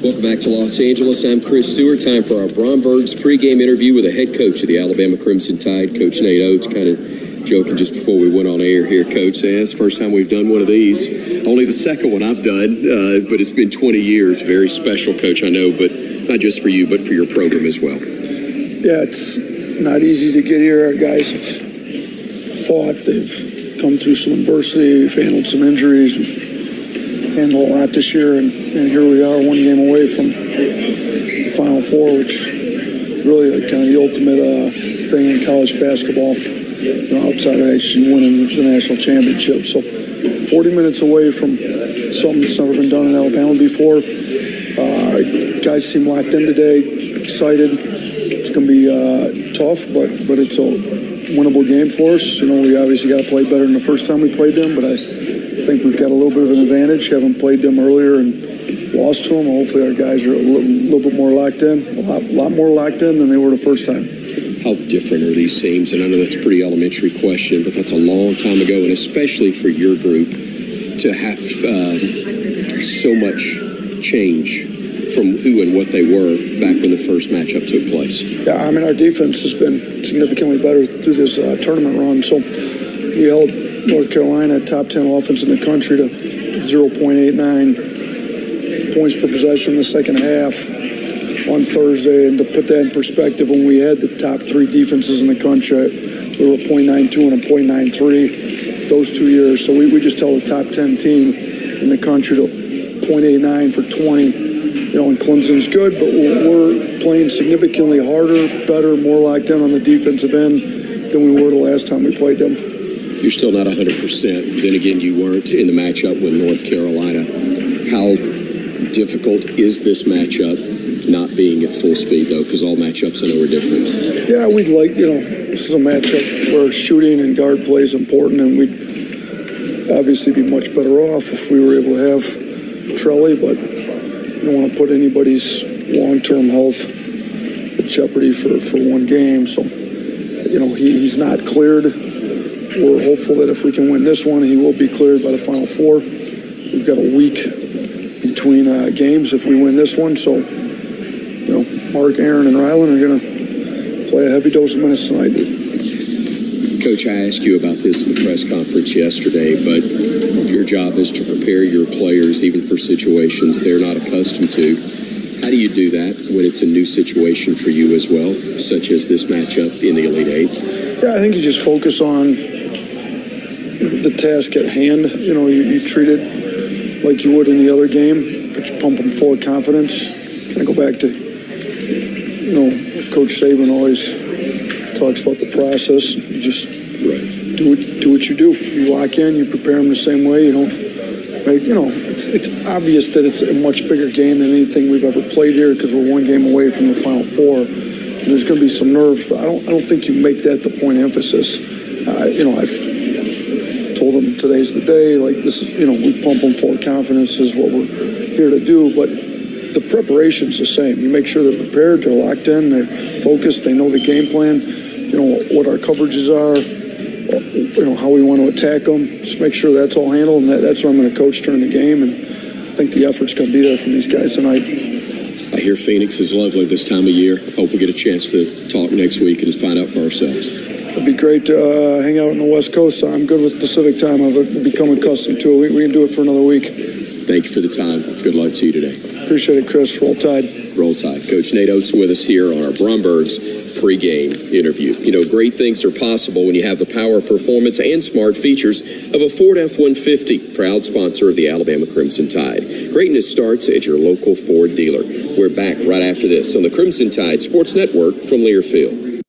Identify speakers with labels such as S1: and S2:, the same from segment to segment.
S1: Welcome back to Los Angeles. I'm Chris Stewart. Time for our Bromberg's pregame interview with the head coach of the Alabama Crimson Tide, Coach Nate Oates. Kind of joking just before we went on air here, Coach. It's the first time we've done one of these. Only the second one I've done, but it's been 20 years. Very special, Coach, I know, but not just for you, but for your program as well.
S2: Yeah, it's not easy to get here. Our guys have fought. They've come through some adversity. We've handled some injuries. We've handled a lot this year, and here we are, one game away from the Final Four, which is really kind of the ultimate thing in college basketball, outside of actually winning the national championship. So 40 minutes away from something that's never been done in Alabama before. Guys seem locked in today, excited. It's going to be tough, but it's a winnable game for us. We obviously got to play better than the first time we played them, but I think we've got a little bit of an advantage, having played them earlier and lost to them. Hopefully our guys are a little bit more locked in, a lot more locked in than they were the first time.
S1: How different are these teams? And I know that's a pretty elementary question, but that's a long time ago, and especially for your group to have so much change from who and what they were back when the first matchup took place.
S2: Yeah, I mean, our defense has been significantly better through this tournament run. So we held North Carolina, top 10 offense in the country, to 0.89 points per possession in the second half on Thursday. And to put that in perspective, when we had the top three defenses in the country, we were 0.92 and a 0.93 those 2 years. So we just held the top 10 team in the country to 0.89 for 20. And Clemson's good, but we're playing significantly harder, better, more locked in on the defensive end than we were the last time we played them.
S1: You're still not 100%. Then again, you weren't in the matchup with North Carolina. How difficult is this matchup, not being at full speed, though, because all matchups I know are different?
S2: Yeah, we'd like, this is a matchup where shooting and guard play is important, and we'd obviously be much better off if we were able to have Trelly, but you don't want to put anybody's long-term health at jeopardy for one game. So, he's not cleared. We're hopeful that if we can win this one, he will be cleared by the Final Four. We've got a week between games if we win this one. So, Mark, Aaron, and Ryland are going to play a heavy dose of minutes tonight.
S1: Coach, I asked you about this at the press conference yesterday, but your job is to prepare your players even for situations they're not accustomed to. How do you do that when it's a new situation for you as well, such as this matchup in the Elite Eight?
S2: Yeah, I think you just focus on the task at hand. You treat it like you would any other game, but you pump them full of confidence. Kind of go back to, Coach Saban always talks about the process. You just do what you do. You lock in, you prepare them the same way. You don't make, it's obvious that it's a much bigger game than anything we've ever played here because we're one game away from the Final Four. And there's going to be some nerves, but I don't think you make that the point of emphasis. I've told them today's the day. Like this is, we pump them full of confidence. This is what we're here to do, but the preparation's the same. You make sure they're prepared, they're locked in, they're focused, they know the game plan, what our coverages are, how we want to attack them. Just make sure that's all handled, and that's what I'm going to coach during the game, and I think the effort's going to be there from these guys tonight.
S1: I hear Phoenix is lovely this time of year. Hope we get a chance to talk next week and just find out for ourselves.
S2: It'd be great to hang out on the West Coast. I'm good with Pacific time. I've become accustomed to it. We can do it for another week.
S1: Thank you for the time. Good luck to you today.
S2: Appreciate it, Chris. Roll Tide.
S1: Roll Tide. Coach Nate Oates with us here on our Bromberg's pregame interview. Great things are possible when you have the power, performance, and smart features of a Ford F-150, proud sponsor of the Alabama Crimson Tide. Greatness starts at your local Ford dealer. We're back right after this on the Crimson Tide Sports Network from Learfield.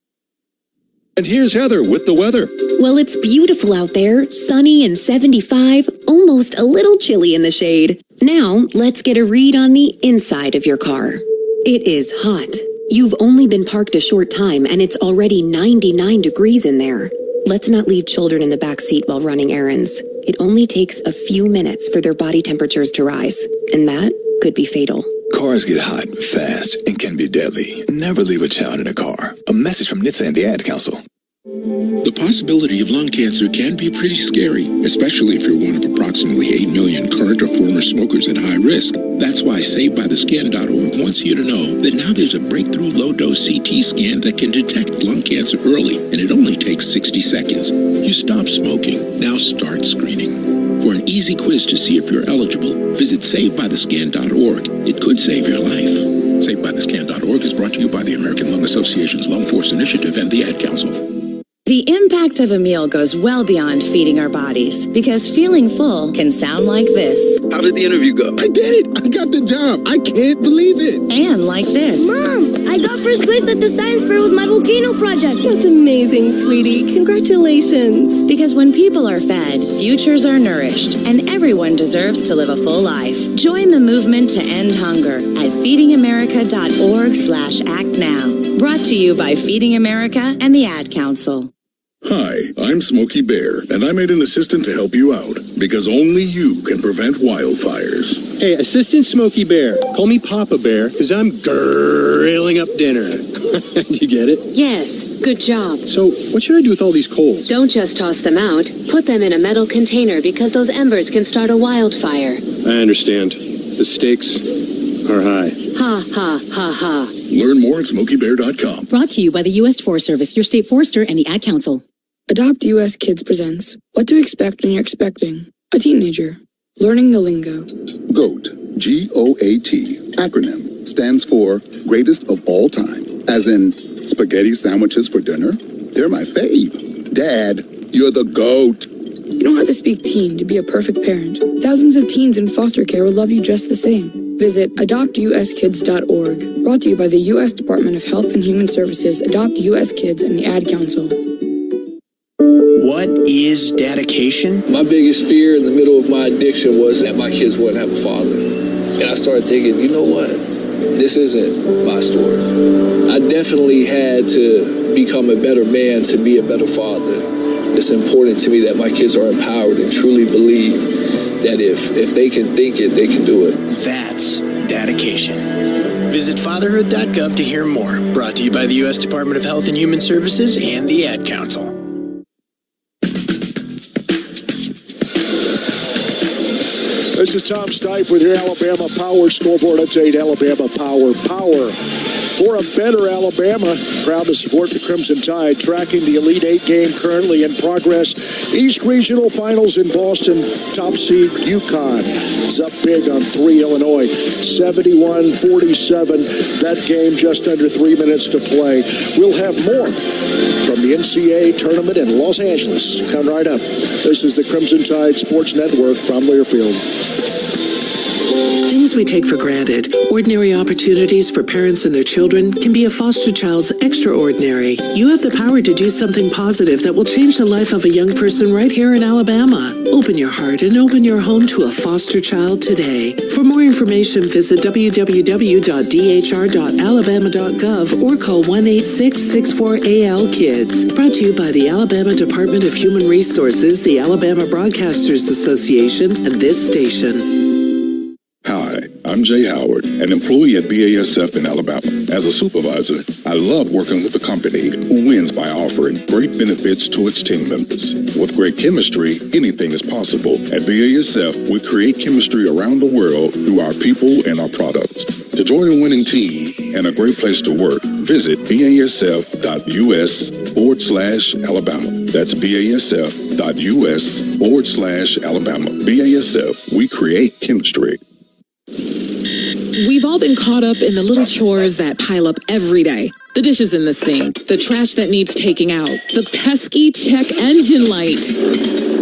S3: And here's Heather with the weather.
S4: Well, it's beautiful out there, sunny and 75, almost a little chilly in the shade. Now, let's get a read on the inside of your car. It is hot. You've only been parked a short time and it's already 99 degrees in there. Let's not leave children in the back seat while running errands. It only takes a few minutes for their body temperatures to rise, and that could be fatal.
S3: Cars get hot fast and can be deadly. Never leave a child in a car. A message from NHTSA and the Ad Council.
S5: The possibility of lung cancer can be pretty scary, especially if you're one of approximately 8 million current or former smokers at high risk. That's why SaveByTheScan.org wants you to know that now there's a breakthrough low-dose CT scan that can detect lung cancer early, and it only takes 60 seconds. You stop smoking. Now start screening. For an easy quiz to see if you're eligible, visit SaveByTheScan.org. It could save your life. SaveByTheScan.org is brought to you by the American Lung Association's Lung Force Initiative and the Ad Council.
S6: The impact of a meal goes well beyond feeding our bodies, because feeling full can sound like this.
S7: How did the interview go?
S5: I did it! I got the job! I can't believe it!
S6: And like this.
S8: Mom, I got first place at the science fair with my volcano project.
S9: That's amazing, sweetie. Congratulations.
S6: Because when people are fed, futures are nourished, and everyone deserves to live a full life. Join the movement to end hunger at feedingamerica.org/actnow. Brought to you by Feeding America and the Ad Council.
S10: Hi, I'm Smokey Bear, and I made an assistant to help you out, because only you can prevent wildfires.
S11: Hey, Assistant Smokey Bear. Call me Papa Bear, because I'm grilling up dinner. Do you get it?
S12: Yes, good job.
S11: So, what should I do with all these coals?
S12: Don't just toss them out. Put them in a metal container, because those embers can start a wildfire.
S11: I understand. The stakes are high.
S12: Ha, ha, ha, ha.
S10: Learn more at SmokeyBear.com.
S13: Brought to you by the U.S. Forest Service, your state forester, and the Ad Council.
S14: Adopt US Kids presents What to Expect When You're Expecting a Teenager. Learning the Lingo.
S15: GOAT, G-O-A-T, acronym, stands for Greatest of All Time. As in, spaghetti sandwiches for dinner? They're my fave. Dad, you're the GOAT.
S14: You don't have to speak teen to be a perfect parent. Thousands of teens in foster care will love you just the same. Visit adoptuskids.org. Brought to you by the U.S. Department of Health and Human Services, Adopt U.S. Kids, and the Ad Council.
S16: What is dedication?
S7: My biggest fear in the middle of my addiction was that my kids wouldn't have a father. And I started thinking, you know what? This isn't my story. I definitely had to become a better man to be a better father. It's important to me that my kids are empowered and truly believe that if they can think it, they can do it.
S16: That's dedication. Visit fatherhood.gov to hear more. Brought to you by the U.S. Department of Health and Human Services and the Ad Council.
S17: This is Tom Stipe with your Alabama Power Scoreboard Update. Alabama Power. For a better Alabama, proud to support the Crimson Tide, tracking the Elite Eight game currently in progress. East Regional Finals in Boston, top seed UConn is up big on 3 Illinois, 71-47. That game just under 3 minutes to play. We'll have more from the NCAA tournament in Los Angeles. Come right up. This is the Crimson Tide Sports Network from Learfield.
S18: Things we take for granted, ordinary opportunities for parents and their children, can be a foster child's extraordinary. You have the power to do something positive that will change the life of a young person right here in Alabama. Open your heart and open your home to a foster child today. For more information, visit www.dhr.alabama.gov or call 1-866-64-AL-KIDS. Brought to you by the Alabama Department of Human Resources, the Alabama Broadcasters Association, and this station.
S10: Hi, I'm Jay Howard, an employee at BASF in Alabama. As a supervisor, I love working with a company who wins by offering great benefits to its team members. With great chemistry, anything is possible. At BASF, we create chemistry around the world through our people and our products. To join a winning team and a great place to work, visit BASF.US/Alabama. That's BASF.US/Alabama. BASF, we create chemistry.
S19: We've all been caught up in the little chores that pile up every day. The dishes in the sink, the trash that needs taking out, the pesky check engine light.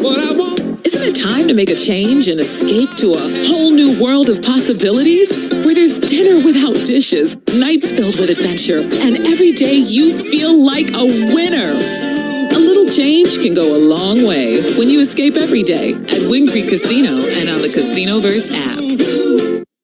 S19: What I want. Isn't it time to make a change and escape to a whole new world of possibilities? Where there's dinner without dishes, nights filled with adventure, and every day you feel like a winner. A little change can go a long way when you escape every day at Wind Creek Casino and on the Casinoverse app.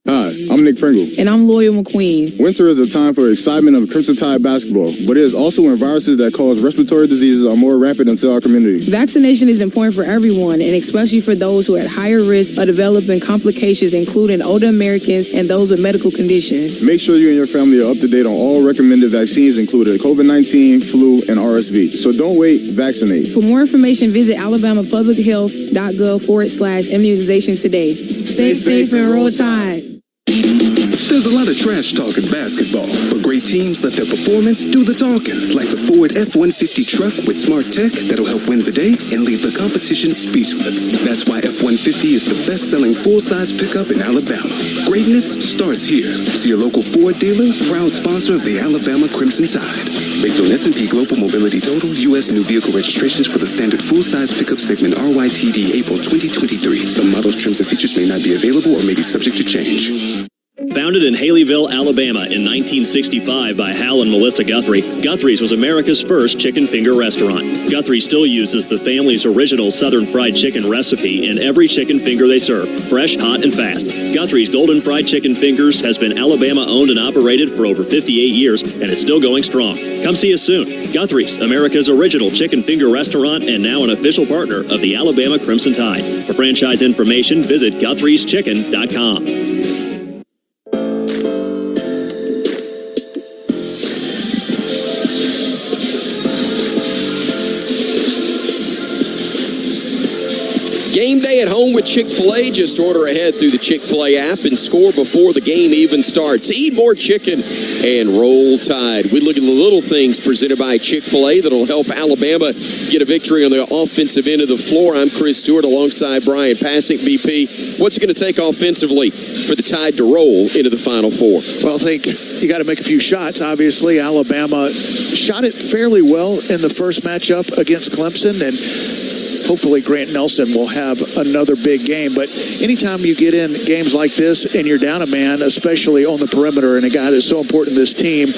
S20: Hi, I'm Nick Pringle.
S21: And I'm Loyal McQueen.
S20: Winter is a time for excitement of Crimson Tide basketball, but it is also when viruses that cause respiratory diseases are more rampant into our community.
S21: Vaccination is important for everyone, and especially for those who are at higher risk of developing complications, including older Americans and those with medical conditions.
S20: Make sure you and your family are up to date on all recommended vaccines, including COVID-19, flu, and RSV. So don't wait, vaccinate.
S21: For more information, visit alabamapublichealth.gov/immunization today. Stay safe and roll tide.
S2: There's a lot of trash talk in basketball, but great teams let their performance do the talking, like the Ford F-150 truck with smart tech that'll help win the day and leave the competition speechless. That's why F-150 is the best-selling full-size pickup in Alabama. Greatness starts here. See your local Ford dealer, proud sponsor of the Alabama Crimson Tide. Based on S&P Global Mobility Total, U.S. new vehicle registrations for the standard full-size pickup segment RYTD April 2023. Some models, trims, and features may not be available or may be subject to change.
S22: Founded in Haleyville, Alabama in 1965 by Hal and Melissa Guthrie, Guthrie's was America's first chicken finger restaurant. Guthrie still uses the family's original Southern fried chicken recipe in every chicken finger they serve, fresh, hot, and fast. Guthrie's Golden Fried Chicken Fingers has been Alabama owned and operated for over 58 years and is still going strong. Come see us soon. Guthrie's, America's original chicken finger restaurant and now an official partner of the Alabama Crimson Tide. For franchise information, visit Guthrie'sChicken.com.
S1: Game day at home with Chick-fil-A. Just order ahead through the Chick-fil-A app and score before the game even starts. Eat more chicken and roll Tide. We look at the little things presented by Chick-fil-A that'll help Alabama get a victory on the offensive end of the floor. I'm Chris Stewart alongside Brian Passink. BP, what's it going to take offensively for the Tide to roll into the Final Four?
S17: Well, I think you got to make a few shots. Obviously, Alabama shot it fairly well in the first matchup against Clemson, and hopefully Grant Nelson will have another big game. But anytime you get in games like this and you're down a man, especially on the perimeter, and a guy that's so important to this team,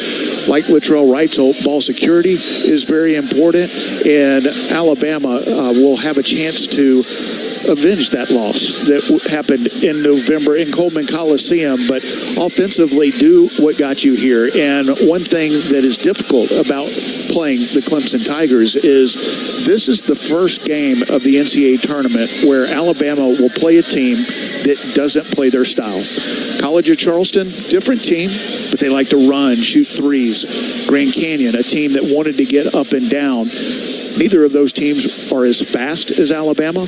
S17: like Latrell Wright's ball security is very important, and Alabama will have a chance to avenge that loss that happened in November in Coleman Coliseum. But offensively, do what got you here. And one thing that is difficult about playing the Clemson Tigers is this is the first game of the NCAA tournament where Alabama will play a team that doesn't play their style. College of Charleston, different team, but they like to run, shoot threes. Grand Canyon, a team that wanted to get up and down. Neither of those teams are as fast as Alabama,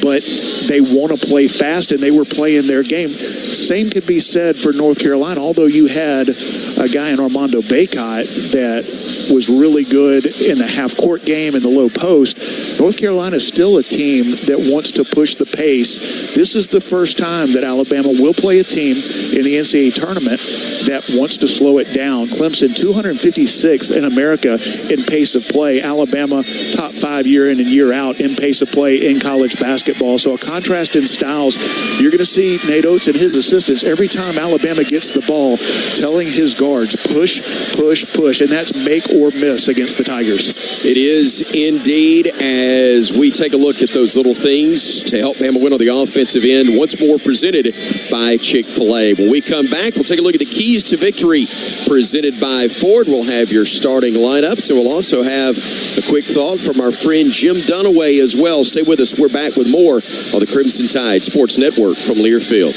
S17: but they want to play fast, and they were playing their game. Same could be said for North Carolina, although you had a guy in Armando Bacot that was really good in the half-court game and the low post. North Carolina is still a team that wants to push the pace. This is the first time that Alabama will play a team in the NCAA tournament that wants to slow it down. Clemson, 256th in America in pace of play. Alabama, top 5 year in and year out in pace of play in college basketball. So a contrast in styles. You're going to see Nate Oates and his assistants every time Alabama gets the ball telling his guards, push, push, push. And that's make or miss against the Tigers.
S1: It is indeed, as we take a look at those little things to help Bama win on the offensive end, once more presented by Chick-fil-A. When we come back, we'll take a look at the keys to victory presented by Ford. We'll have your starting lineups, and we'll also have a quick thought from our friend Jim Dunaway as well. Stay with us. We're back with more on the Crimson Tide Sports Network from Learfield.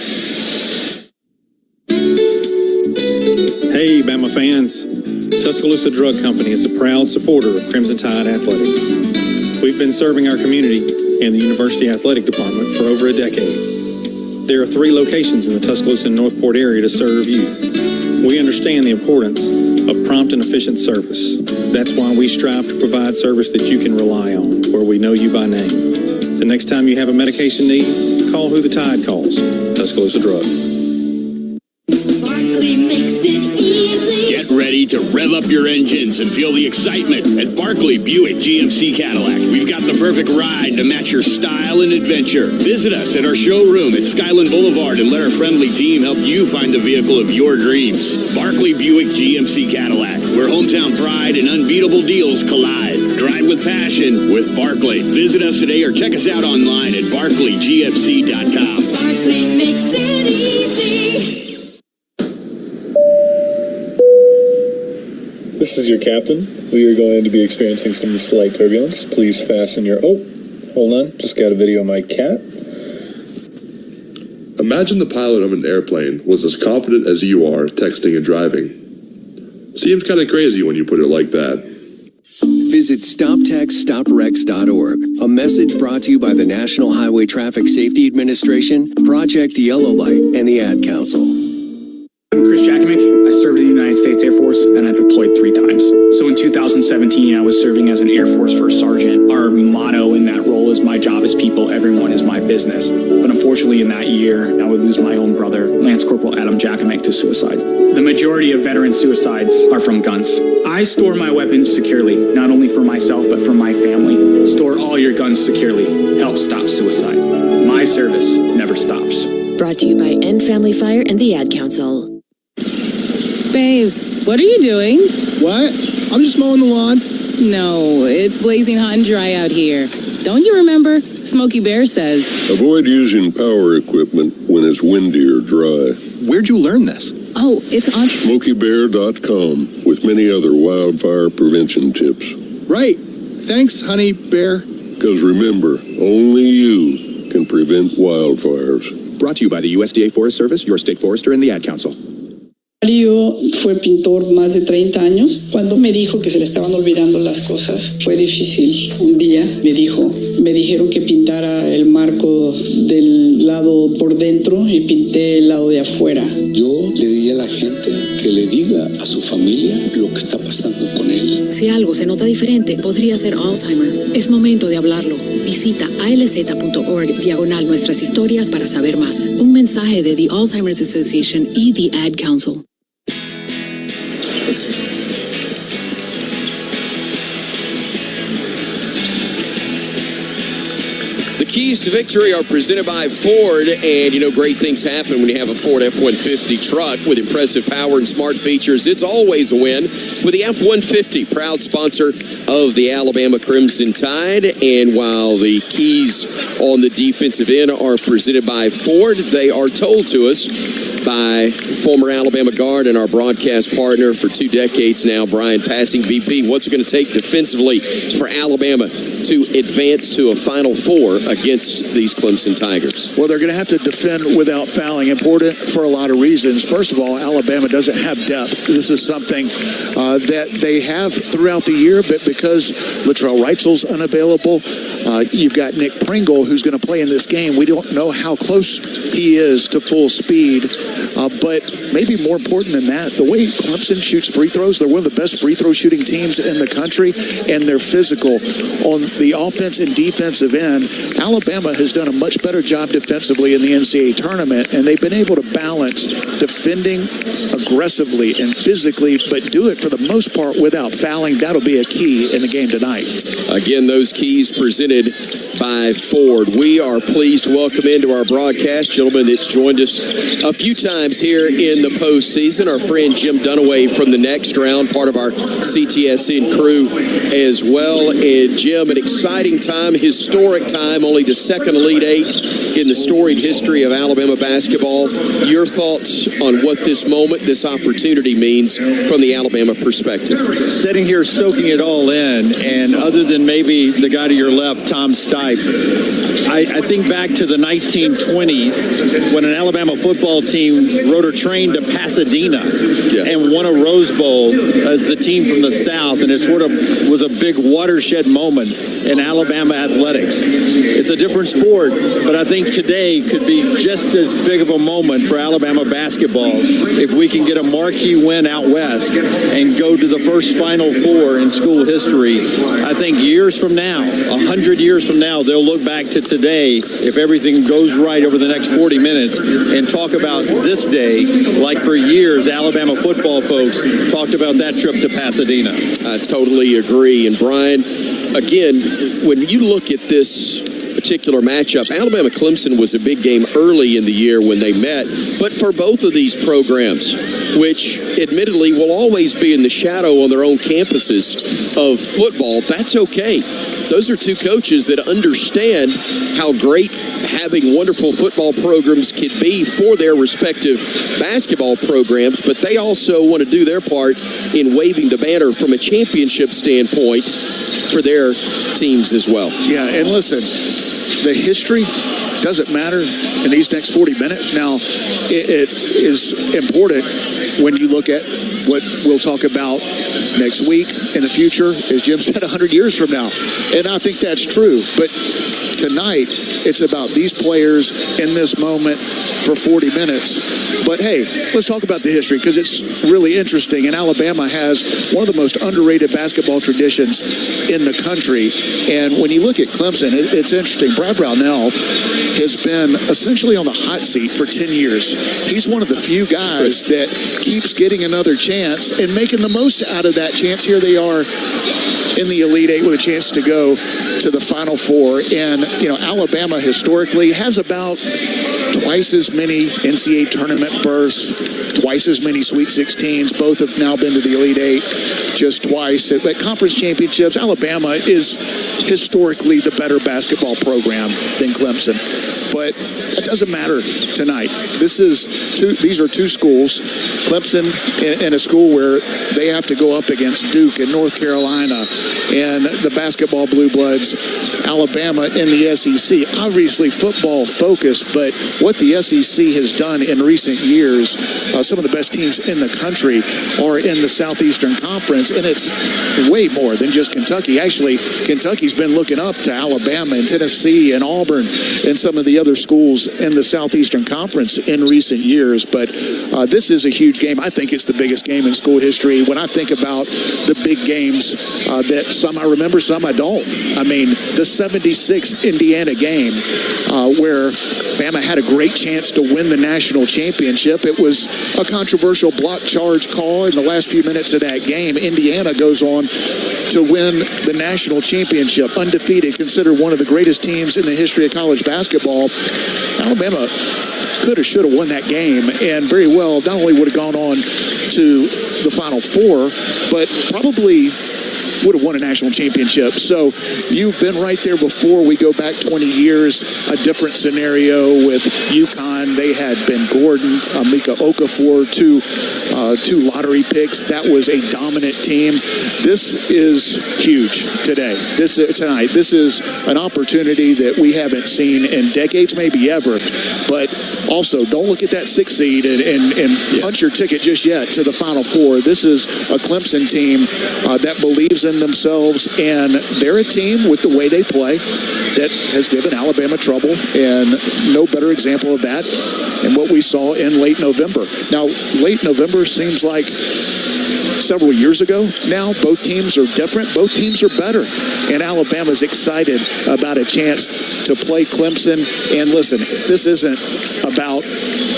S23: Hey, Bama fans. Tuscaloosa Drug Company is a proud supporter of Crimson Tide Athletics. We've been serving our community and the University Athletic Department for over a decade. There are 3 locations in the Tuscaloosa and Northport area to serve you. We understand the importance of prompt and efficient service. That's why we strive to provide service that you can rely on, where we know you by name. The next time you have a medication need, call who the Tide calls, Tuscaloosa Drug.
S24: Get ready to rev up your engines and feel the excitement at Barkley Buick GMC Cadillac. We've got the perfect ride to match your style and adventure. Visit us at our showroom at Skyland Boulevard and let our friendly team help you find the vehicle of your dreams. Barkley Buick GMC Cadillac, where hometown pride and unbeatable deals collide. Drive with passion with Barkley. Visit us today or check us out online at barclaygmc.com.
S25: Barkley makes it easy.
S26: This is your captain. We are going to be experiencing some slight turbulence. Please fasten your... Oh, hold on. Just got a video of my cat.
S27: Imagine the pilot of an airplane was as confident as you are texting and driving. Seems kind of crazy when you put it like that.
S28: Visit StopTextStopWrecks.org. A message brought to you by the National Highway Traffic Safety Administration, Project Yellow Light, and the Ad Council.
S3: Corporal Adam Jackamick to suicide. The majority of veteran suicides are from guns. I store my weapons securely, not only for myself, but for my family. Store all your guns securely. Help stop suicide. My service never stops.
S4: Brought to you by End Family Fire and the Ad Council.
S5: Babes, what are you doing?
S6: What? I'm just mowing the lawn.
S5: No, it's blazing hot and dry out here. Don't you remember? Smokey Bear says.
S8: Avoid using power equipment when it's windy or dry.
S6: Where'd you learn this?
S5: Oh, it's on
S8: SmokeyBear.com with many other wildfire prevention tips.
S6: Right. Thanks, Honey Bear.
S8: Because remember, only you can prevent wildfires.
S9: Brought to you by the USDA Forest Service, your state forester, and the Ad Council.
S11: Mario fue pintor más de 30 años. Cuando me dijo que se le estaban olvidando las cosas, fue difícil. Un día me dijeron que pintara el marco del lado por dentro y pinté el lado de afuera.
S12: Yo le diría a la gente que le diga a su familia lo que está pasando con él.
S13: Si algo se nota diferente, podría ser Alzheimer. Es momento de hablarlo. Visita alz.org/nuestras historias para saber más. Un mensaje de The Alzheimer's Association y The Ad Council.
S1: The keys to victory are presented by Ford, and you know great things happen when you have a Ford F-150 truck with impressive power and smart features. It's always a win with the F-150, proud sponsor of the Alabama Crimson Tide. And while the keys on the defensive end are presented by Ford, they are told to us by former Alabama guard and our broadcast partner for 2 decades now, Brian Passing. BP, what's it going to take defensively for Alabama to advance to a Final Four against these Clemson Tigers?
S17: Well, they're going to have to defend without fouling. Important for a lot of reasons. First of all, Alabama doesn't have depth. This is something that they have throughout the year, but because Latrell Wrightsl's unavailable, you've got Nick Pringle who's going to play in this game. We don't know how close he is to full speed. But maybe more important than that, the way Clemson shoots free throws, they're one of the best free throw shooting teams in the country, and they're physical on the offense and defensive end. Alabama has done a much better job defensively in the NCAA tournament, and they've been able to balance defending aggressively and physically, but do it for the most part without fouling. That'll be a key in the game tonight.
S1: Again, those keys presented by Ford. We are pleased to welcome into our broadcast, gentlemen, that's joined us a few times here in the postseason, our friend Jim Dunaway from the Next Round, part of our CTSN crew as well. And Jim, an exciting time, historic time, only the second Elite Eight in the storied history of Alabama basketball. Your thoughts on what this moment, this opportunity means from the Alabama perspective?
S29: Sitting here soaking it all in, and other than maybe the guy to your left, Tom Stipe, I think back to the 1920s when an Alabama football team rode a train to Pasadena and won a Rose Bowl as the team from the South, and it sort of was a big watershed moment in Alabama athletics. It's a different sport, but I think today could be just as big of a moment for Alabama basketball if we can get a marquee win out west and go to the first Final Four in school history. I think years from now, 100 years from now, they'll look back to today, if everything goes right over the next 40 minutes, and talk about this day like for years Alabama football folks talked about that trip to Pasadena.
S1: I totally agree. And Brian, again, when you look at this particular matchup, Alabama-Clemson was a big game early in the year when they met, but for both of these programs, which admittedly will always be in the shadow on their own campuses of football, that's okay. Those are two coaches that understand how great having wonderful football programs can be for their respective basketball programs, but they also want to do their part in waving the banner from a championship standpoint for their teams as well.
S17: Yeah, and listen, the history doesn't matter in these next 40 minutes. Now, it is important when you look at what we'll talk about next week in the future, as Jim said, 100 years from now. And I think that's true. But Tonight, it's about these players in this moment for 40 minutes. But hey, let's talk about the history because it's really interesting. And Alabama has one of the most underrated basketball traditions in the country. And when you look at Clemson, it's interesting. Brad Brownell has been essentially on the hot seat for 10 years. He's one of the few guys that keeps getting another chance and making the most out of that chance. Here they are in the Elite Eight with a chance to go to the Final Four. And, Alabama historically has about twice as many NCAA tournament berths, twice as many Sweet 16s. Both have now been to the Elite Eight just twice. At conference championships, Alabama is historically the better basketball program than Clemson. But it doesn't matter tonight. These are two schools. Clemson in a school where they have to go up against Duke and North Carolina and the basketball blue bloods. Alabama in the SEC. Obviously football focused, but what the SEC has done in recent years, some of the best teams in the country are in the Southeastern Conference, and it's way more than just Kentucky. Actually, Kentucky's been looking up to Alabama and Tennessee and Auburn and some of the other schools in the Southeastern Conference in recent years. But this is a huge game. I think it's the biggest game in school history. When I think about the big games that some I remember, some I don't. I mean, the 76 Indiana game where Bama had a great chance to win the national championship. It was a controversial block charge call in the last few minutes of that game. Indiana goes on to win the national championship, undefeated, considered one of the greatest teams in the history of college basketball. Alabama could have, should have won that game, and very well not only would have gone on to the Final Four, but probably would have won a national championship. So you've been right there before. We go back 20 years, a different scenario with UConn. They had Ben Gordon, Mika Okafor, two lottery picks. That was a dominant team. This is huge tonight. This is an opportunity that we haven't seen in decades, maybe ever. But also, don't look at that 6th seed and punch your ticket just yet to the Final Four. This is a Clemson team that believes in themselves, and they're a team with the way they play that has given Alabama trouble, and no better example of that than what we saw in late November. Now, late November seems like several years ago now. Both teams are different. Both teams are better. And Alabama's excited about a chance to play Clemson. And listen, this isn't about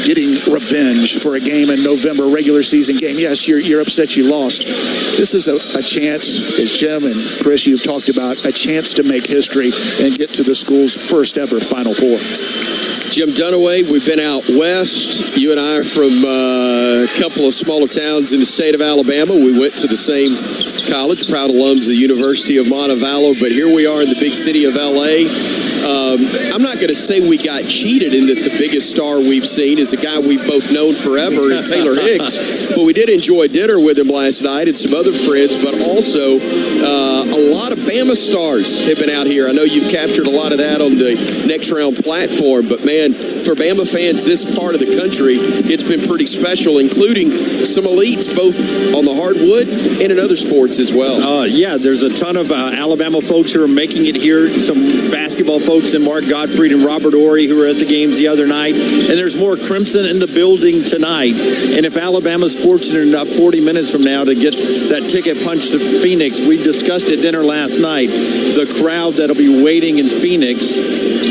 S17: getting revenge for a game in November, regular season game. Yes, you're upset you lost. This is a chance, as Jim and Chris, you've talked about, a chance to make history and get to the school's first ever Final Four.
S7: Jim Dunaway, we've been out west. You and I are from a couple of smaller towns in the state of Alabama. We went to the same college, proud alums of the University of Montevallo, but here we are in the big city of L.A. I'm not going to say we got cheated in that the biggest star we've seen is a guy we've both known forever, Taylor Hicks, but we did enjoy dinner with him last night and some other friends, but also a lot of Bama stars have been out here. I know you've captured a lot of that on the Next Round platform, but man, for Bama fans, this part of the country, it's been pretty special, including some elites, both on the hardwood and in other sports as well.
S29: Yeah, there's a ton of Alabama folks who are making it here. Some basketball folks in Mark Gottfried and Robert Ory who were at the games the other night. And there's more Crimson in the building tonight. And if Alabama's fortunate enough 40 minutes from now to get that ticket punched to Phoenix, we discussed at dinner last night, the crowd that'll be waiting in Phoenix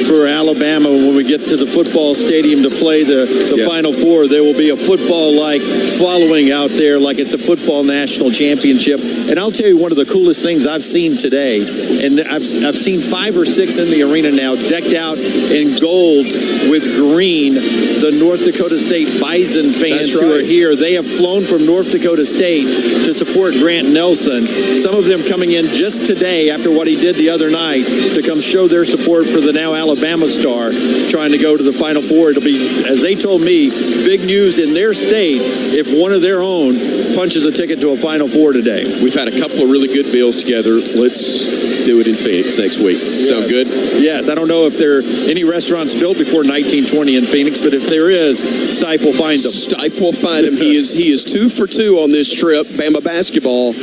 S29: for Alabama when we get to the football stadium to play the Final Four. There will be a football-like following out there like it's a football national championship. And I'll tell you one of the coolest things I've seen today, and I've seen 5 or 6 in the arena now decked out in gold with green, the North Dakota State Bison fans who are here. They have flown from North Dakota State to support Grant Nelson. Some of them coming in just today after what he did the other night to come show their support for the now Alabama star trying to go to the Final Four. It'll be, as they told me, big news in their state if one of their own punches a ticket to a Final Four today.
S7: We've had a couple of really good meals together. Let's do it in Phoenix next week. Sound good?
S29: Yes. I don't know if there are any restaurants built before 1920 in Phoenix, but if there is, Stipe will find them.
S7: Stipe will find him. He is 2 for 2 on this trip. Bama basketball.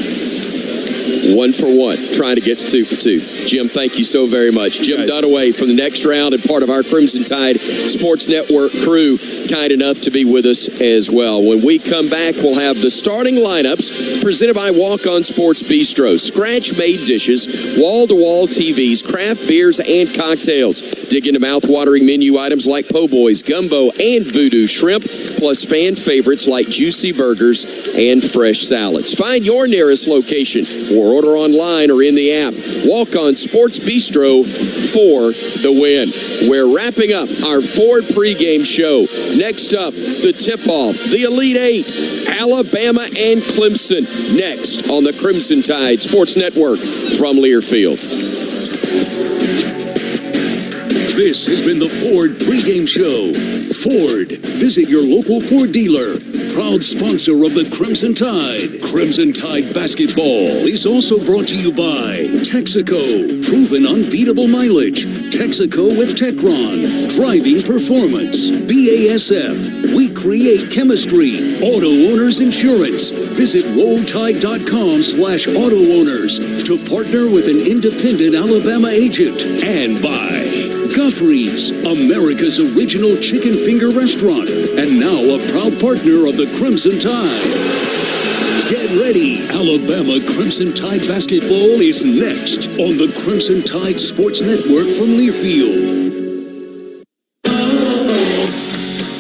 S7: 1 for 1, trying to get to 2 for 2. Jim, thank you so very much. Jim Dunaway from the next round and part of our Crimson Tide Sports Network crew, kind enough to be with us as well. When we come back, we'll have the starting lineups presented by Walk-On Sports Bistro. Scratch-made dishes, wall-to-wall TVs, craft beers, and cocktails. Dig into mouth-watering menu items like po' boys, gumbo, and voodoo shrimp, plus fan favorites like juicy burgers and fresh salads. Find your nearest location or order online or in the app. Walk-On Sports Bistro for the win. We're wrapping up our Ford pregame show. Next up, the tip-off, the Elite Eight, Alabama and Clemson. Next on the Crimson Tide Sports Network from Learfield.
S2: This has been the Ford pregame show. Ford, visit your local Ford dealer. Proud sponsor of the Crimson Tide. Crimson Tide basketball is also brought to you by Texaco. Proven unbeatable mileage. Texaco with Techron. Driving performance. BASF. We create chemistry. Auto Owners Insurance. Visit RollTide.com/auto owners to partner with an independent Alabama agent. And by Guthrie's, America's original chicken finger restaurant, and now a proud partner of the Crimson Tide. Get ready, Alabama Crimson Tide basketball is next on the Crimson Tide Sports Network from Learfield.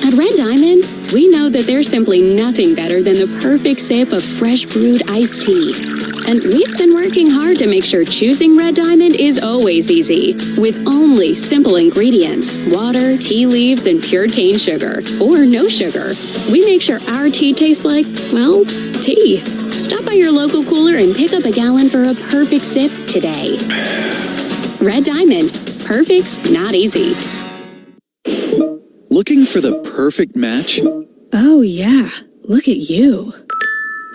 S10: At Red Diamond, we know that there's simply nothing better than the perfect sip of fresh brewed iced tea. And we've been working hard to make sure choosing Red Diamond is always easy, with only simple ingredients: water, tea leaves, and pure cane sugar, or no sugar. We make sure our tea tastes like, well, tea. Stop by your local cooler and pick up a gallon for a perfect sip today. Red Diamond. Perfect's not easy.
S14: Looking for the perfect match?
S13: Oh, yeah. Look at you.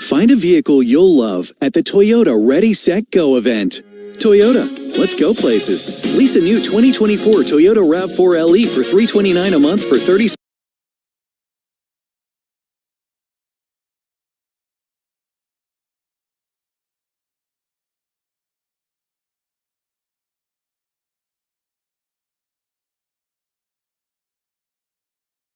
S14: Find a vehicle you'll love at the Toyota Ready, Set, Go event. Toyota, let's go places. Lease a new 2024 Toyota RAV4 LE for $329 a month for 30.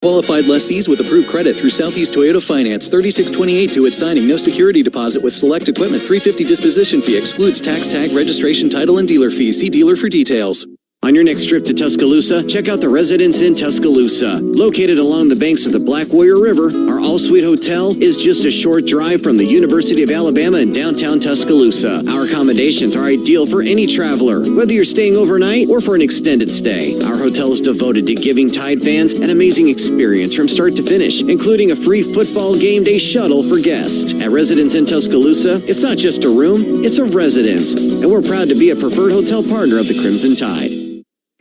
S14: Qualified lessees with approved credit through Southeast Toyota Finance. 3628 to its signing. No security deposit with select equipment. $350 disposition fee. Excludes tax, tag, registration, title, and dealer fees. See dealer for details.
S15: On your next trip to Tuscaloosa, check out the Residence Inn Tuscaloosa. Located along the banks of the Black Warrior River, our all-suite hotel is just a short drive from the University of Alabama in downtown Tuscaloosa. Our accommodations are ideal for any traveler, whether you're staying overnight or for an extended stay. Our hotel is devoted to giving Tide fans an amazing experience from start to finish, including a free football game day shuttle for guests. At Residence Inn Tuscaloosa, it's not just a room, it's a residence, and we're proud to be a preferred hotel partner of the Crimson Tide.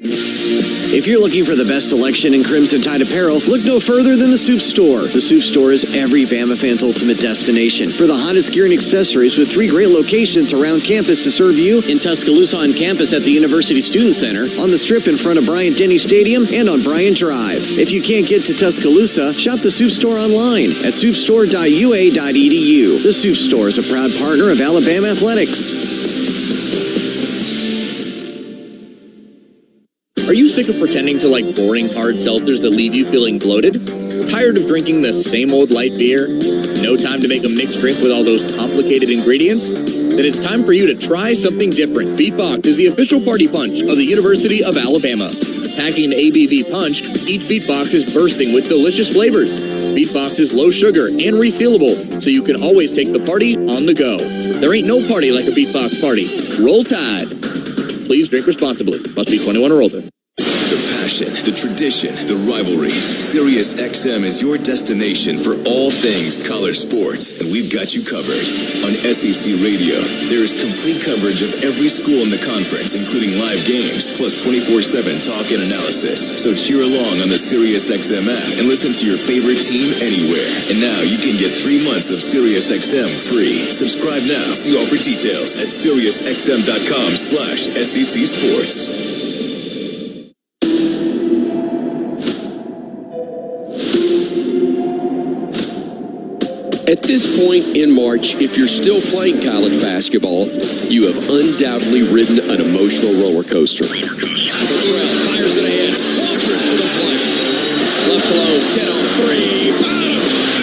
S15: If you're looking for the best selection in Crimson Tide apparel, look no further than the Soup Store. The Soup Store is every Bama fan's ultimate destination for the hottest gear and accessories, with 3 great locations around campus to serve you: in Tuscaloosa on campus at the University Student Center, on the Strip in front of Bryant-Denny Stadium, and on Bryant Drive. If you can't get to Tuscaloosa, shop the Soup Store online at soupstore.ua.edu. The Soup Store is a proud partner of Alabama Athletics.
S16: Are you sick of pretending to like boring hard seltzers that leave you feeling bloated? Tired of drinking the same old light beer? No time to make a mixed drink with all those complicated ingredients? Then it's time for you to try something different. Beatbox is the official party punch of the University of Alabama. Packing an ABV punch, each Beatbox is bursting with delicious flavors. Beatbox is low sugar and resealable, so you can always take the party on the go. There ain't no party like a Beatbox party. Roll Tide. Please drink responsibly. Must be 21 or older.
S18: The passion, the tradition, the rivalries. Sirius XM is your destination for all things college sports, and we've got you covered. On SEC Radio, there is complete coverage of every school in the conference, including live games, plus 24/7 talk and analysis. So cheer along on the Sirius XM app and listen to your favorite team anywhere. And now you can get 3 months of Sirius XM free. Subscribe now. See all for details at SiriusXM.com/SEC Sports.
S7: At this point in March, if you're still playing college basketball, you have undoubtedly ridden an emotional roller coaster. Terrell fires it ahead. Walters with a flush. Left alone, dead on three.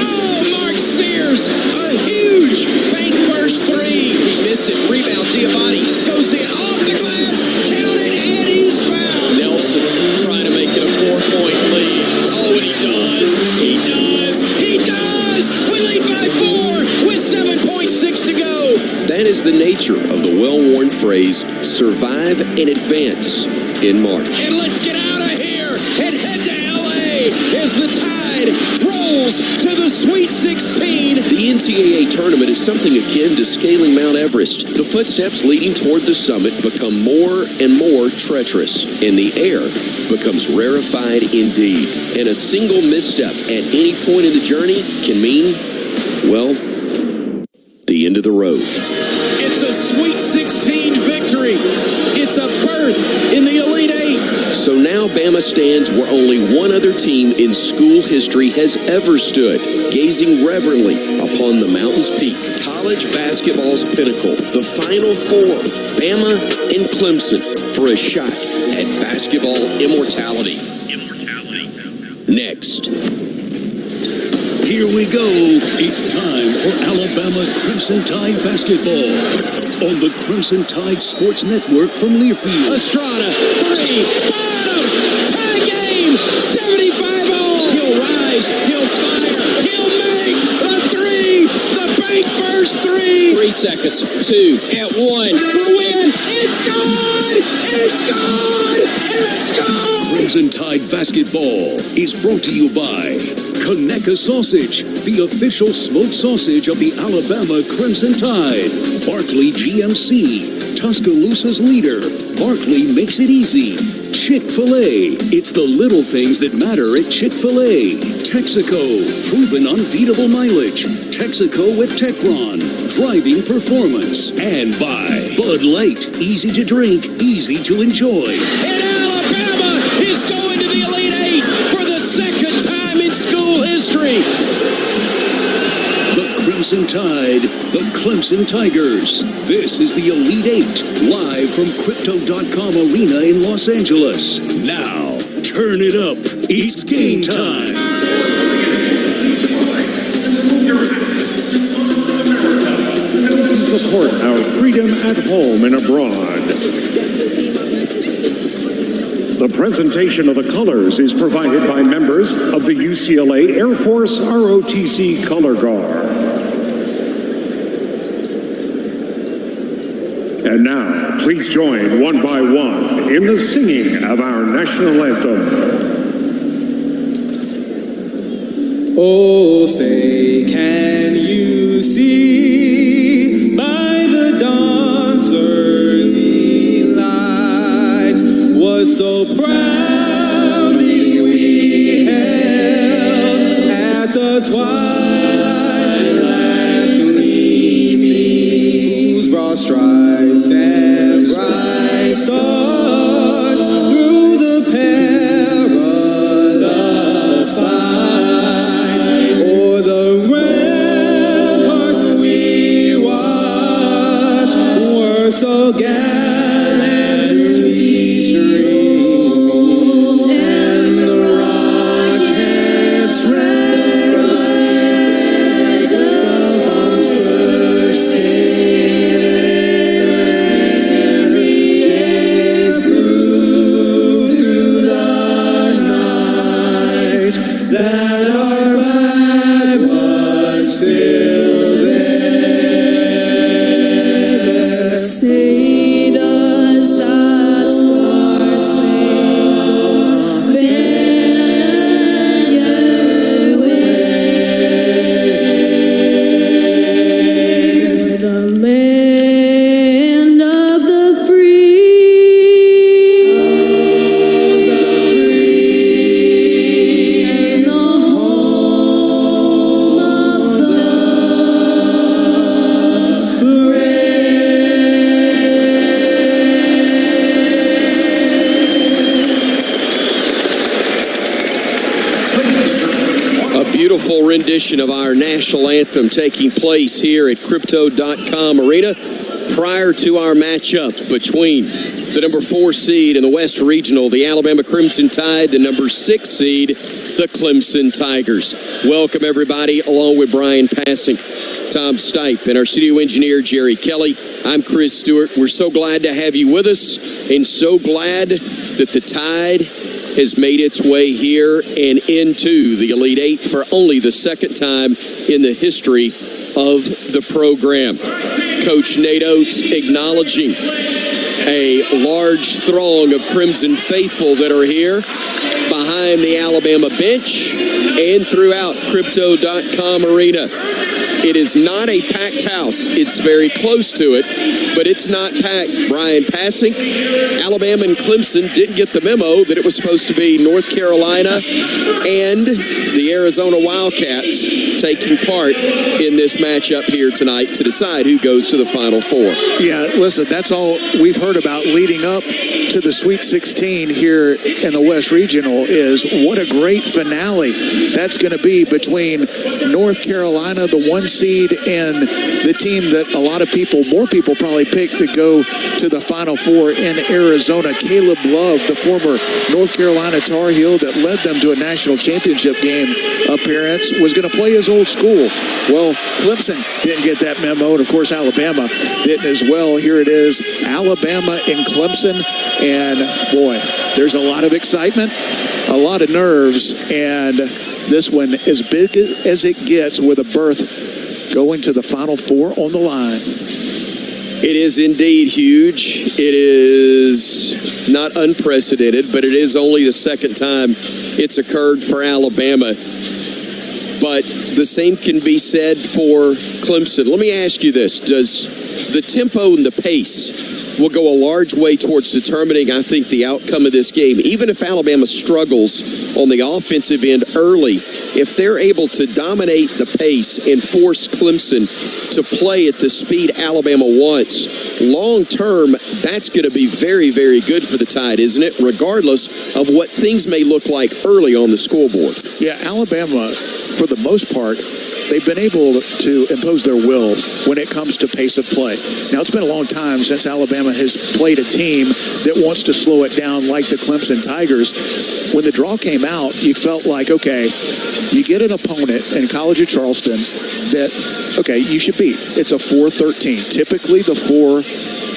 S7: Oh, Mark Sears, a huge fake first three. He missed it. Rebound, Diabate goes in off the glass. Count it, and he's fouled. Nelson trying to make it a 4-point lead. Oh, and he does. He does. He does. We lead by 4 with 7.6 to go. That is the nature of the well-worn phrase, survive and advance in March. And let's get out of here and head to L.A. as the Tide rolls to the Sweet 16. The NCAA tournament is something akin to scaling Mount Everest. The footsteps leading toward the summit become more and more treacherous, and the air becomes rarefied indeed. And a single misstep at any point in the journey can mean, well, the end of the road. It's a Sweet 16 victory. It's a berth in the Elite Eight. So now Bama stands where only one other team in school history has ever stood, gazing reverently upon the mountain's peak, college basketball's pinnacle, the Final Four, Bama and Clemson, for a shot at basketball immortality. Next.
S2: Here we go. It's time for Alabama Crimson Tide basketball on the Crimson Tide Sports Network from Learfield.
S7: Estrada, three, bottom, tie game, 75 all. He'll rise, he'll fire, he'll make the three, the bank first three. 3 seconds, 2, at 1, the win, it's gone, it's gone, it's gone.
S2: Crimson Tide basketball is brought to you by Conecuh Sausage, the official smoked sausage of the Alabama Crimson Tide. Barkley GMC, Tuscaloosa's leader. Barkley makes it easy. Chick-fil-A, it's the little things that matter at Chick-fil-A. Texaco, proven unbeatable mileage. Texaco with Techron, driving performance. And by Bud Light, easy to drink, easy to enjoy.
S7: And Alabama is going to the Elite Eight for the second time in school history.
S2: The Crimson Tide, the Clemson Tigers. This is the Elite Eight, live from Crypto.com Arena in Los Angeles. Now, turn it up. It's game time.
S19: Support our freedom at home and abroad. The presentation of the colors is provided by members of the UCLA Air Force ROTC Color Guard. And now, please join one by one in the singing of our national anthem.
S20: Oh, say, can you see by the dawn's early light what so proudly we hailed at the twilight's last gleaming, whose broad stripes and bright stars through the perilous fight o'er the ramparts we watched were so gallantly streaming, and the rockets rang like the bombs bursting, and proved through the night that our flag was still there. Sing
S7: rendition of our national anthem taking place here at Crypto.com Arena prior to our matchup between the number 4 seed in the West Regional, the Alabama Crimson Tide, the number 6 seed, the Clemson Tigers. Welcome, everybody, along with Brian Passink, Tom Stipe, and our studio engineer, Jerry Kelly. I'm Chris Stewart. We're so glad to have you with us and so glad that the Tide has made its way here and into the Elite Eight for only the second time in the history of the program. Coach Nate Oates acknowledging a large throng of Crimson faithful that are here behind the Alabama bench and throughout Crypto.com Arena. It is not a packed house. It's very close to it, but it's not packed. Brian Passink, Alabama and Clemson didn't get the memo that it was supposed to be North Carolina and the Arizona Wildcats taking part in this matchup here tonight to decide who goes to the Final Four.
S17: Yeah, listen, that's all we've heard about leading up to the Sweet 16 here in the West Regional is what a great finale that's going to be between North Carolina, the 1 seed, and the team that more people probably picked to go to the Final Four in Arizona. Caleb Love, the former North Carolina Tar Heel that led them to a national championship game appearance, was going to play his old school. Well, Clemson didn't get that memo, and of course Alabama didn't as well. Here it is, Alabama and Clemson, and boy, there's a lot of excitement, a lot of nerves, and this one as big as it gets with a berth going to the Final Four on the line.
S7: It is indeed huge. It is not unprecedented, but it is only the second time it's occurred for Alabama. But the same can be said for Clemson. Let me ask you this. Does the tempo and the pace will go a large way towards determining, I think, the outcome of this game? Even if Alabama struggles on the offensive end early, if they're able to dominate the pace and force Clemson to play at the speed Alabama wants, long term, that's going to be very, very good for the Tide, isn't it? Regardless of what things may look like early on the scoreboard.
S17: Yeah, Alabama, for the most part, they've been able to impose their will when it comes to pace of play. Now, it's been a long time since Alabama has played a team that wants to slow it down like the Clemson Tigers. When the draw came out, you felt like, okay, you get an opponent in College of Charleston that, okay, you should beat. It's a 4-13. Typically, the 4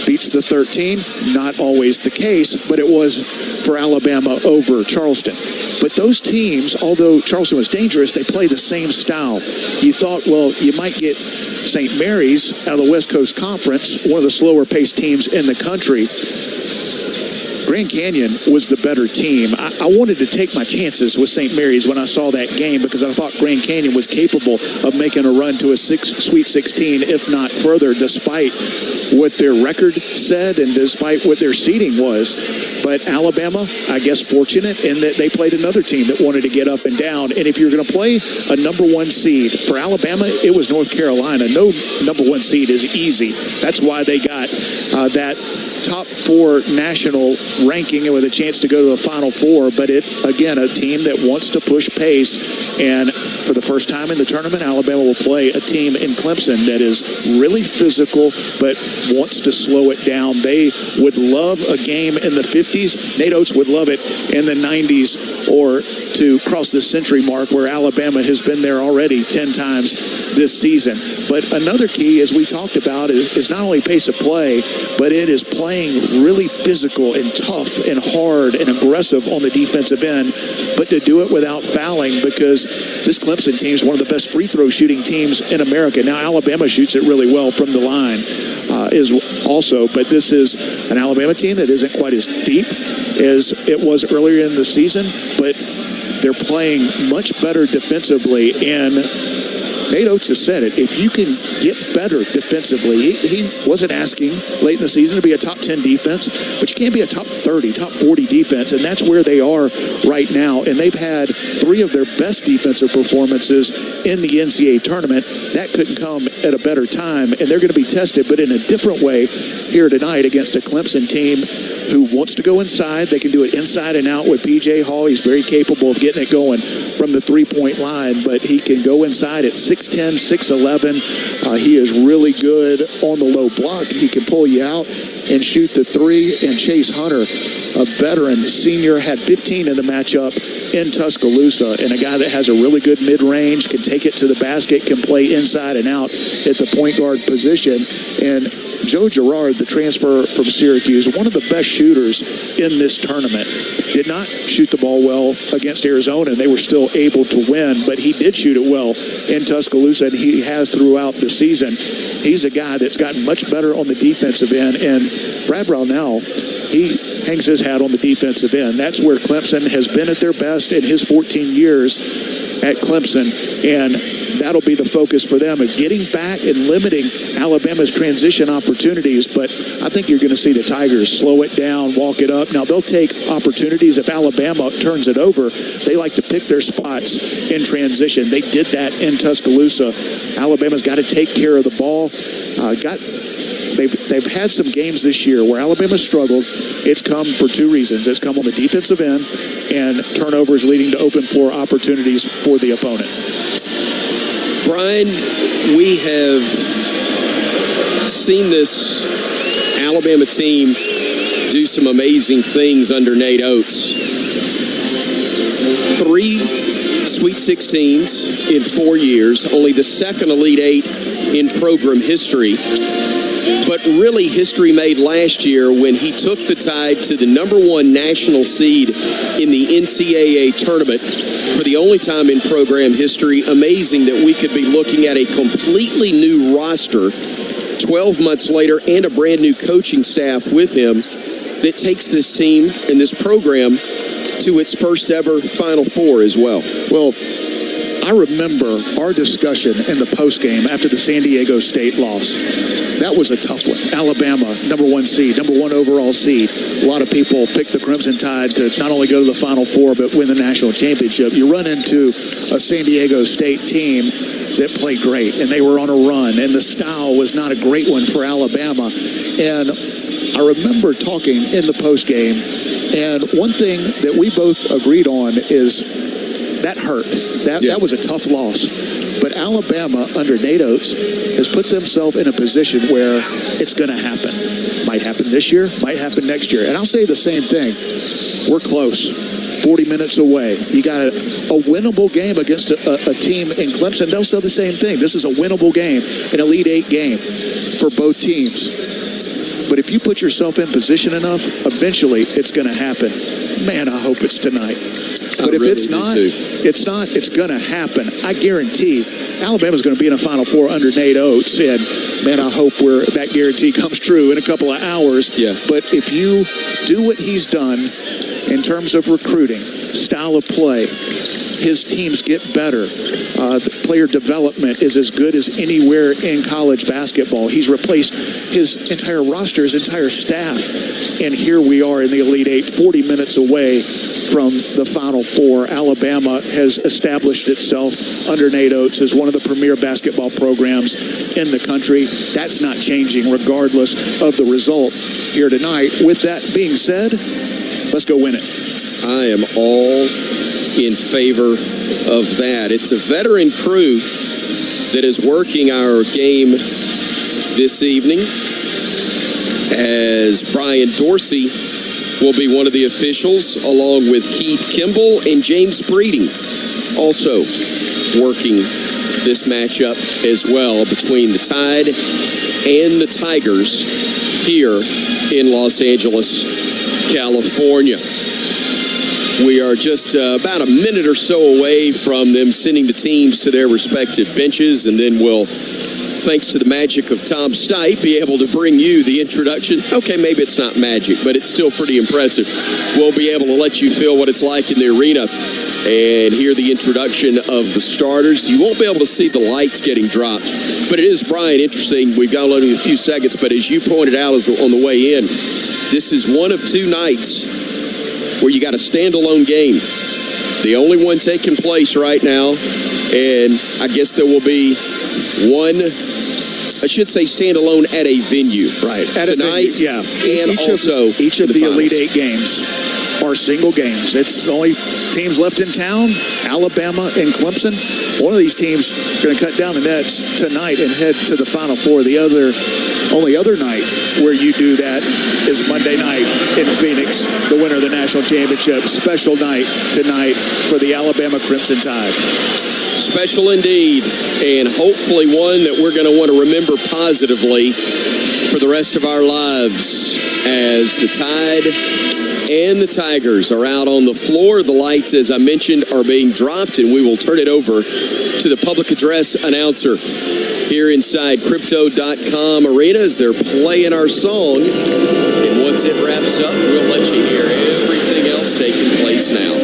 S17: beats the 13. Not always the case, but it was for Alabama over Charleston. But those teams, although Charleston was dangerous, they play the same style. You thought, well, you might get St. Mary's out of the West Coast Conference, one of the slower-paced teams in the country. Grand Canyon was the better team. I wanted to take my chances with St. Mary's when I saw that game because I thought Grand Canyon was capable of making a run to a Sweet 16, if not further, despite what their record said and despite what their seeding was. But Alabama, I guess, fortunate in that they played another team that wanted to get up and down. And if you're going to play a number 1 seed, for Alabama, it was North Carolina. No number 1 seed is easy. That's why they got that top 4 national ranking and with a chance to go to the Final Four. But it, again, a team that wants to push pace. And for the first time in the tournament, Alabama will play a team in Clemson that is really physical but wants to slow it down. They would love a game in the 50s. Nate Oates would love it in the 90s or to cross the century mark where Alabama has been there already 10 times this season. But another key, as we talked about, is not only pace of play, but it is playing really physical and tough and hard and aggressive on the defensive end, but to do it without fouling because this Clemson team is one of the best free throw shooting teams in America. Now, Alabama shoots it really well from the line is also, but this is an Alabama team that isn't quite as deep as it was earlier in the season, but they're playing much better defensively, and Nate Oates has said it. If you can get better defensively, he wasn't asking late in the season to be a top 10 defense, but you can't be a top 30, top 40 defense, and that's where they are right now. And they've had 3 of their best defensive performances in the NCAA tournament. That couldn't come at a better time, and they're going to be tested, but in a different way here tonight against a Clemson team who wants to go inside. They can do it inside and out with P.J. Hall. He's very capable of getting it going from the three-point line, but he can go inside at 6'10", 6'11". He is really good on the low block. He can pull you out and shoot the three. And Chase Hunter, a veteran senior, had 15 in the matchup in Tuscaloosa, and a guy that has a really good mid-range, can take it to the basket, can play inside and out at the point guard position. And Joe Girard, the transfer from Syracuse, one of the best shooters in this tournament, did not shoot the ball well against Arizona, and they were still able to win, but he did shoot it well in Tuscaloosa, and he has throughout the season. He's a guy that's gotten much better on the defensive end, and Brad Brownell, he hangs his hat on the defensive end. That's where Clemson has been at their best in his 14 years at Clemson, and that'll be the focus for them, of getting back and limiting Alabama's transition opportunities. But I think you're going to see the Tigers slow it down, walk it up. Now, they'll take opportunities if Alabama turns it over. They like to pick their spots in transition. They did that in Tuscaloosa. Alabama's got to take care of the ball. They've had some games this year where Alabama struggled. It's come for 2 reasons. It's come on the defensive end, and turnovers leading to open floor opportunities for the opponent.
S7: Brian, we have seen this Alabama team do some amazing things under Nate Oates. 3 Sweet 16s in 4 years, only the second Elite 8 in program history. But really history made last year when he took the Tide to the #1 national seed in the NCAA tournament for the only time in program history. Amazing that we could be looking at a completely new roster 12 months later and a brand new coaching staff with him that takes this team and this program to its first ever Final Four as well.
S17: Well, I remember our discussion in the postgame after the San Diego State loss. That was a tough one. Alabama, #1 seed, #1 overall seed. A lot of people picked the Crimson Tide to not only go to the Final Four, but win the national championship. You run into a San Diego State team that played great, and they were on a run, and the style was not a great one for Alabama. And I remember talking in the postgame, and one thing that we both agreed on is that hurt. That was a tough loss. But Alabama, under Nate Oates, has put themselves in a position where it's going to happen. Might happen this year, might happen next year. And I'll say the same thing. We're close. 40 minutes away. You got a winnable game against a team in Clemson. They'll say the same thing. This is a winnable game, an Elite 8 game for both teams. But if you put yourself in position enough, eventually it's going to happen. Man, I hope it's tonight. But if it's not, it's going to happen. I guarantee Alabama's going to be in a Final Four under Nate Oates. And, man, I hope that guarantee comes true in a couple of hours.
S7: Yeah.
S17: But if you do what he's done in terms of recruiting, style of play, his teams get better. The player development is as good as anywhere in college basketball. He's replaced his entire roster, his entire staff. And here we are in the Elite 8, 40 minutes away from the Final Four. Alabama has established itself under Nate Oates as one of the premier basketball programs in the country. That's not changing regardless of the result here tonight. With that being said, let's go win it.
S7: I am all in favor of that. It's a veteran crew that is working our game this evening, as Brian Dorsey will be one of the officials, along with Keith Kimball and James Breeding, also working this matchup as well between the Tide and the Tigers here in Los Angeles, California. We are just about a minute or so away from them sending the teams to their respective benches, and then we'll, thanks to the magic of Tom Stipe, be able to bring you the introduction. Okay, maybe it's not magic, but it's still pretty impressive. We'll be able to let you feel what it's like in the arena and hear the introduction of the starters. You won't be able to see the lights getting dropped, but it is, Brian, interesting. We've got only a few seconds, but as you pointed out on the way in, this is one of two nights where you got a standalone game. The only one taking place right now, and I guess there will be one, I should say, standalone at a venue.
S3: Right. At
S7: tonight,
S3: a venue, yeah.
S7: and
S3: Each of the Elite
S7: finals.
S3: 8 games are single games. It's the only teams left in town, Alabama and Clemson. One of these teams is going to cut down the nets tonight and head to the Final Four. The only other night where you do that is Monday night in Phoenix, the winner of the national championship. Special night tonight for the Alabama Crimson Tide.
S7: Special indeed, and hopefully one that we're going to want to remember positively for the rest of our lives as the Tide and the Tigers are out on the floor. The lights, as I mentioned, are being dropped, and we will turn it over to the public address announcer here inside Crypto.com Arena as they're playing our song. And once it wraps up, we'll let you hear everything else taking place now.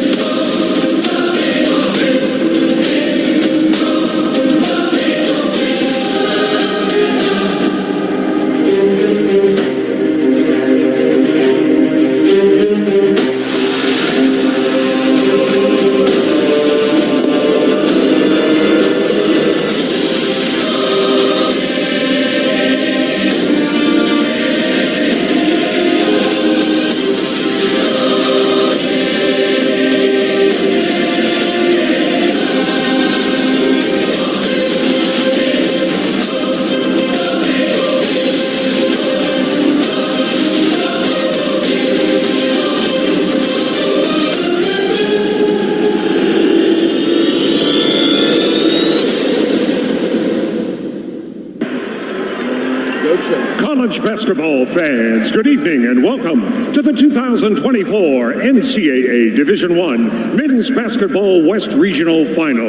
S19: College basketball fans, good evening and welcome to the 2024 NCAA Division I Men's Basketball West Regional Final.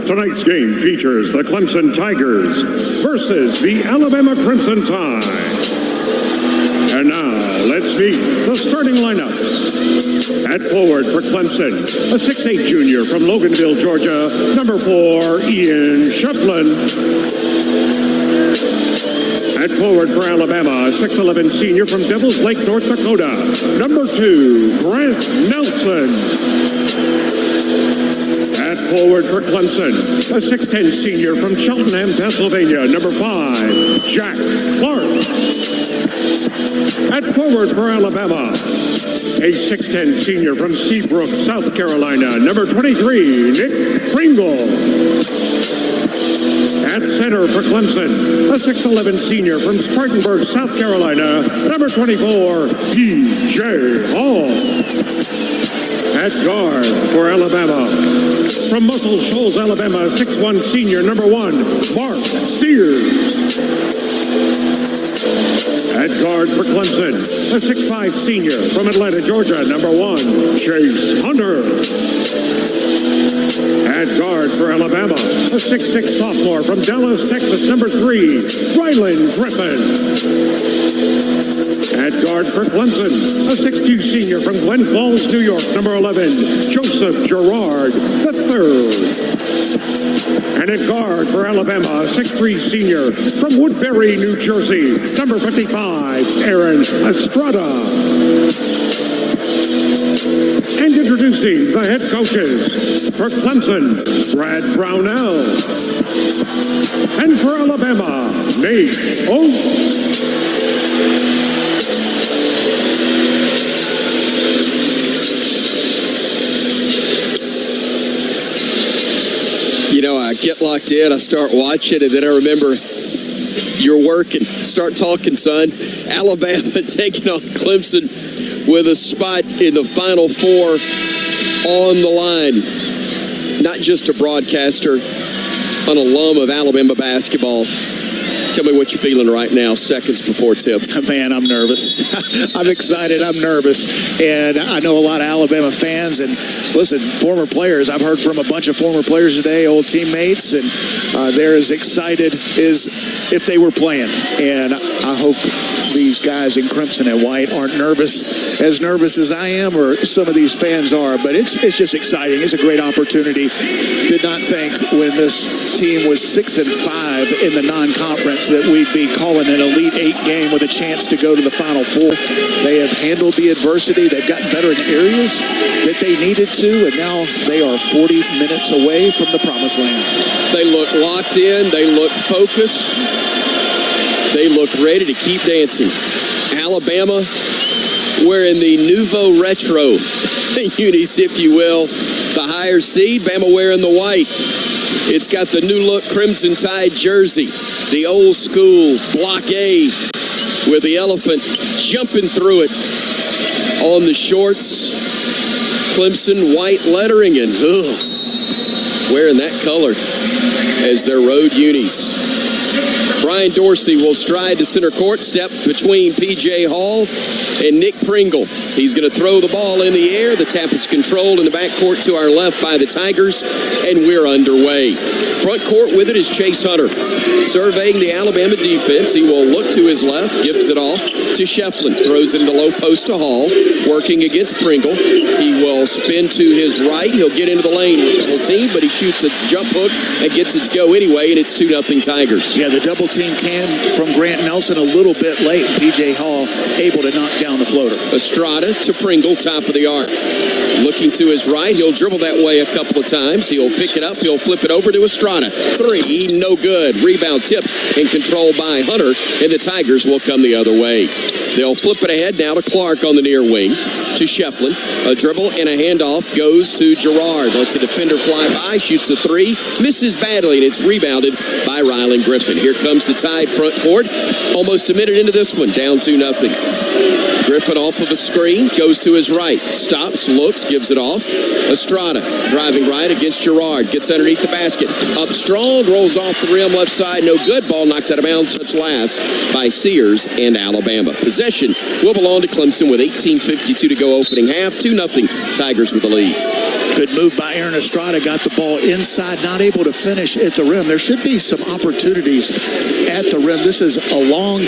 S19: Tonight's game features the Clemson Tigers versus the Alabama Crimson Tide. And now, let's meet the starting lineups. At forward for Clemson, a 6'8 junior from Loganville, Georgia, number 4, Ian Shefflin. At forward for Alabama, a 6'11 senior from Devils Lake, North Dakota, number 2, Grant Nelson. At forward for Clemson, a 6'10 senior from Cheltenham, Pennsylvania, number 5, Jack Clark. At forward for Alabama, a 6'10 senior from Seabrook, South Carolina, number 23, Nick Pringle. At center for Clemson, a 6'11 senior from Spartanburg, South Carolina, number 24, P.J. Hall. At guard for Alabama, from Muscle Shoals, Alabama, 6'1 senior, number 1, Mark Sears. At guard for Clemson, a 6'5 senior from Atlanta, Georgia, number 1, Chase Hunter. At guard for Alabama, a 6'6 sophomore from Dallas, Texas, number 3, Ryland Griffin. At guard for Clemson, a 6'2 senior from Glen Falls, New York, number 11, Joseph Gerard III. And at guard for Alabama, a 6'3 senior from Woodbury, New Jersey, number 55, Aaron Estrada. And introducing the head coaches for Clemson, Brad Brownell. And for Alabama, Nate Oates.
S7: You know, I get locked in, I start watching, and then I remember you're working. Start talking, son. Alabama taking on Clemson with a spot in the Final Four on the line. Not just a broadcaster, an alum of Alabama basketball. Tell me what you're feeling right now, seconds before tip.
S3: Man, I'm nervous. I'm excited. I'm nervous. And I know a lot of Alabama fans. And listen, former players, I've heard from a bunch of former players today, old teammates, and they're as excited as if they were playing. And I hope these guys in crimson and white aren't as nervous as I am or some of these fans are. But it's just exciting. It's a great opportunity. Did not think when this team was 6-5 in the non-conference that we'd be calling an Elite Eight game with a chance to go to the Final Four. They have handled the adversity. They've gotten better in areas that they needed to, and now they are 40 minutes away from the promised land.
S7: They look locked in. They look focused. They look ready to keep dancing. Alabama wearing the Nouveau Retro unis, if you will. The higher seed, Bama wearing the white. It's got the new look Crimson Tide jersey. The old school Block A with the elephant jumping through it on the shorts. Clemson white lettering and wearing that color as their road unis. Brian Dorsey will stride to center court, step between P.J. Hall and Nick Pringle. He's going to throw the ball in the air. The tap is controlled in the backcourt to our left by the Tigers, and we're underway. Front court with it is Chase Hunter. Surveying the Alabama defense, he will look to his left, gives it off to Shefflin. Throws it in the low post to Hall, working against Pringle. He will spin to his right. He'll get into the lane with the whole team, but he shoots a jump hook and gets it to go anyway, and it's 2-0 Tigers.
S3: Yeah, the double team came from Grant Nelson a little bit late, and P.J. Hall able to knock down the floater.
S7: Estrada to Pringle, top of the arc. Looking to his right, he'll dribble that way a couple of times. He'll pick it up, he'll flip it over to Estrada. Three, no good. Rebound tipped and controlled by Hunter, and the Tigers will come the other way. They'll flip it ahead now to Clark on the near wing. To Shefflin. A dribble and a handoff goes to Gerard. Lets a defender fly by, shoots a three, misses badly, and it's rebounded by Rylan Griffin. Here comes the Tide front court. Almost a minute into this one, down 2-0. Griffin off of a screen, goes to his right, stops, looks, gives it off. Estrada driving right against Gerard, gets underneath the basket, up strong, rolls off the rim left side, no good. Ball knocked out of bounds, touch last by Sears and Alabama. Possession will belong to Clemson with 18:52 to go opening half. 2-0 Tigers with the lead.
S3: Good move by Aaron Estrada. Got the ball inside, not able to finish at the rim. There should be some opportunities at the rim. This is a long,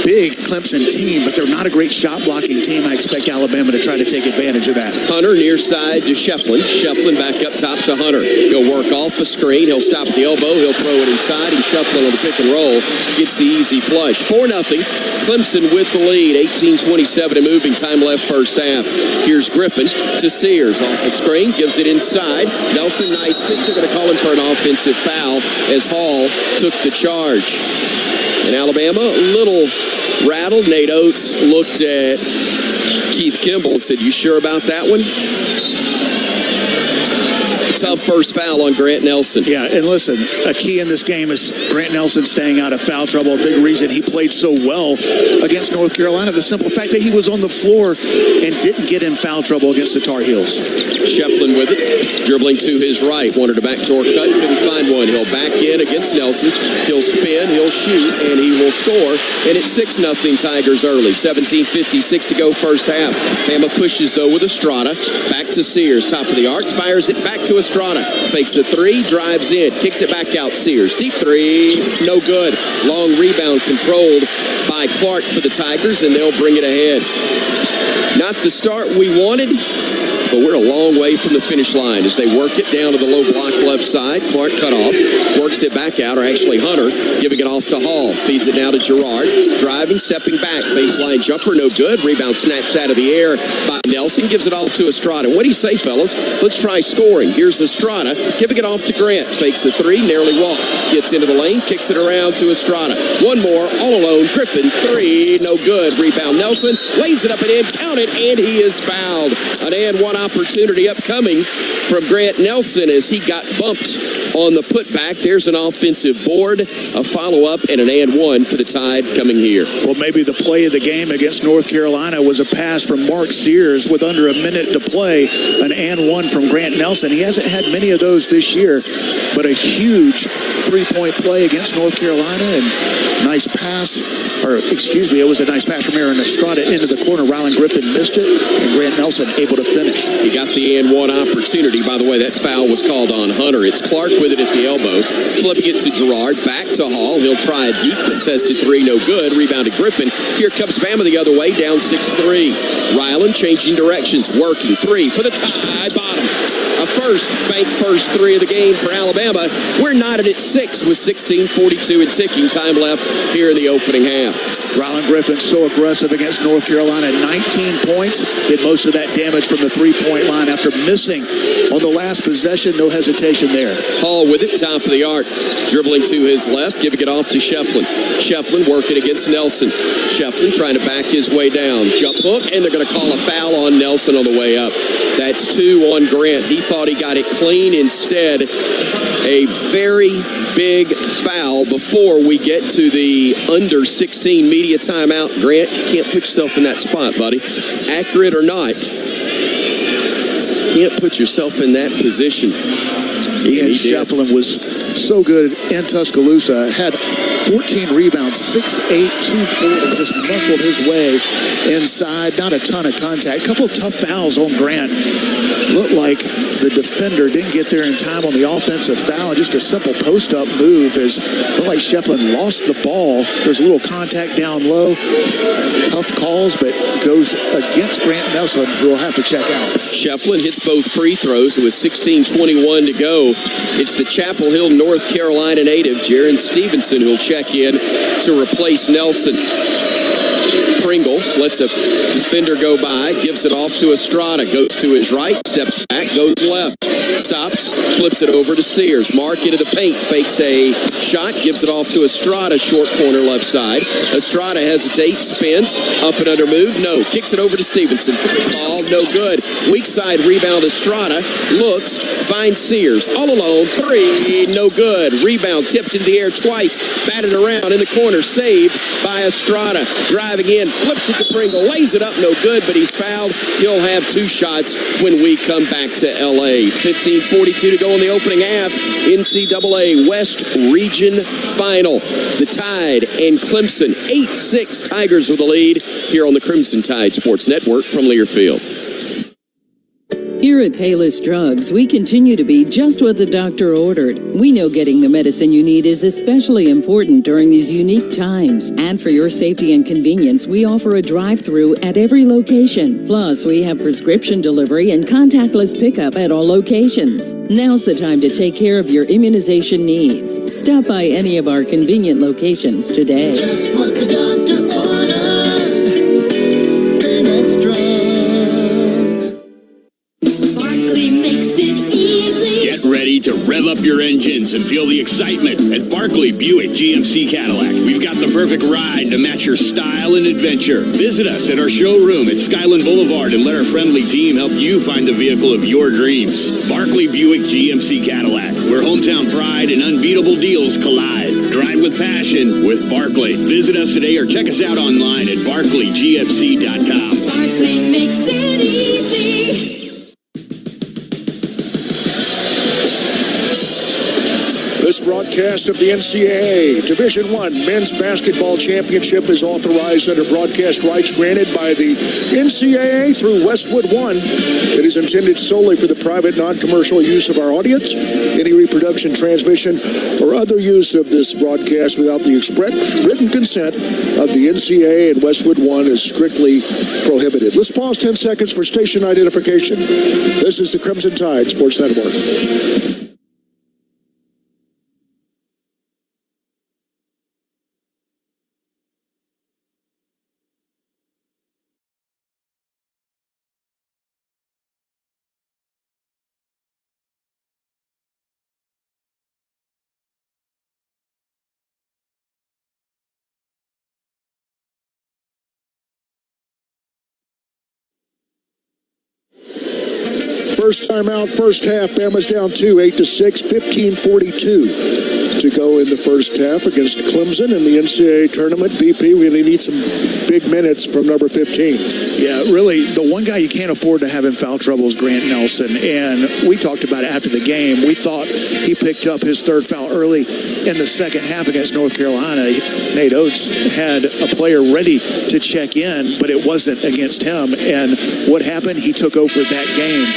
S3: big Clemson team, but they're not a great shot blocking team. I expect Alabama to try to take advantage of that.
S7: Hunter near side to Shefflin. Shefflin back up top to Hunter. He'll work off a screen. He'll stop at the elbow. He'll throw it inside, and Shefflin on the pick and roll gets the easy flush. 4-0. Clemson with the lead. 18:27 and moving time left first half. Here's Griffin to Sears off the screen. Gives it inside. Nelson knifed it. They're going to call him for an offensive foul as Hall took the charge. And Alabama, a little rattled. Nate Oates looked at Keith Kimball and said, "You sure about that one?" Tough first foul on Grant Nelson.
S3: Yeah, and listen, a key in this game is Grant Nelson staying out of foul trouble. A big reason he played so well against North Carolina. The simple fact that he was on the floor and didn't get in foul trouble against the Tar Heels.
S7: Shefflin with it, dribbling to his right. Wanted a backdoor cut, couldn't find one. He'll back in against Nelson. He'll spin, he'll shoot, and he will score. And it's 6-0 Tigers early. 17:56 to go first half. Bama pushes, though, with Estrada. Back to Sears, top of the arc. Fires it back to Estrada. Fakes a three, drives in, kicks it back out. Sears, deep three, no good. Long rebound controlled by Clark for the Tigers, and they'll bring it ahead. Not the start we wanted, but we're a long way from the finish line as they work it down to the low block left side. Clark cut off, works it back out, or actually Hunter giving it off to Hall. Feeds it now to Gerard. Driving, stepping back. Baseline jumper, no good. Rebound snatched out of the air by Nelson. Gives it off to Estrada. What do you say, fellas? Let's try scoring. Here's Estrada giving it off to Grant. Fakes a three, narrowly walked. Gets into the lane, kicks it around to Estrada. One more, all alone. Griffin, three, no good. Rebound Nelson, lays it up and in, count it, and he is fouled. An and one opportunity upcoming from Grant Nelson as he got bumped on the putback. There's an offensive board, a follow-up, and an and one for the Tide coming here.
S3: Well, maybe the play of the game against North Carolina was a pass from Mark Sears with under a minute to play, an and one from Grant Nelson. He hasn't had many of those this year, but a huge three-point play against North Carolina, and nice pass, it was a nice pass from Aaron Estrada into the corner. Rylan Griffin missed it, and Grant Nelson able to finish.
S7: He got the and one opportunity. By the way, that foul was called on Hunter. It's Clark with it at the elbow, flipping it to Gerard, back to Hall. He'll try a deep contested three, no good. Rebounded Griffin. Here comes Bama the other way, down 6-3. Rylan changing directions, working three for the Tide, bottom. A first three of the game for Alabama. We're knotted at 6 with 16:42 and ticking time left here in the opening half.
S3: Rylan Griffin so aggressive against North Carolina. 19 points. Did most of that damage from the three-point line after missing on the last possession. No hesitation there.
S7: Hall with it, top of the arc. Dribbling to his left, giving it off to Shefflin. Shefflin working against Nelson. Shefflin trying to back his way down. Jump hook, and they're going to call a foul on Nelson on the way up. That's 2 on Grant. He thought he got it clean. Instead, a very big foul before we get to the under 16 media timeout. Grant, you can't put yourself in that spot, buddy. Accurate or not, can't put yourself in that position.
S3: Ian Shefflin was so good in Tuscaloosa. Had 14 rebounds, 6'8", 240, just muscled his way inside. Not a ton of contact. Couple of tough fouls on Grant. Looked like the defender didn't get there in time on the offensive foul. Just a simple post-up move. Looked like Shefflin lost the ball. There's a little contact down low. Tough calls, but goes against Grant Nelson, who will have to check out.
S7: Shefflin hits both free throws with 16:21 to go. It's the Chapel Hill, North Carolina native, Jaron Stevenson, who'll check in to replace Nelson. Pringle lets a defender go by, gives it off to Estrada, goes to his right, steps back, goes left, stops, flips it over to Sears. Mark into the paint, fakes a shot, gives it off to Estrada, short corner left side. Estrada hesitates, spins, up and under move, no, kicks it over to Stevenson. Ball, no good. Weak side rebound, Estrada looks, finds Sears, all alone, three, no good. Rebound tipped into the air twice, batted around in the corner, saved by Estrada. Driving in, flips it to Pringle, lays it up, no good, but he's fouled. He'll have 2 shots when we come back to L.A. 15:42 to go in the opening half. NCAA West Region Final. The Tide and Clemson, 8-6 Tigers with the lead here on the Crimson Tide Sports Network from Learfield.
S4: Here at Payless Drugs, we continue to be just what the doctor ordered. We know getting the medicine you need is especially important during these unique times. And for your safety and convenience, we offer a drive-through at every location. Plus, we have prescription delivery and contactless pickup at all locations. Now's the time to take care of your immunization needs. Stop by any of our convenient locations today.
S20: Just what the doctor ordered. Payless Drugs. Makes it easy.
S2: Get ready to rev up your engines and feel the excitement at Barkley Buick GMC Cadillac. We've got the perfect ride to match your style and adventure. Visit us at our showroom at Skyland Boulevard and let our friendly team help you find the vehicle of your dreams. Barkley Buick GMC Cadillac, where hometown pride and unbeatable deals collide. Drive with passion with Barkley. Visit us today or check us out online at barclaygmc.com.
S20: Barkley makes it easy.
S17: This broadcast of the NCAA Division I Men's Basketball Championship is authorized under broadcast rights granted by the NCAA through Westwood One. It is intended solely for the private, non-commercial use of our audience. Any reproduction, transmission, or other use of this broadcast without the express written consent of the NCAA and Westwood One is strictly prohibited. Let's pause 10 seconds for station identification. This is the Crimson Tide Sports Network. First timeout, first half. Bama's down 2, 8-6, 15:42 to go in the first half against Clemson in the NCAA tournament. BP, we really need some big minutes from number 15.
S3: Yeah, really, the one guy you can't afford to have in foul trouble is Grant Nelson. And we talked about it after the game. We thought he picked up his third foul early in the second half against North Carolina. Nate Oates had a player ready to check in, but it wasn't against him. And what happened? He took over that game.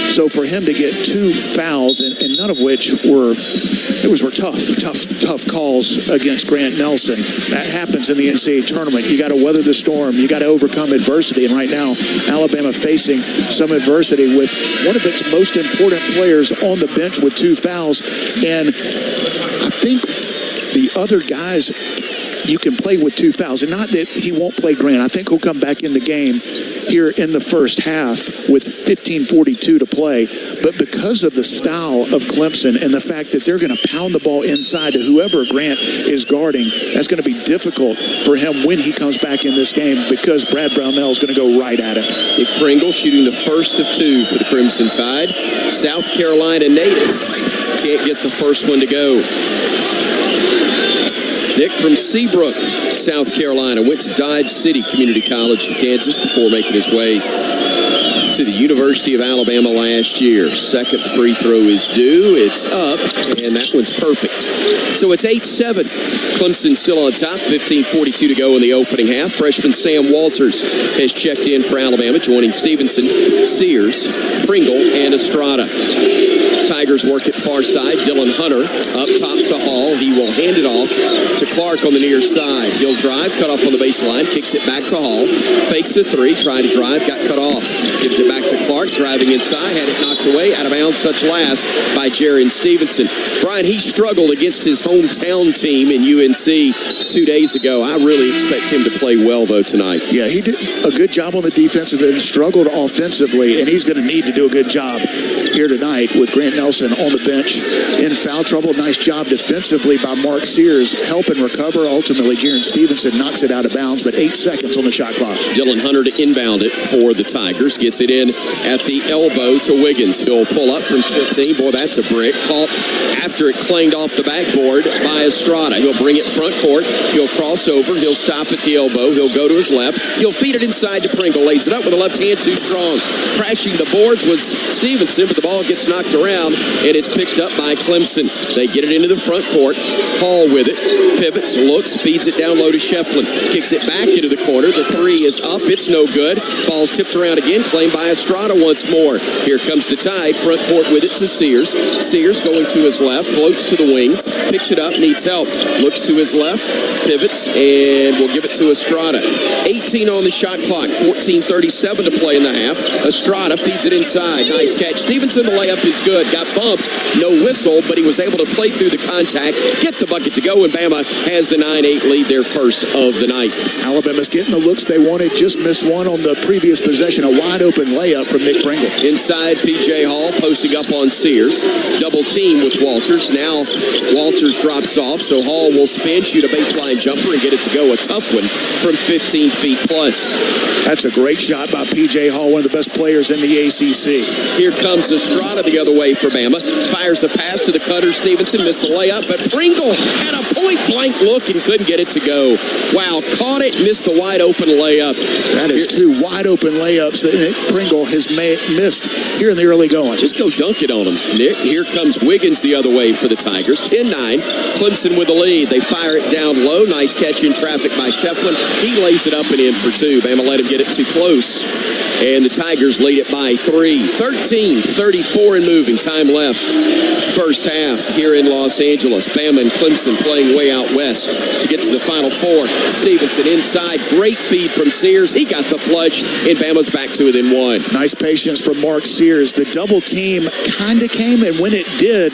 S3: So for him to get 2 fouls, and none of which were tough calls against Grant Nelson. That happens in the NCAA tournament. You got to weather the storm. You got to overcome adversity. And right now, Alabama facing some adversity with one of its most important players on the bench with 2 fouls. And I think the other guys, you can play with 2 fouls. And not that he won't play Grant. I think he'll come back in the game here in the first half with 15:42 to play. But because of the style of Clemson and the fact that they're going to pound the ball inside to whoever Grant is guarding, that's going to be difficult for him when he comes back in this game because Brad Brownell is going to go right at him.
S7: Nick Pringle shooting the first of 2 for the Crimson Tide. South Carolina native. Can't get the first one to go. Nick from Seabrook, South Carolina, went to Dodge City Community College in Kansas before making his way to the University of Alabama last year. Second free throw is due. It's up, and that one's perfect. So it's 8-7. Clemson still on top, 15:42 to go in the opening half. Freshman Sam Walters has checked in for Alabama, joining Stevenson, Sears, Pringle, and Estrada. Tigers work at far side. Dylan Hunter up top to Hall. He will hand it off to Clark on the near side. He'll drive, cut off on the baseline, kicks it back to Hall. Fakes a 3, tried to drive, got cut off. Gives it back to Clark, driving inside, had it knocked away, out of bounds, touch last by Jaron Stevenson. Brian, he struggled against his hometown team in UNC 2 days ago. I really expect him to play well, though, tonight.
S3: Yeah, he did a good job on the defensive end, struggled offensively, and he's going to need to do a good job here tonight with Grant Nelson on the bench in foul trouble. Nice job defensively by Mark Sears, helping recover. Ultimately, Jaron Stevenson knocks it out of bounds, but 8 seconds on the shot clock.
S7: Dylan Hunter to inbound it for the Tigers. Gets it in at the elbow to Wiggins. He'll pull up from 15. Boy, that's a brick. Caught after it clanged off the backboard by Estrada. He'll bring it front court. He'll cross over. He'll stop at the elbow. He'll go to his left. He'll feed it inside to Pringle. Lays it up with the left hand, too strong. Crashing the boards was Stevenson, but the ball gets knocked around, and it's picked up by Clemson. They get it into the front court. Hall with it. Pivots, looks, feeds it down low to Shefflin. Kicks it back into the corner. The 3 is up. It's no good. Ball's tipped around again. Claimed by Estrada once more. Here comes the Tide. Front court with it to Sears. Sears going to his left. Floats to the wing. Picks it up. Needs help. Looks to his left. Pivots. And we'll give it to Estrada. 18 on the shot clock. 14:37 to play in the half. Estrada feeds it inside. Nice catch. Stevenson, the layup is good. Got bumped. No whistle, but he was able to play through the contact. Get the bucket to go, and Bama has the 9-8 lead, their first of the night.
S3: Alabama's getting the looks they wanted. Just missed one on the previous possession. A wide open layup from Nick Pringle.
S7: Inside, P.J. Hall posting up on Sears. Double team with Walters. Now Walters drops off, so Hall will spin, shoot a baseline jumper, and get it to go. A tough one from 15 feet plus.
S3: That's a great shot by P.J. Hall, one of the best players in the ACC.
S7: Here comes Estrada the other way for Bama. Fires a pass to the cutter. Stevenson missed the layup, but Pringle had a point-blank look and couldn't get it to go. Wow, caught it, missed the wide-open layup.
S3: That is 2 wide-open layups that Nick Pringle has missed here in the early going.
S7: Just go dunk it on him, Nick. Here comes Wiggins the other way for the Tigers. 10-9. Clemson with the lead. They fire it down low. Nice catch in traffic by Shefflin. He lays it up and in for 2. Bama let him get it too close. And the Tigers lead it by 3. 13:34 and moving. Time left. First half here in Los Angeles. Bama and Clemson playing way out west to get to the Final Four. Stevenson inside. Great feed from Sears. He got the flush, and Bama's back to within 1.
S3: Nice patience from Mark Sears. The double team kind of came, and when it did,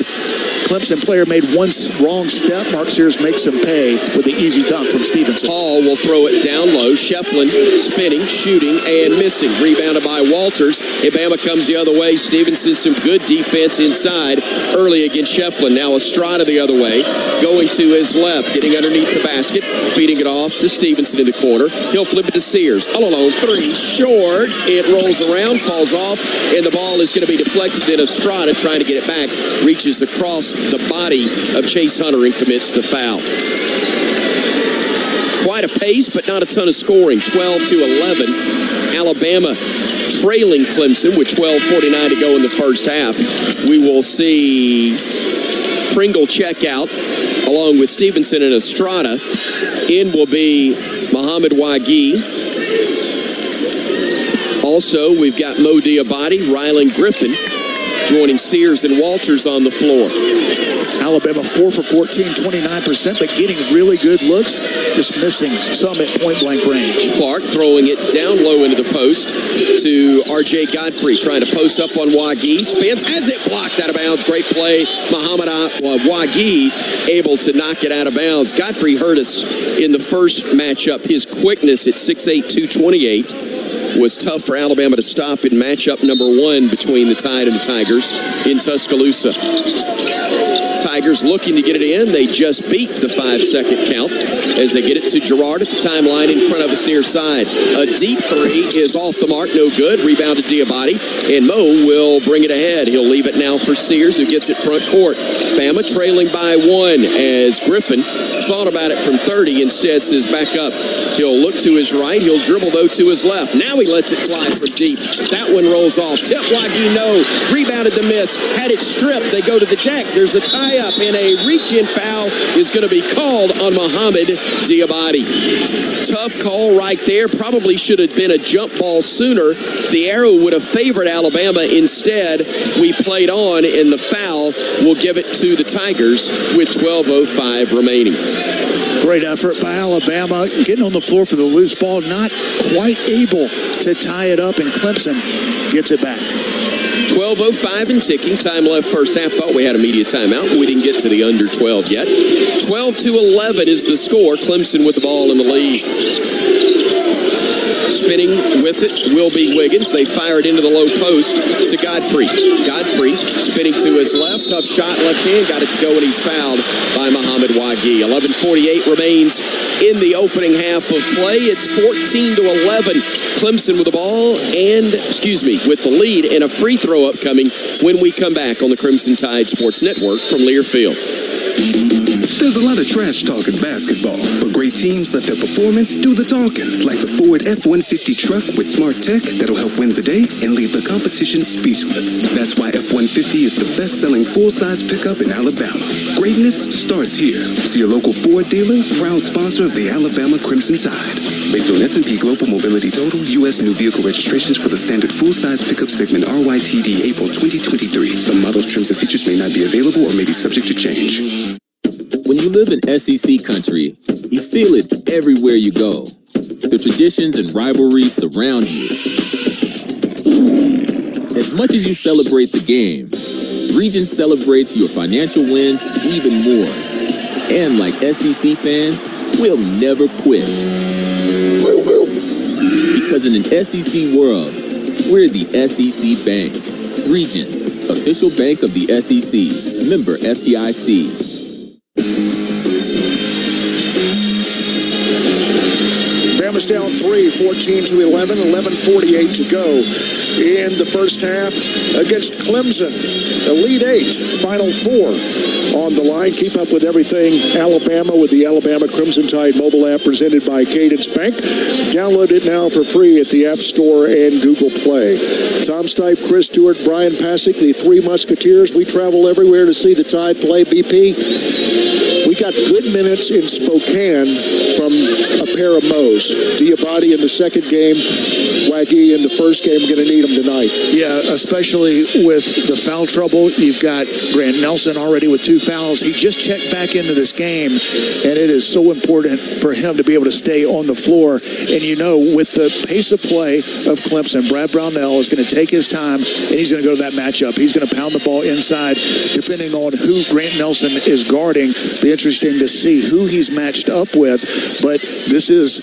S3: Clemson player made one wrong step. Mark Sears makes him pay with the easy dunk from Stevenson.
S7: Hall will throw it down low. Shefflin spinning, shooting, and missing. Rebounded by Walters. And Bama comes the other way. Stevenson Clemson some good defense inside early against Shefflin. Now Estrada the other way, going to his left, getting underneath the basket, feeding it off to Stevenson in the corner. He'll flip it to Sears. All alone, three, short. It rolls around, falls off, and the ball is going to be deflected. Then Estrada, trying to get it back, reaches across the body of Chase Hunter and commits the foul. Quite a pace, but not a ton of scoring. 12-11. Alabama trailing Clemson with 12:49 to go in the first half. We will see Pringle check out along with Stevenson and Estrada. In will be Muhammad Wagi. Also, we've got Mo Diabate, Rylan Griffin joining Sears and Walters on the floor.
S3: Alabama 4 for 14, 29%, but getting really good looks, just missing some at point-blank range.
S7: Clark throwing it down low into the post to R.J. Godfrey, trying to post up on Wagi. Spins, has it blocked out of bounds. Great play. Muhammad Wagi able to knock it out of bounds. Godfrey hurt us in the first matchup. His quickness at 6'8", 228 was tough for Alabama to stop in matchup number 1 between the Tide and the Tigers in Tuscaloosa. Tigers looking to get it in. They just beat the 5-second count as they get it to Girard at the timeline in front of us near side. A deep three is off the mark, no good. Rebounded Diabate, and Mo will bring it ahead. He'll leave it now for Sears, who gets it front court. Bama trailing by 1 as Griffin thought about it from 30, instead says back up. He'll look to his right. He'll dribble, though, to his left. Now he lets it fly from deep. That one rolls off. Tip Wagi, no. Rebounded the miss. Had it stripped. They go to the deck. There's a tie-up, and a reach-in foul is going to be called on Muhammad Diabate. Tough call right there. Probably should have been a jump ball sooner. The arrow would have favored Alabama. Instead, we played on, and the foul will give it to the Tigers with 12:05 remaining.
S3: Great effort by Alabama, getting on the floor for the loose ball, not quite able to tie it up, and Clemson gets it back.
S7: 12:05 and ticking. Time left first half. Thought we had a media timeout, but we didn't get to the under 12 yet. 12-11 is the score. Clemson with the ball in the lead. Spinning with it will be Wiggins. They fire it into the low post to Godfrey. Godfrey spinning to his left. Tough shot, left hand. Got it to go, and he's fouled by Muhammad Wagi. 11:48 remains in the opening half of play. It's 14-11. Clemson with the ball with the lead, and a free throw upcoming when we come back on the Crimson Tide Sports Network from Learfield.
S18: There's a lot of trash talk in basketball, but great teams let their performance do the talking, like the Ford F-150 truck with smart tech that'll help win the day and leave the competition speechless. That's why F-150 is the best-selling full-size pickup in Alabama. Greatness starts here. See your local Ford dealer, proud sponsor of the Alabama Crimson Tide. Based on S&P Global Mobility Total, U.S. new vehicle registrations for the standard full-size pickup segment RYTD April 2023. Some models, trims, and features may not be available or may be subject to change.
S5: When you live in SEC country, you feel it everywhere you go. The traditions and rivalries surround you. As much as you celebrate the game, Regions celebrates your financial wins even more. And like SEC fans, we'll never quit. Because in an SEC world, we're the SEC Bank. Regions, official bank of the SEC. Member FDIC.
S17: Bama's down 3, 14-11, 11:48 to go in the first half against Clemson. Elite 8, Final 4 on the line. Keep up with everything Alabama with the Alabama Crimson Tide mobile app presented by Cadence Bank. Download it now for free at the App Store and Google Play. Tom Stipe, Chris Stewart, Brian Pasick, the Three Musketeers. We travel everywhere to see the Tide play. BP, we got good minutes in Spokane from a pair of Mo's. Diabate in the second game, Wagi in the first game. Going to need him tonight.
S3: Yeah, especially with the foul trouble. You've got Grant Nelson already with 2 fouls. He just checked back into this game, and it is so important for him to be able to stay on the floor. And you know, with the pace of play of Clemson, Brad Brownell is going to take his time, and he's going to go to that matchup. He's going to pound the ball inside, depending on who Grant Nelson is guarding. Be interesting to see who he's matched up with, but this is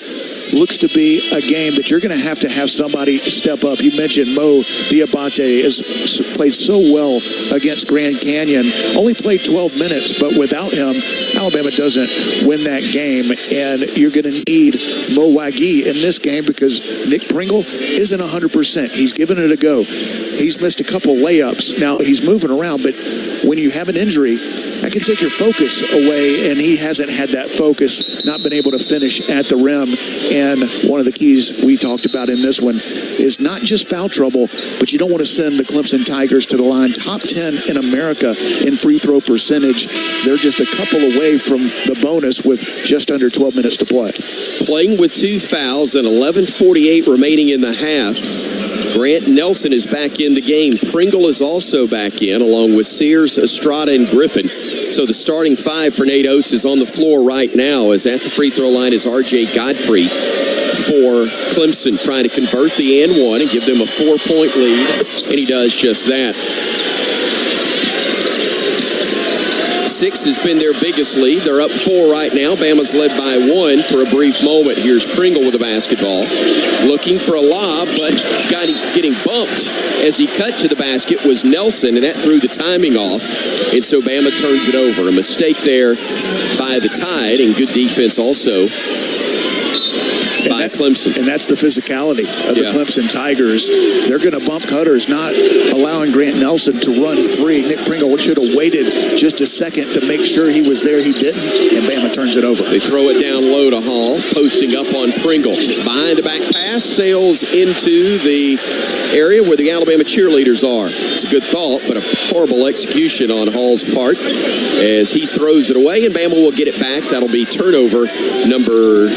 S3: looks to be a game that you're going to have somebody step up. You mentioned Mo Diabate has played so well against Grand Canyon. Only played 12 minutes, but without him, Alabama doesn't win that game. And you're going to need Mo Wagee in this game because Nick Pringle isn't 100%. He's given it a go. He's missed a couple layups. Now, he's moving around, but when you have an injury, that can take your focus away, and he hasn't had that focus, not been able to finish at the rim. And one of the keys we talked about in this one is not just foul trouble, but you don't want to send the Clemson Tigers to the line. Top 10 in America in free throw percentage. They're just a couple away from the bonus with just under 12 minutes to play.
S7: Playing with 2 fouls and 11:48 remaining in the half. Grant Nelson is back in the game. Pringle is also back in, along with Sears, Estrada, and Griffin. So the starting 5 for Nate Oates is on the floor right now, as at the free throw line is R.J. Godfrey for Clemson, trying to convert the and one and give them a 4-point lead, and he does just that. 6 has been their biggest lead. They're up 4 right now. Bama's led by 1 for a brief moment. Here's Pringle with the basketball. Looking for a lob, but getting bumped as he cut to the basket was Nelson, and that threw the timing off. And so Bama turns it over. A mistake there by the Tide, and good defense also by Clemson.
S3: And that's the physicality of the Clemson Tigers. They're going to bump cutters, not allowing Grant Nelson to run free. Nick Pringle should have waited just a second to make sure he was there. He didn't, and Bama turns it over.
S7: They throw it down low to Hall, posting up on Pringle. Behind the back pass, sails into the area where the Alabama cheerleaders are. It's a good thought, but a horrible execution on Hall's part as he throws it away, and Bama will get it back. That'll be turnover number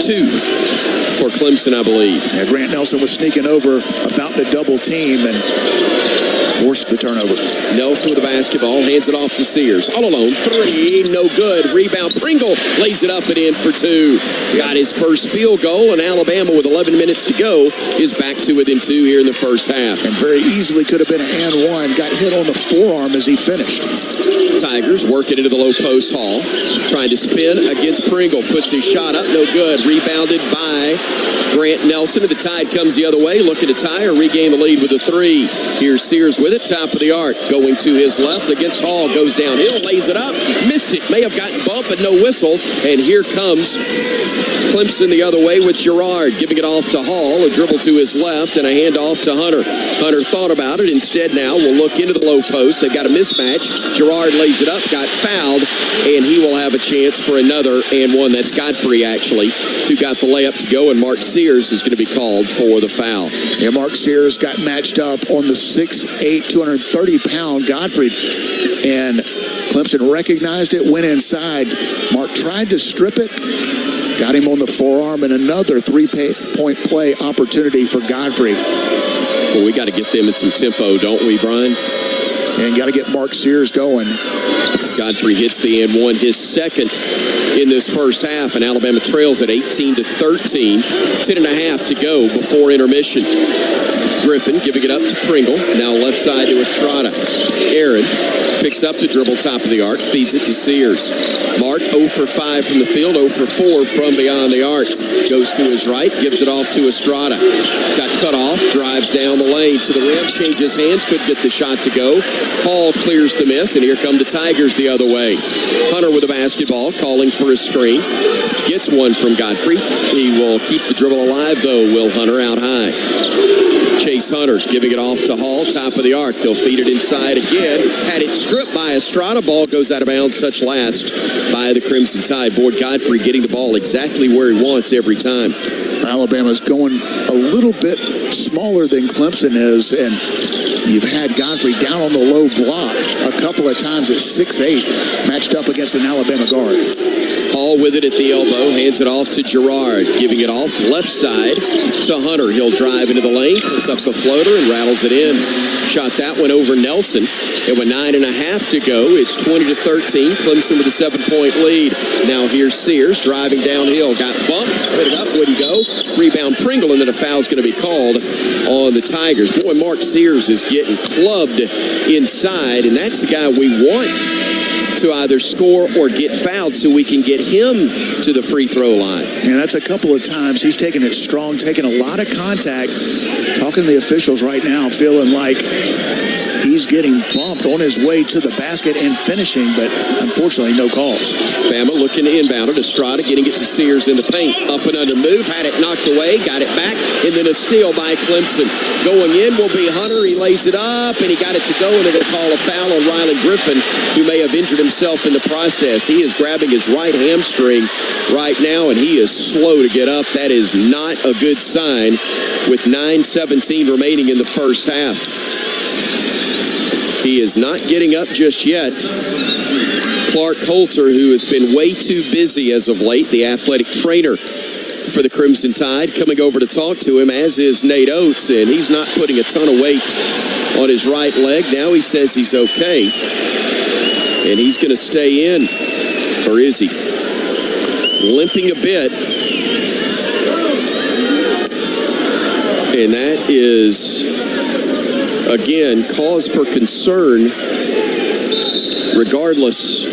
S7: 2 for Clemson, I believe.
S3: Yeah, Grant Nelson was sneaking over, about to double team, and forced the turnover.
S7: Nelson with the basketball, hands it off to Sears. All alone, 3, no good. Rebound, Pringle lays it up and in for 2. Got his first field goal, and Alabama, with 11 minutes to go, is back to within 2 here in the first half.
S3: And very easily could have been an and one. Got hit on the forearm as he finished.
S7: Tigers working into the low post. Hall trying to spin against Pringle. Puts his shot up, no good. Rebounded by Grant Nelson, and the Tide comes the other way, looking to tie or regain the lead with a 3. Here's Sears with it, top of the arc. Going to his left against Hall, goes downhill, lays it up, missed it. May have gotten bumped, but no whistle. And here comes Clemson the other way with Girard, giving it off to Hall, a dribble to his left, and a handoff to Hunter. Hunter thought about it. Instead now will look into the low post. They've got a mismatch. Girard lays it up, got fouled, and he will have a chance for another and one. That's Godfrey, actually, who got the layup to go, and Mark Sears is going to be called for the foul.
S3: Yeah, Mark Sears got matched up on the 6'8", 230-pound Godfrey, and Clemson recognized it, went inside. Mark tried to strip it, got him on the forearm, and another 3-point play opportunity for Godfrey.
S7: Well, we got to get them in some tempo, don't we, Brian?
S3: And got to get Mark Sears going.
S7: Godfrey hits the and one, his second in this first half, and Alabama trails at 18-13. 10.5 to go before intermission. Griffin giving it up to Pringle. Now left side to Estrada. Aaron picks up the dribble, top of the arc, feeds it to Sears. Mark 0 for 5 from the field, 0 for 4 from beyond the arc. Goes to his right, gives it off to Estrada. Got cut off, drives down the lane to the rim, changes hands, could get the shot to go. Hall clears the miss, and here come the Tigers the other way. Hunter with the basketball, calling for a screen. Gets one from Godfrey. He will keep the dribble alive, though, Will Hunter, out high. Chase Hunter giving it off to Hall, top of the arc. They'll feed it inside again. Had it stripped by Estrada. Ball goes out of bounds, touch last by the Crimson Tide. Boy, Godfrey getting the ball exactly where he wants every time.
S3: Alabama's going a little bit smaller than Clemson is, and you've had Godfrey down on the low block a couple of times at 6'8", matched up against an Alabama guard.
S7: Hall with it at the elbow, hands it off to Girard, giving it off left side to Hunter. He'll drive into the lane, puts up the floater, and rattles it in. Shot that one over Nelson. And with 9.5 to go, it's 20-13. Clemson with a 7-point lead. Now here's Sears driving downhill. Got bumped, put it up, wouldn't go. Rebound Pringle, and then a foul's going to be called on the Tigers. Boy, Mark Sears is getting clubbed inside, and that's the guy we want to either score or get fouled so we can get him to the free throw line.
S3: And that's a couple of times. He's taking it strong, taking a lot of contact. Talking to the officials right now, feeling like he's getting bumped on his way to the basket and finishing, but unfortunately, no calls.
S7: Bama looking to inbound it. Estrada getting it to Sears in the paint. Up and under move, had it knocked away, got it back, and then a steal by Clemson. Going in will be Hunter. He lays it up, and he got it to go, and they're going to call a foul on Riley Griffin, who may have injured himself in the process. He is grabbing his right hamstring right now, and he is slow to get up. That is not a good sign with 9:17 remaining in the first half. He is not getting up just yet. Clark Coulter, who has been way too busy as of late, the athletic trainer for the Crimson Tide, coming over to talk to him, as is Nate Oates, and he's not putting a ton of weight on his right leg. Now he says he's okay, and he's going to stay in, or is he? Limping a bit, and that is, again, cause for concern regardless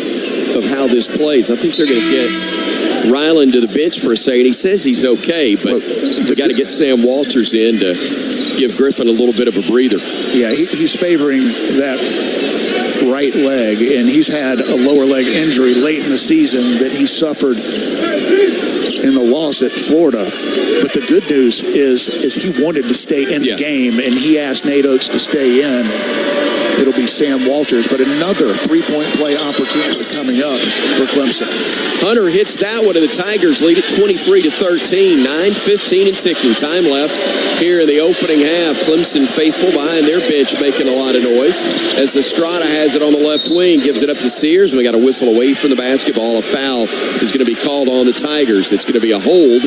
S7: of how this plays. I think they're going to get Ryland to the bench for a second. He says he's okay, but we got to get Sam Walters in to give Griffin a little bit of a breather.
S3: Yeah, he's favoring that right leg, and he's had a lower leg injury late in the season that he suffered in the loss at Florida. But the good news is he wanted to stay in the game, and he asked Nate Oates to stay in. It'll be Sam Walters, but another three-point play opportunity coming up for Clemson.
S7: Hunter hits that one, and the Tigers lead at 23-13. 9:15 and ticking. Time left here in the opening half. Clemson faithful behind their bench making a lot of noise as Estrada has it on the left wing, gives it up to Sears. We got a whistle away from the basketball. A foul is going to be called on the Tigers. It's going to be a hold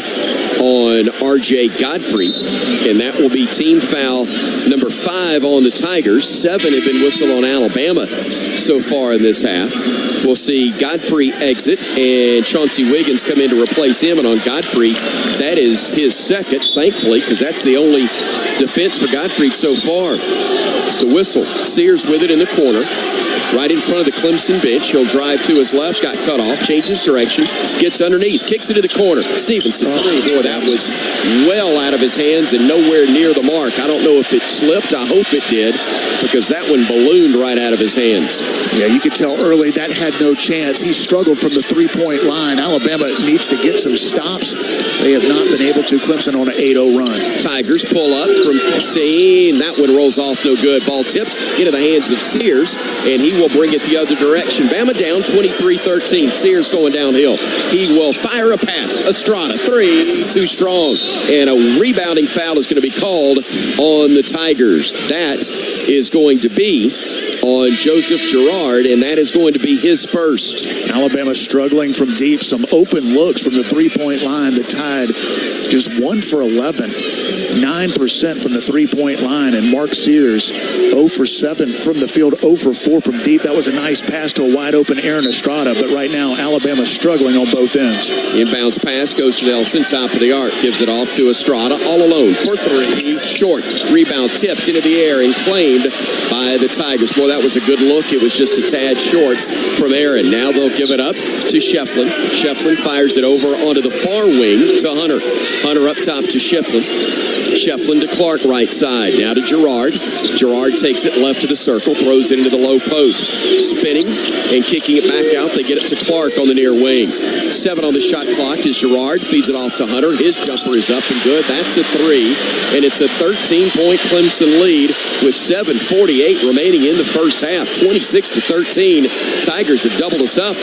S7: on R.J. Godfrey, and that will be team foul number 5 on the Tigers. 7 have been whistled on Alabama so far in this half. We'll see Godfrey exit and Chauncey Wiggins come in to replace him. And on Godfrey, that is his second, thankfully, because that's the only defense for Godfrey so far. It's the whistle. Sears with it in the corner, right in front of the Clemson bench. He'll drive to his left, got cut off, changes direction, gets underneath, kicks it to the corner. Stevenson, boy, that was well out of his hands and nowhere near the mark. I don't know if it slipped. I hope it did, because that one ballooned right out of his hands.
S3: Yeah, you could tell early that had no chance. He struggled from the three-point line. Alabama needs to get some stops. They have not been able to. Clemson on an 8-0 run.
S7: Tigers pull up from 15. That one rolls off no good. Ball tipped into the hands of Sears, and he will bring it the other direction. Bama down 23-13. Sears going downhill. He will fire a pass. Estrada, 3, too strong. And a rebounding foul is going to be called on the Tigers. That is going to be on Joseph Girard, and that is going to be his first.
S3: Alabama struggling from deep. Some open looks from the three-point line. The Tide just 1 for 11. 9% from the three-point line, and Mark Sears 0 for 7 from the field, 0 for 4 from deep. That was a nice pass to a wide-open Aaron Estrada, but right now Alabama struggling on both ends.
S7: Inbounds pass goes to Nelson, top of the arc, gives it off to Estrada, all alone for 3, short. Rebound tipped into the air and claimed by the Tigers. Boy, that was a good look. It was just a tad short from Aaron. Now they'll give it up to Shefflin. Shefflin fires it over onto the far wing to Hunter. Hunter up top to Shefflin. Shefflin to Clark, right side. Now to Girard. Girard takes it left to the circle, throws it into the low post. Spinning and kicking it back out. They get it to Clark on the near wing. 7 on the shot clock as Girard feeds it off to Hunter. His jumper is up and good. That's a 3. And it's a 13-point Clemson lead with 7:48 remaining in the first half. 26-13. Tigers have doubled us up.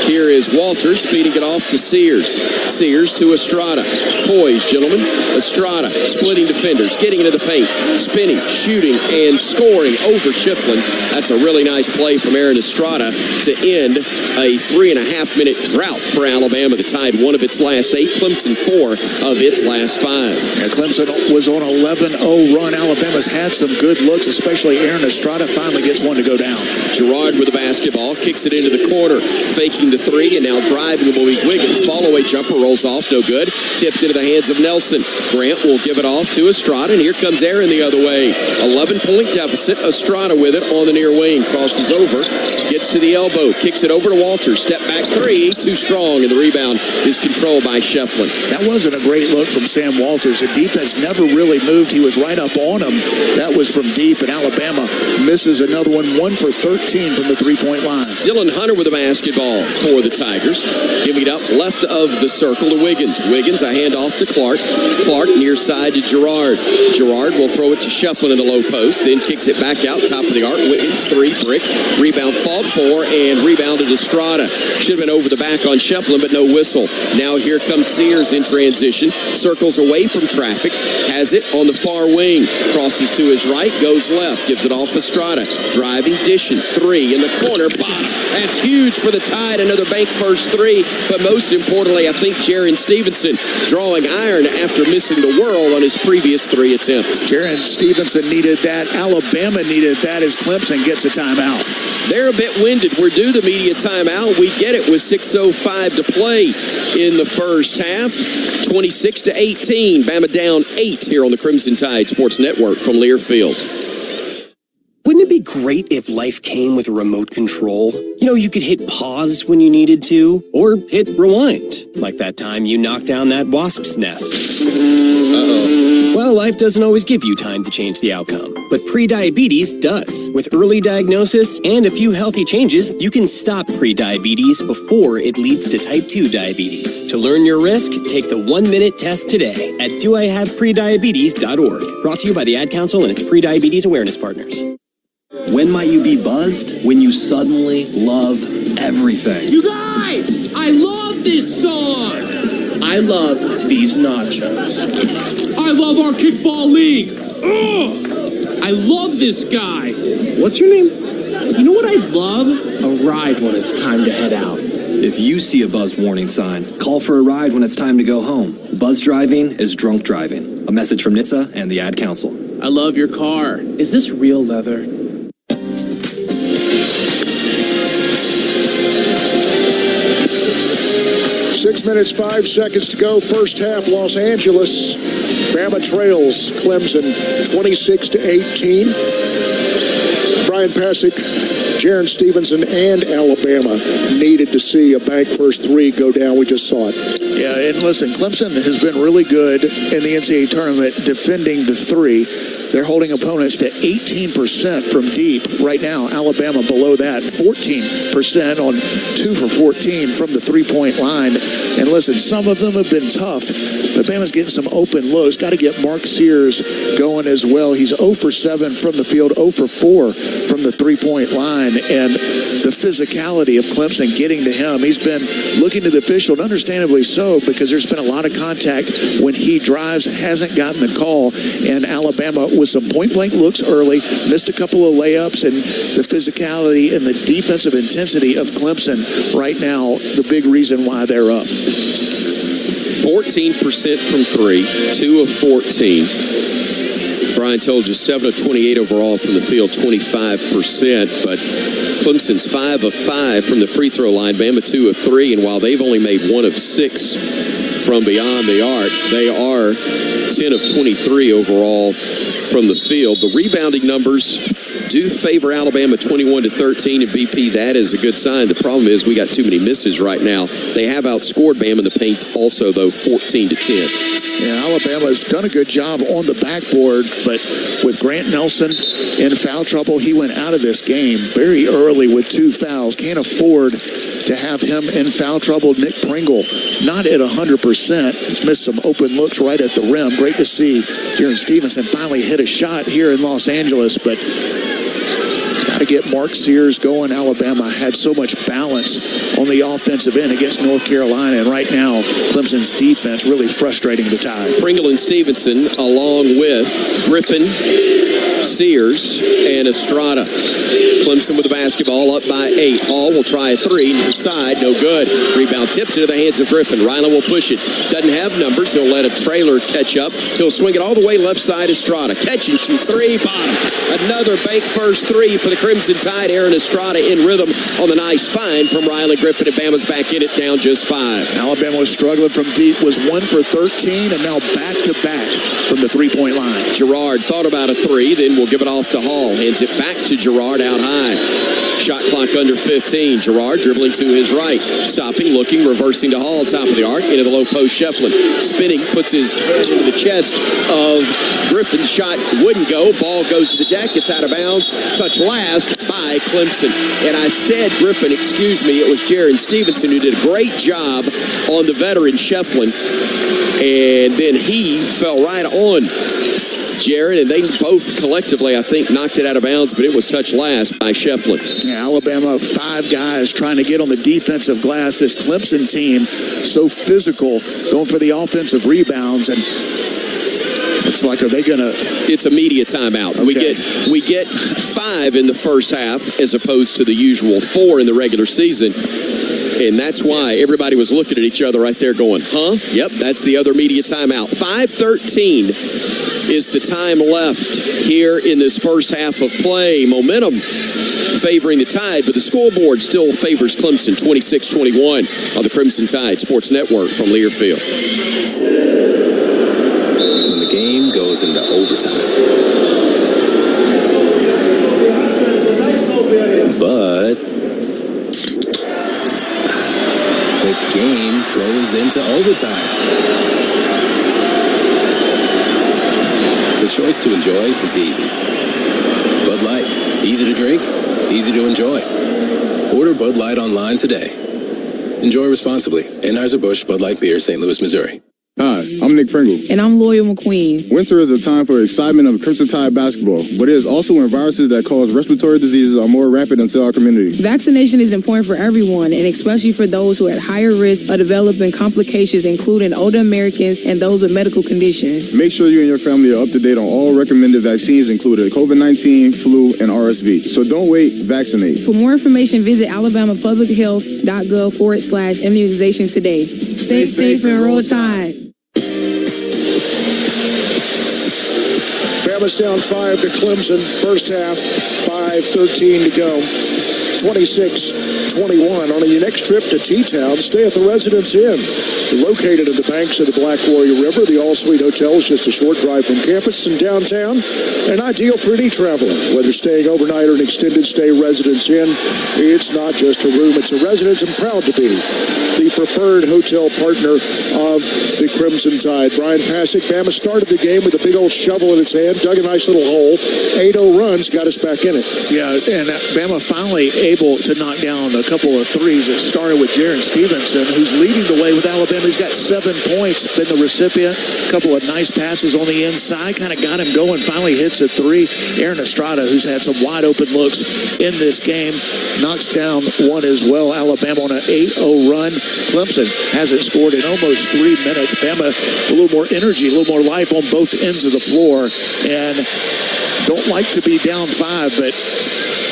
S7: Here is Walters feeding it off to Sears. Sears to Estrada. Poised, gentlemen. Estrada splitting defenders, getting into the paint, spinning, shooting, and scoring over Shefflin. That's a really nice play from Aaron Estrada to end a 3.5-minute drought for Alabama. The Tide 1 of its last 8, Clemson 4 of its last 5.
S3: Yeah, Clemson was on an 11-0 run. Alabama's had some good looks, especially Aaron Estrada finally gets one to go down.
S7: Girard with the basketball, kicks it into the corner, faking the 3, three, and now driving will be Wiggins. Fall away jumper rolls off, no good. Tipped into the hands of Nelson. Grant will give it off to Estrada, and here comes Aaron the other way. 11-point deficit. Estrada with it on the near wing. Crosses over, gets to the elbow, kicks it over to Walters. Step back three, too strong, and the rebound is controlled by Shefflin.
S3: That wasn't a great look from Sam Walters. The defense never really moved. He was right up on him. That was from deep, and Alabama misses another one. 1 for 13 from the three-point line.
S7: Dylan Hunter with a basketball for the Tigers. Giving it up left of the circle to Wiggins. Wiggins, a handoff to Clark. Clark near side to Gerard. Gerard will throw it to Shefflin in the low post, then kicks it back out, top of the arc. Wiggins, three, brick. Rebound fought for, and rebounded Estrada. Should have been over the back on Shefflin, but no whistle. Now here comes Sears in transition. Circles away from traffic. Has it on the far wing. Crosses to his right, goes left. Gives it off Estrada. Driving, dishing. Three in the corner. Bah! That's huge for the Tide. Another bank first three. But most importantly, I think Jaron Stevenson drawing iron after missing the world on his previous three attempts.
S3: Jaron Stevenson needed that. Alabama needed that as Clemson gets a timeout.
S7: They're a bit winded. We're due the media timeout. We get it with 6:05 to play in the first half. 26-18. Bama down 8 here on the Crimson Tide Sports Network from Learfield.
S6: Wouldn't it be great if life came with a remote control? You know, you could hit pause when you needed to, or hit rewind, like that time you knocked down that wasp's nest. Uh-oh. Well, life doesn't always give you time to change the outcome, but pre-diabetes does. With early diagnosis and a few healthy changes, you can stop pre-diabetes before it leads to type 2 diabetes. To learn your risk, take the 1-minute test today at doihaveprediabetes.org. Brought to you by the Ad Council and its pre-diabetes awareness partners.
S21: When might you be buzzed? When you suddenly love everything.
S22: You guys, I love this song. I love these nachos. I love our kickball league. Ugh! I love this guy. What's your name? You know what I love? A ride when it's time to head out.
S21: If you see a buzzed warning sign, call for a ride when it's time to go home. Buzz driving is drunk driving. A message from NHTSA and the Ad Council.
S22: I love your car. Is this real leather?
S17: 6 minutes, 5 seconds to go. First half, Los Angeles. Bama trails Clemson 26-18. Brian Pasick, Jaron Stevenson, and Alabama needed to see a bank first three go down. We just saw it.
S3: Yeah, and listen, Clemson has been really good in the NCAA tournament defending the three. They're holding opponents to 18% from deep. Right now, Alabama below that, 14% on 2 for 14 from the three-point line. And listen, some of them have been tough, but Bama's getting some open looks. Got to get Mark Sears going as well. He's 0 for 7 from the field, 0 for 4 from the three-point line. And the physicality of Clemson getting to him, he's been looking to the official, and understandably so, because there's been a lot of contact when he drives, hasn't gotten the call. And Alabama with some point-blank looks early, missed a couple of layups, and the physicality and the defensive intensity of Clemson right now, the big reason why they're up.
S7: 14% from three, 2 of 14. Brian told you 7 of 28 overall from the field, 25%, but Clemson's 5 of 5 from the free throw line, Bama 2 of 3, and while they've only made 1 of 6 from beyond the arc, they are 10 of 23 overall from the field. The rebounding numbers do favor Alabama 21-13, and BP, that is a good sign. The problem is we got too many misses right now. They have outscored Bama in the paint also, though, 14-10.
S3: Yeah, Alabama's done a good job on the backboard, but with Grant Nelson in foul trouble, he went out of this game very early with 2 fouls. Can't afford to have him in foul trouble. Nick Pringle not at 100%. He's missed some open looks right at the rim. Great to see Jaron Stevenson finally hit a shot here in Los Angeles, but got to get Mark Sears going. Alabama had so much balance on the offensive end against North Carolina, and right now Clemson's defense really frustrating the Tide.
S7: Pringle and Stevenson along with Griffin Sears and Estrada. Clemson with the basketball up by 8. Hall will try a 3. Near side, no good. Rebound tipped into the hands of Griffin. Ryland will push it. Doesn't have numbers. He'll let a trailer catch up. He'll swing it all the way left side. Estrada catching 2-3. Bottom. Another bank first 3 for the Crimson Tide. Aaron Estrada in rhythm on the nice find from Ryland. Griffin and Bama's back in it, down just 5.
S3: Alabama was struggling from deep, was 1 for 13, and now back-to-back from the three-point line.
S7: Gerard thought about a 3, then we'll give it off to Hall. Hands it back to Gerard out high. Shot clock under 15. Gerard dribbling to his right. Stopping, looking, reversing to Hall. Top of the arc, into the low post. Shefflin spinning, puts his hand into the chest of Griffin. Shot wouldn't go. Ball goes to the deck. It's out of bounds. Touch last by Clemson. And I said Griffin, excuse me, it was Jaron Stevenson who did a great job on the veteran Shefflin. And then he fell right on Jaron, and they both collectively, I think, knocked it out of bounds, but it was touched last by Shefflin.
S3: Yeah, Alabama, 5 guys trying to get on the defensive glass. This Clemson team, so physical, going for the offensive rebounds, and it's like, are they going to...
S7: It's a media timeout. Okay. We get 5 in the first half as opposed to the usual 4 in the regular season. And that's why everybody was looking at each other right there going, huh? Yep, that's the other media timeout. 5:13 is the time left here in this first half of play. Momentum favoring the Tide, but the scoreboard still favors Clemson, 26-21 on the Crimson Tide Sports Network from Learfield.
S21: When the game goes into overtime. But the game goes into overtime. The choice to enjoy is easy. Bud Light, easy to drink, easy to enjoy. Order Bud Light online today. Enjoy responsibly. Anheuser-Busch Bud Light Beer, St. Louis, Missouri.
S8: Hi, I'm Nick Pringle.
S9: And I'm Loyal McQueen.
S8: Winter is a time for excitement of Crimson Tide basketball, but it is also when viruses that cause respiratory diseases are more rapid into our community.
S9: Vaccination is important for everyone, and especially for those who are at higher risk of developing complications, including older Americans and those with medical conditions.
S8: Make sure you and your family are up to date on all recommended vaccines, including COVID-19, flu, and RSV. So don't wait, vaccinate.
S9: For more information, visit alabamapublichealth.gov/immunization today. Stay safe and roll Tide.
S17: Bama's down 5 to Clemson. First half, 5:13 to go. 26-21. On your next trip to T-Town, stay at the Residence Inn. Located at the banks of the Black Warrior River, the All-Suite Hotel is just a short drive from campus in downtown, and ideal for any traveler. Whether staying overnight or an extended stay, Residence Inn, it's not just a room, it's a residence, and proud to be the preferred hotel partner of the Crimson Tide. Brian Pasick, Bama started the game with a big old shovel in its hand, dug a nice little hole. 8-0 runs, got us back in it.
S3: Yeah, and Bama finally able to knock down a couple of threes. It started with Jaron Stevenson, who's leading the way with Alabama. He's got 7 points, been the recipient. A couple of nice passes on the inside, kind of got him going. Finally hits a 3. Aaron Estrada, who's had some wide open looks in this game, knocks down 1 as well. Alabama on an 8-0 run. Clemson hasn't scored in almost 3 minutes. Bama a little more energy, a little more life on both ends of the floor, and don't like to be down 5, but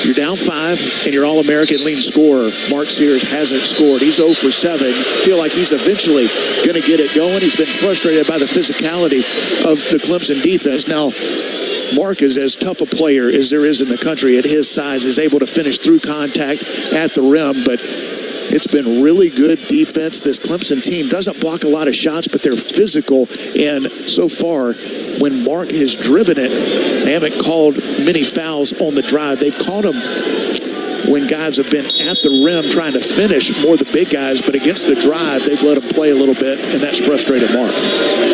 S3: you're down 5 and your All-American leading scorer, Mark Sears, hasn't scored. He's 0 for 7. Feel like he's eventually going to get it going. He's been frustrated by the physicality of the Clemson defense. Now, Mark is as tough a player as there is in the country at his size, is able to finish through contact at the rim, but it's been really good defense. This Clemson team doesn't block a lot of shots, but they're physical. And so far, when Mark has driven it, they haven't called many fouls on the drive. They've called them when guys have been at the rim trying to finish, more the big guys, but against the drive, they've let them play a little bit, and that's frustrated Mark.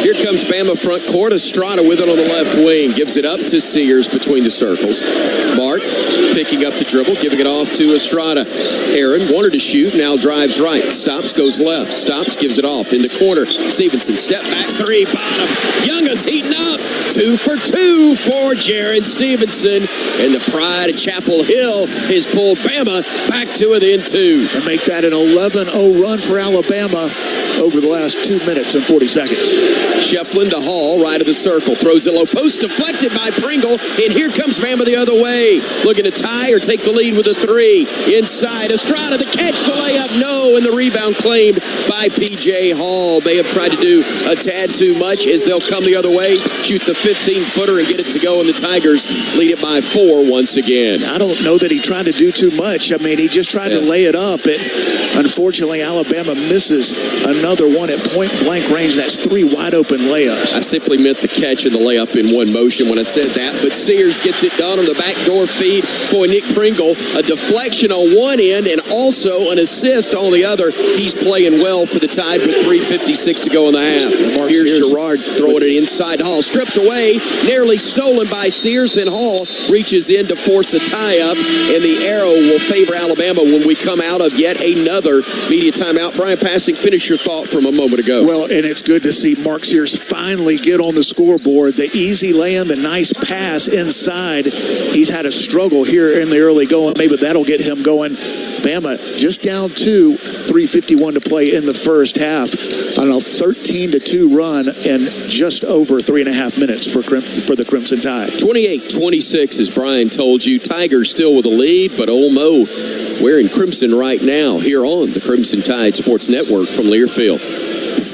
S7: Here comes Bama front court. Estrada with it on the left wing. Gives it up to Sears between the circles. Mark picking up the dribble, giving it off to Estrada. Aaron wanted to shoot, now drives right. Stops, goes left. Stops, gives it off in the corner. Stevenson, step back three, bottom. Youngun's heating up. 2 for 2 for Jaron Stevenson. And the pride of Chapel Hill has pulled Bama back to within 2.
S3: And make that an 11-0 run for Alabama over the last 2 minutes and 40 seconds.
S7: Shefflin to Hall, right of the circle. Throws it low post, deflected by Pringle. And here comes Bama the other way. Looking to tie or take the lead with a 3. Inside, Estrada, the catch, the layup, no. And the rebound claimed by P.J. Hall. May have tried to do a tad too much as they'll come the other way, shoot the 15-footer and get it to go. And the Tigers lead it by 4 once again.
S3: I don't know that he tried to do too much. I mean, he just tried to lay it up. And unfortunately, Alabama misses another one at point-blank range. That's 3 wide-open layups.
S7: I simply meant the catch and the layup in one motion when I said that. But Sears gets it done on the backdoor feed. Boy, Nick Pringle, a deflection on one end and also an assist on the other. He's playing well for the Tide with 3:56 to go in the half. Here's Gerard throwing it inside Hall. Stripped away, nearly stolen by Sears. Then Hall reaches in to force a tie-up. And the arrow will favor Alabama when we come out of yet another media timeout. Brian Passing, finish your thought from a moment ago.
S3: Well, and it's good to see Mark Sears finally get on the scoreboard. The easy lay-in, the nice pass inside. He's had a struggle here in the early going. Maybe that'll get him going. Bama just down 2, 3:51 to play in the first half on a 13-2 run in just over 3.5 minutes for the Crimson Tide.
S7: 28-26, as Brian told you. Tigers still with a lead, but Olmo wearing crimson right now here on the Crimson Tide Sports Network from Learfield.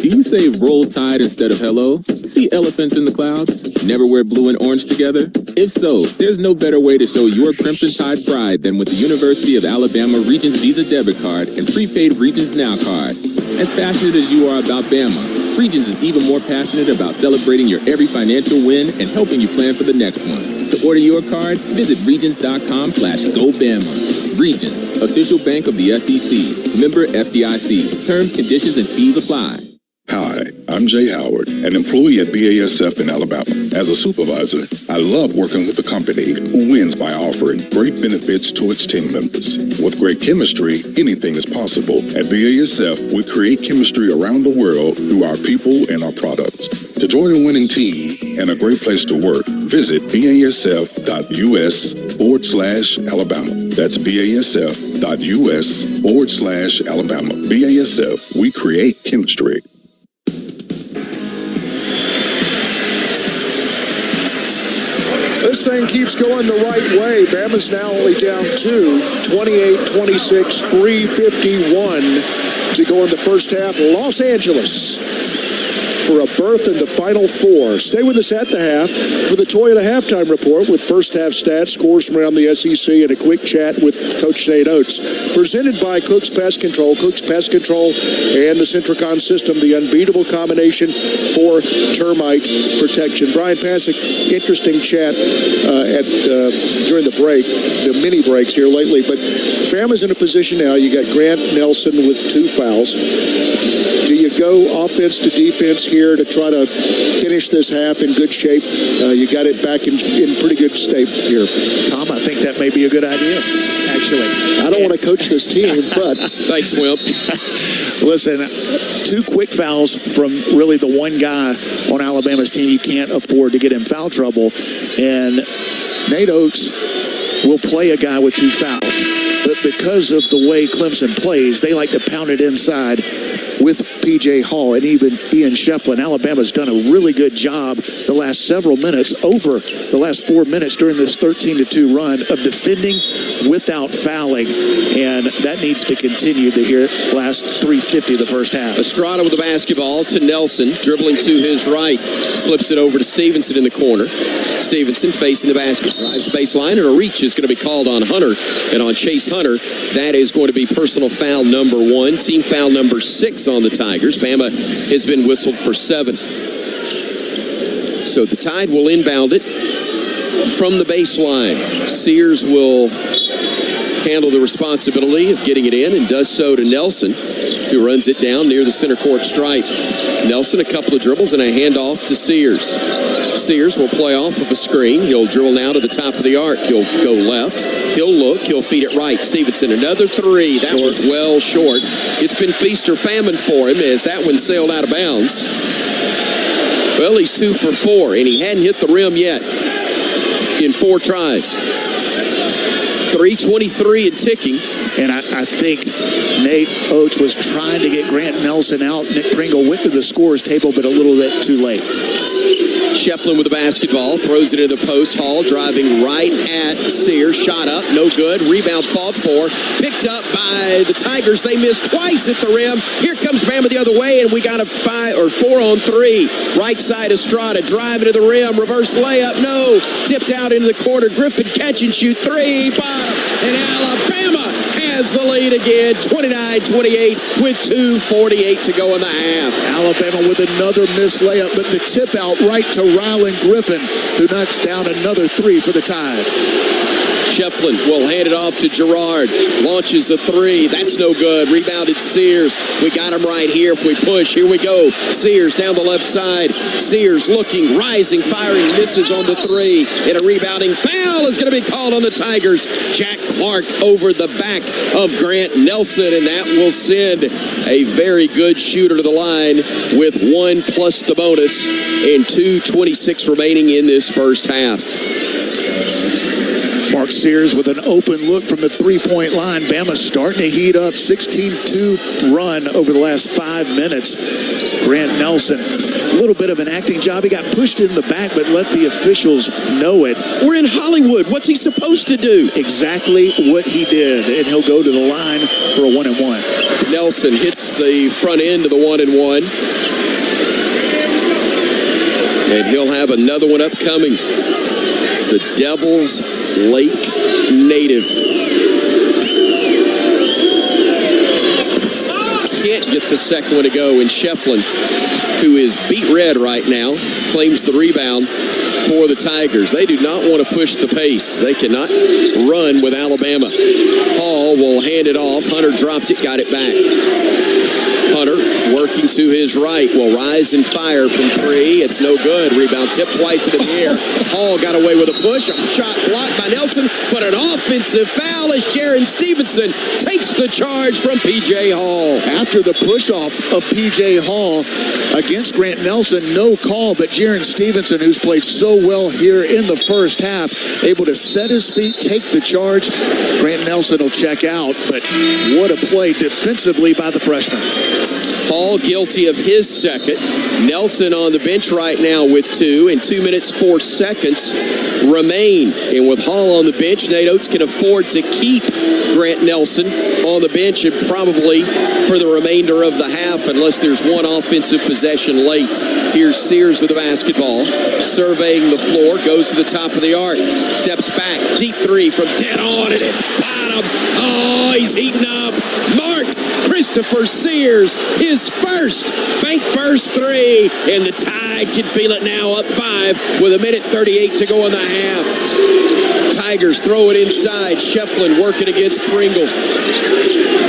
S5: Do you say roll tide instead of hello? See elephants in the clouds? Never wear blue and orange together? If so, there's no better way to show your Crimson Tide pride than with the University of Alabama Regions Visa debit card and prepaid Regions Now card. As passionate as you are about Bama, Regions is even more passionate about celebrating your every financial win and helping you plan for the next one. To order your card, visit regions.com/GoBama. Regions, official bank of the SEC. Member FDIC. Terms, conditions, and fees apply.
S1: Hi, I'm Jay Howard, an employee at BASF in Alabama. As a supervisor, I love working with a company who wins by offering great benefits to its team members. With great chemistry, anything is possible. At BASF, we create chemistry around the world through our people and our products. To join a winning team and a great place to work, visit BASF.US/Alabama. That's BASF.US/Alabama. BASF, we create chemistry.
S17: This thing keeps going the right way. Bama's now only down 2, 28-26, 3:51 to go in the first half. Los Angeles for a berth in the Final Four. Stay with us at the half for the Toyota Halftime Report with first half stats, scores from around the SEC, and a quick chat with Coach Nate Oates. Presented by Cook's Pest Control. Cook's Pest Control and the Centricon system, the unbeatable combination for termite protection. Brian Pasick, interesting chat during the break, the mini breaks here lately. But Bama's in a position now. You got Grant Nelson with 2 fouls. Do you go offense to defense here to try to finish this half in good shape? You got it back in pretty good state here.
S3: Tom, I think that may be a good idea, actually.
S17: I don't want to coach this team, but...
S7: Thanks, Wimp.
S3: Listen, 2 quick fouls from really the one guy on Alabama's team. You can't afford to get in foul trouble. And Nate Oates will play a guy with 2 fouls. But because of the way Clemson plays, they like to pound it inside with P.J. Hall and even Ian Shefflin. Alabama's done a really good job the last several minutes, over the last 4 minutes during this 13-2 run of defending without fouling. And that needs to continue to here last 3:50 the first half.
S7: Estrada with the basketball to Nelson, dribbling to his right. Flips it over to Stevenson in the corner. Stevenson facing the basket. Drives baseline, and a reach is going to be called on Hunter. And on Chase Hunter, that is going to be personal foul number 1. Team foul number 6 on the Tigers. Bama has been whistled for 7. So the Tide will inbound it from the baseline. Sears will handle the responsibility of getting it in and does so to Nelson, who runs it down near the center court stripe. Nelson, a couple of dribbles and a handoff to Sears. Sears will play off of a screen. He'll dribble now to the top of the arc. He'll go left. He'll look. He'll feed it right. Stevenson, another three. That one's well short. It's been feast or famine for him as that one sailed out of bounds. Well, he's 2 for 4, and he hadn't hit the rim yet in 4 tries. 3:23 and ticking.
S3: And I think Nate Oates was trying to get Grant Nelson out. Nick Pringle went to the scorer's table, but a little bit too late.
S7: Shefflin with the basketball, throws it into the post. Hall driving right at Sears. Shot up, no good. Rebound fought for. Picked up by the Tigers. They missed twice at the rim. Here comes Bama the other way, and we got a 4-on-3. Right side Estrada driving to the rim. Reverse layup, no. Tipped out into the corner. Griffin catch and shoot 3. Bottom. And Alabama has the lead again, 29-28 with 2:48 to go in the half.
S3: Alabama with another missed layup, but the tip out right to Rylan Griffin, who knocks down another 3 for the Tide.
S7: Shefflin will hand it off to Gerard. Launches a 3. That's no good. Rebounded Sears. We got him right here if we push. Here we go. Sears down the left side. Sears looking, rising, firing, misses on the 3. And a rebounding foul is going to be called on the Tigers. Jack Clark over the back of Grant Nelson, and that will send a very good shooter to the line with 1 plus the bonus and 2:26 remaining in this first half.
S3: Mark Sears with an open look from the three-point line. Bama starting to heat up. 16-2 run over the last 5 minutes. Grant Nelson, a little bit of an acting job. He got pushed in the back, but let the officials know it.
S7: We're in Hollywood. What's he supposed to do?
S3: Exactly what he did, and he'll go to the line for a 1-and-1.
S7: Nelson hits the front end of the 1-and-1. And he'll have another one upcoming. The Devils Lake native. Can't get the second one to go, and Shefflin, who is beat red right now, claims the rebound for the Tigers. They do not want to push the pace. They cannot run with Alabama. Hall will hand it off. Hunter dropped it, got it back. Hunter working to his right will rise and fire from 3. It's no good. Rebound tipped twice into the air. Hall got away with a push. A shot blocked by Nelson, but an offensive foul as Jaron Stevenson takes the charge from P.J. Hall.
S3: After the push-off of P.J. Hall against Grant Nelson, no call, but Jaron Stevenson, who's played so well here in the first half, able to set his feet, take the charge. Grant Nelson will check out, but what a play defensively by the freshman.
S7: Hall guilty of his second. Nelson on the bench right now with 2, and 2 minutes 4 seconds remain. And with Hall on the bench, Nate Oates can afford to keep Grant Nelson on the bench and probably for the remainder of the half unless there's one offensive possession late. Here's Sears with the basketball, surveying the floor, goes to the top of the arc, steps back, deep 3 from dead on, and it's bottom. Oh, he's heating up. Mark Christopher Sears, his first, bank first 3, and the Tide can feel it now, up 5 with 1:38 to go in the half. Tigers throw it inside. Shefflin working against Pringle.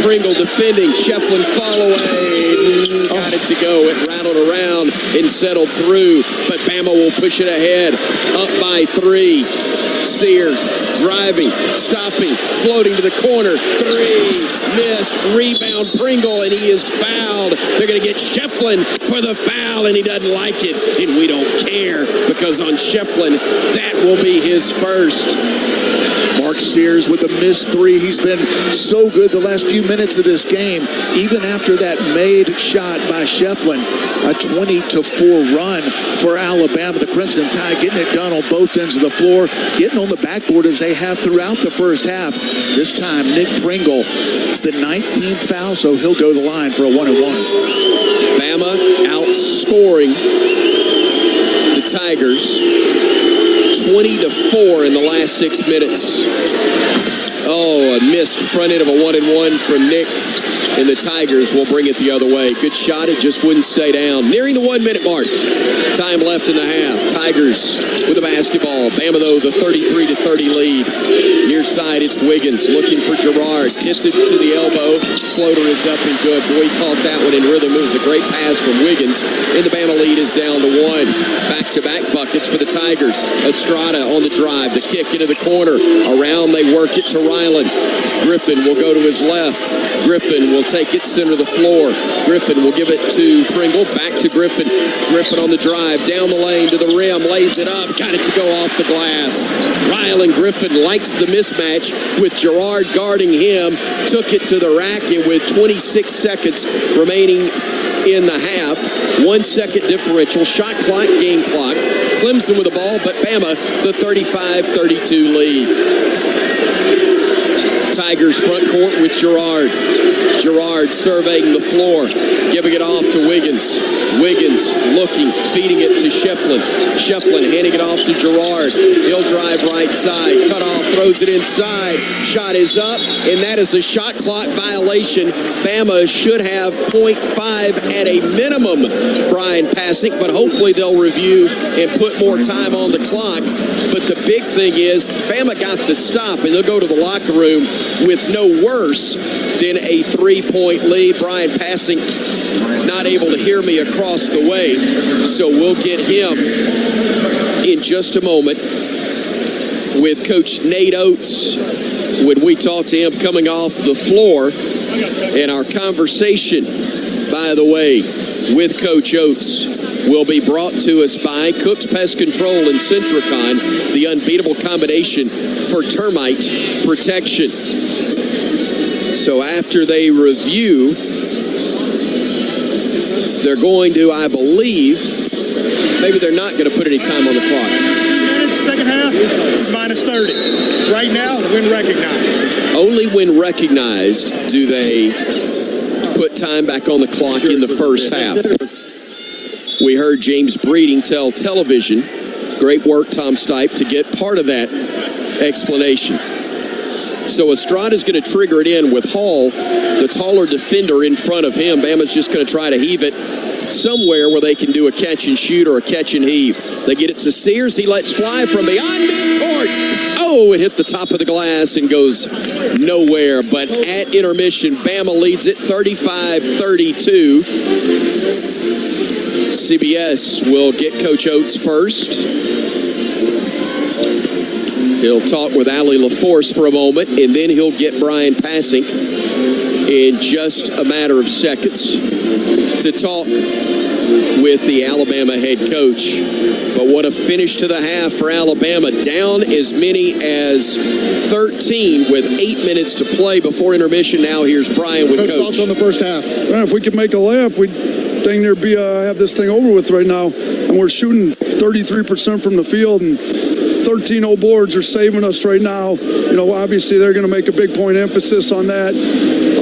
S7: Pringle defending. Shefflin fall away. Got it to go. It rattled around and settled through, but Bama will push it ahead. Up by 3. Sears driving, stopping, floating to the corner. 3, missed, rebound Pringle, and he is fouled. They're going to get Shefflin for the foul, and he doesn't like it, and we don't care because on Shefflin, that will be his first.
S3: Mark Sears with the missed 3. He's been so good the last few minutes of this game. Even after that made shot by Shefflin, a 20-4 run for Alabama. The Crimson Tide getting it done on both ends of the floor, getting on the backboard as they have throughout the first half. This time, Nick Pringle, it's the 19th foul, so he'll go to the line for a 1-and-1.
S7: Bama outscoring the Tigers 20-4 in the last 6 minutes. Oh, a missed front end of a 1-and-1 from Nick and the Tigers will bring it the other way. Good shot. It just wouldn't stay down. Nearing the 1 minute mark. Time left in the half. Tigers with the basketball. Bama, though, the 33-30 lead. Near side, it's Wiggins looking for Gerard. Gets it to the elbow. Floater is up and good. Boy, he caught that one in rhythm. It was a great pass from Wiggins. And the Bama lead is down to 1. Back-to-back buckets for the Tigers. Estrada on the drive. The kick into the corner. Around, they work it to Ryland. Griffin will go to his left. Griffin will take it center of the floor. Griffin will give it to Pringle. Back to Griffin. Griffin on the drive. Down the lane to the rim. Lays it up. Got it to go off the glass. Ryland Griffin likes the mismatch with Gerard guarding him. Took it to the rack, and with 26 seconds remaining in the half, 1 second differential. Shot clock, game clock. Clemson with the ball, but Bama the 35-32 lead. Tigers front court with Gerard. Gerard surveying the floor, giving it off to Wiggins. Wiggins looking, feeding it to Shefflin. Shefflin handing it off to Gerard. He'll drive right side, cut off, throws it inside. Shot is up, and that is a shot clock violation. Bama should have 0.5 at a minimum, Brian Passink, but hopefully they'll review and put more time on the clock. But the big thing is Bama got the stop, and they'll go to the locker room with no worse than a 3-point lead. Brian Passink not able to hear me across the way, so we'll get him in just a moment with Coach Nate Oates when we talk to him coming off the floor. And our conversation, by the way, with Coach Oates will be brought to us by Cook's Pest Control and Centricon, the unbeatable combination for termite protection. So after they review, they're going to, I believe, maybe they're not going to put any time on the clock.
S11: Second half, minus 30. Right now, when recognized.
S7: Only when recognized do they put time back on the clock in the first half. We heard James Breeding tell television, great work, Tom Stipe, to get part of that explanation. So Estrada's going to trigger it in with Hall, the taller defender in front of him. Bama's just going to try to heave it somewhere where they can do a catch and shoot or a catch and heave. They get it to Sears. He lets fly from beyond midcourt. Oh, it hit the top of the glass and goes nowhere. But at intermission, Bama leads it 35-32. CBS will get Coach Oates first. He'll talk with Allie LaForce for a moment, and then he'll get Brian Passink in just a matter of seconds to talk with the Alabama head coach. But what a finish to the half for Alabama. Down as many as 13 with 8 minutes to play before intermission. Now here's Brian with Coach.
S12: Thoughts on the first half? Well, if we could make a layup, we'd dang near have this thing over with right now. And we're shooting 33% from the field, and 13-0 boards are saving us right now. You know, obviously they're going to make a big point emphasis on that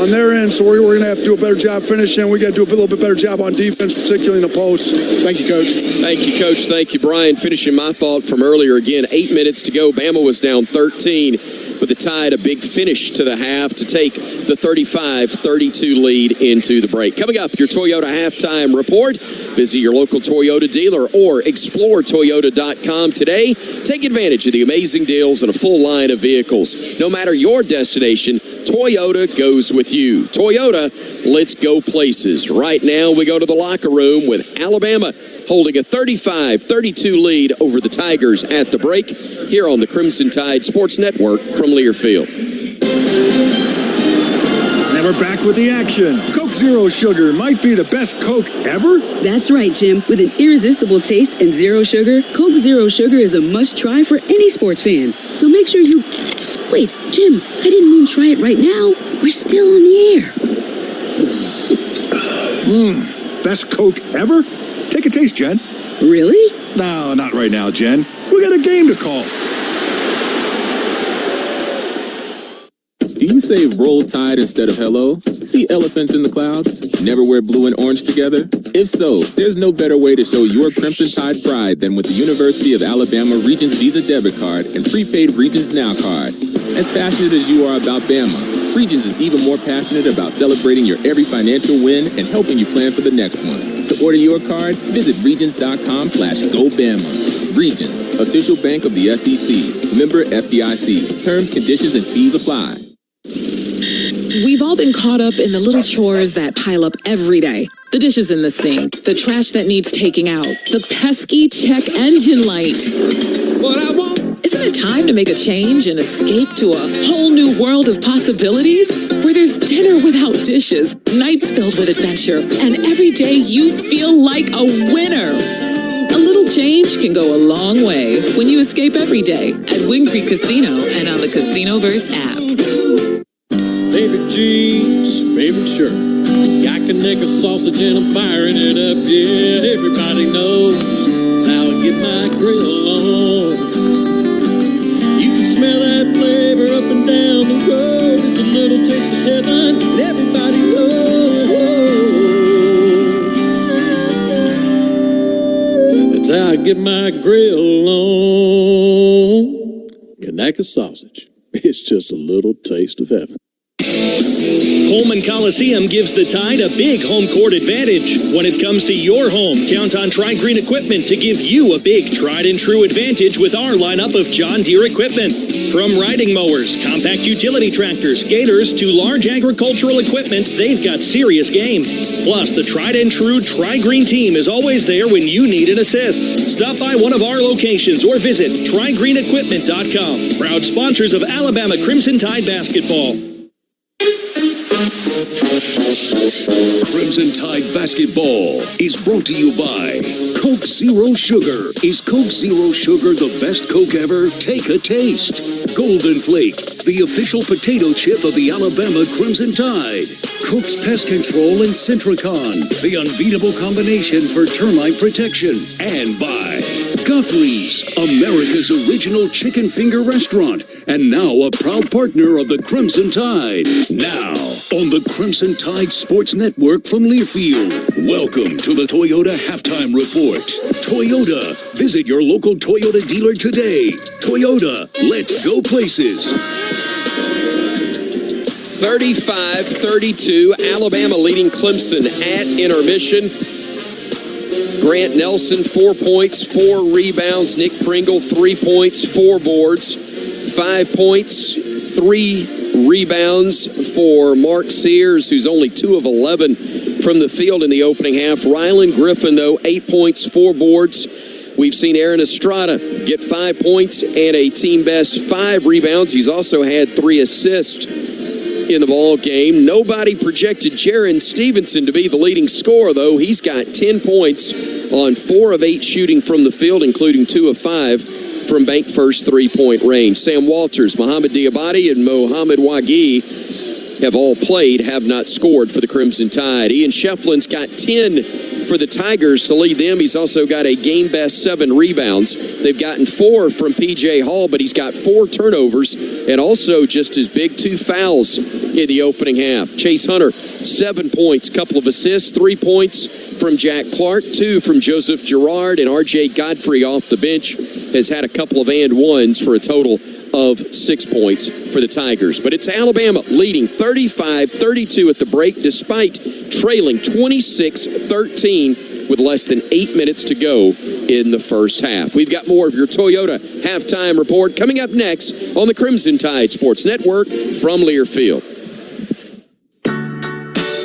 S12: on their end, so we're going to have to do a better job finishing. We got to do a little bit better job on defense, particularly in the post. Thank you, Coach.
S7: Thank you, Coach. Thank you, Brian. Finishing my thought from earlier again, 8 minutes to go. Bama was down 13, but the Tide a big finish to the half to take the 35-32 lead into the break. Coming up, your Toyota halftime report. Visit your local Toyota dealer or explore Toyota.com today. Take advantage of the amazing deals on a full line of vehicles. No matter your destination, Toyota goes with you. Toyota, let's go places. Right now, we go to the locker room with Alabama holding a 35-32 lead over the Tigers at the break here on the Crimson Tide Sports Network from Learfield.
S23: And we're back with the action. Coke Zero Sugar might be the best Coke ever.
S24: That's right, Jim. With an irresistible taste and zero sugar, Coke Zero Sugar is a must-try for any sports fan. So make sure you... Wait, Jim, I didn't mean try it right now. We're still on the air.
S23: Best Coke ever? Take a taste, Jen.
S24: Really?
S23: No, not right now, Jen. We got a game to call.
S5: Do you say roll tide instead of hello? See elephants in the clouds? Never wear blue and orange together? If so, there's no better way to show your Crimson Tide pride than with the University of Alabama Regions Visa debit card and prepaid Regions Now card. As passionate as you are about Bama, Regions is even more passionate about celebrating your every financial win and helping you plan for the next one. To order your card, visit Regions.com/GoBama. Regions, official bank of the SEC. Member FDIC. Terms, conditions, and fees apply.
S10: We've all been caught up in the little chores that pile up every day. The dishes in the sink, the trash that needs taking out, the pesky check engine light. What I want. Isn't it time to make a change and escape to a whole new world of possibilities? Where there's dinner without dishes, nights filled with adventure, and every day you feel like a winner. A little change can go a long way when you escape every day at Wind Creek Casino and on the Casinoverse app.
S13: Favorite jeans, favorite shirt. Got Connecticut sausage and I'm firing it up. Yeah, everybody knows how I get my grill on. You can smell that flavor up and down the road. It's a little taste of heaven, and everybody knows. That's how I get my grill on. Connecticut sausage. It's just a little taste of heaven.
S14: Coleman Coliseum gives the Tide a big home court advantage. When it comes to your home, count on Tri-Green Equipment to give you a big tried-and-true advantage with our lineup of John Deere equipment. From riding mowers, compact utility tractors, gators, to large agricultural equipment, they've got serious game. Plus, the tried-and-true Tri-Green team is always there when you need an assist. Stop by one of our locations or visit TriGreenEquipment.com. Proud sponsors of Alabama Crimson Tide basketball.
S2: Crimson Tide basketball is brought to you by Coke Zero Sugar. Is Coke Zero Sugar the best Coke ever? Take a taste. Golden Flake, the official potato chip of the Alabama Crimson Tide. Cook's Pest Control and Centricon, the unbeatable combination for termite protection. And by Guthries, America's original chicken finger restaurant, and now a proud partner of the Crimson Tide. Now, on the Crimson Tide Sports Network from Learfield, welcome to the Toyota Halftime Report. Toyota, visit your local Toyota dealer today. Toyota, let's go places.
S7: 35-32, Alabama leading Clemson at intermission. Grant Nelson, 4 points, 4 rebounds. Nick Pringle, 3 points, 4 boards. 5 points, 3 rebounds for Mark Sears, who's only 2 of 11 from the field in the opening half. Rylan Griffin, though, 8 points, 4 boards. We've seen Aaron Estrada get 5 points and a team-best 5 rebounds. He's also had 3 assists in the ball game. Nobody projected Jaron Stevenson to be the leading scorer, though. He's got 10 points on 4 of 8 shooting from the field, including 2 of 5 from bank first three-point range. Sam Walters, Mohamed Diabate, and Mohamed Wagi have all played, have not scored for the Crimson Tide. Ian Shefflin's got 10 for the Tigers to lead them. He's also got a game-best 7 rebounds. They've gotten 4 from P.J. Hall, but he's got 4 turnovers and also just as big 2 fouls in the opening half. Chase Hunter, 7 points, couple of assists, 3 points from Jack Clark, 2 from Joseph Girard, and R.J. Godfrey off the bench has had a couple of and ones for a total of 6 points for the Tigers. But it's Alabama leading 35-32 at the break, despite trailing 26-13 with less than 8 minutes to go in the first half. We've got more of your Toyota halftime report coming up next on the Crimson Tide Sports Network from Learfield.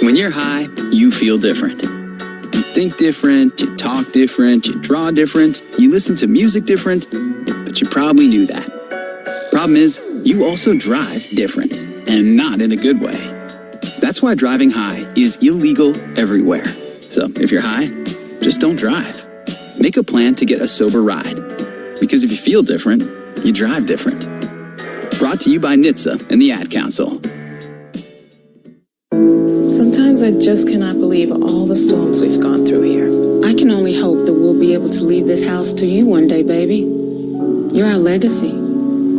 S15: When you're high, you feel different. You think different, you talk different, you draw different, you listen to music different, but you probably knew that. Problem is, you also drive different, and not in a good way. That's why driving high is illegal everywhere. So if you're high, just don't drive. Make a plan to get a sober ride. Because if you feel different, you drive different. Brought to you by NHTSA and the Ad Council.
S25: Sometimes I just cannot believe all the storms we've gone through here. I can only hope that we'll be able to leave this house to you one day, baby. You're our legacy.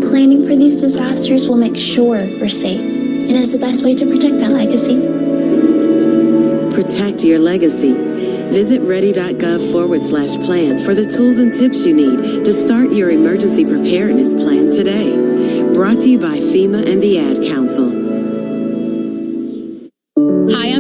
S26: Planning for these disasters will make sure we're safe, and is the best way to protect that legacy.
S27: Protect your legacy. Visit ready.gov/plan for the tools and tips you need to start your emergency preparedness plan today. Brought to you by FEMA and the Ad Council.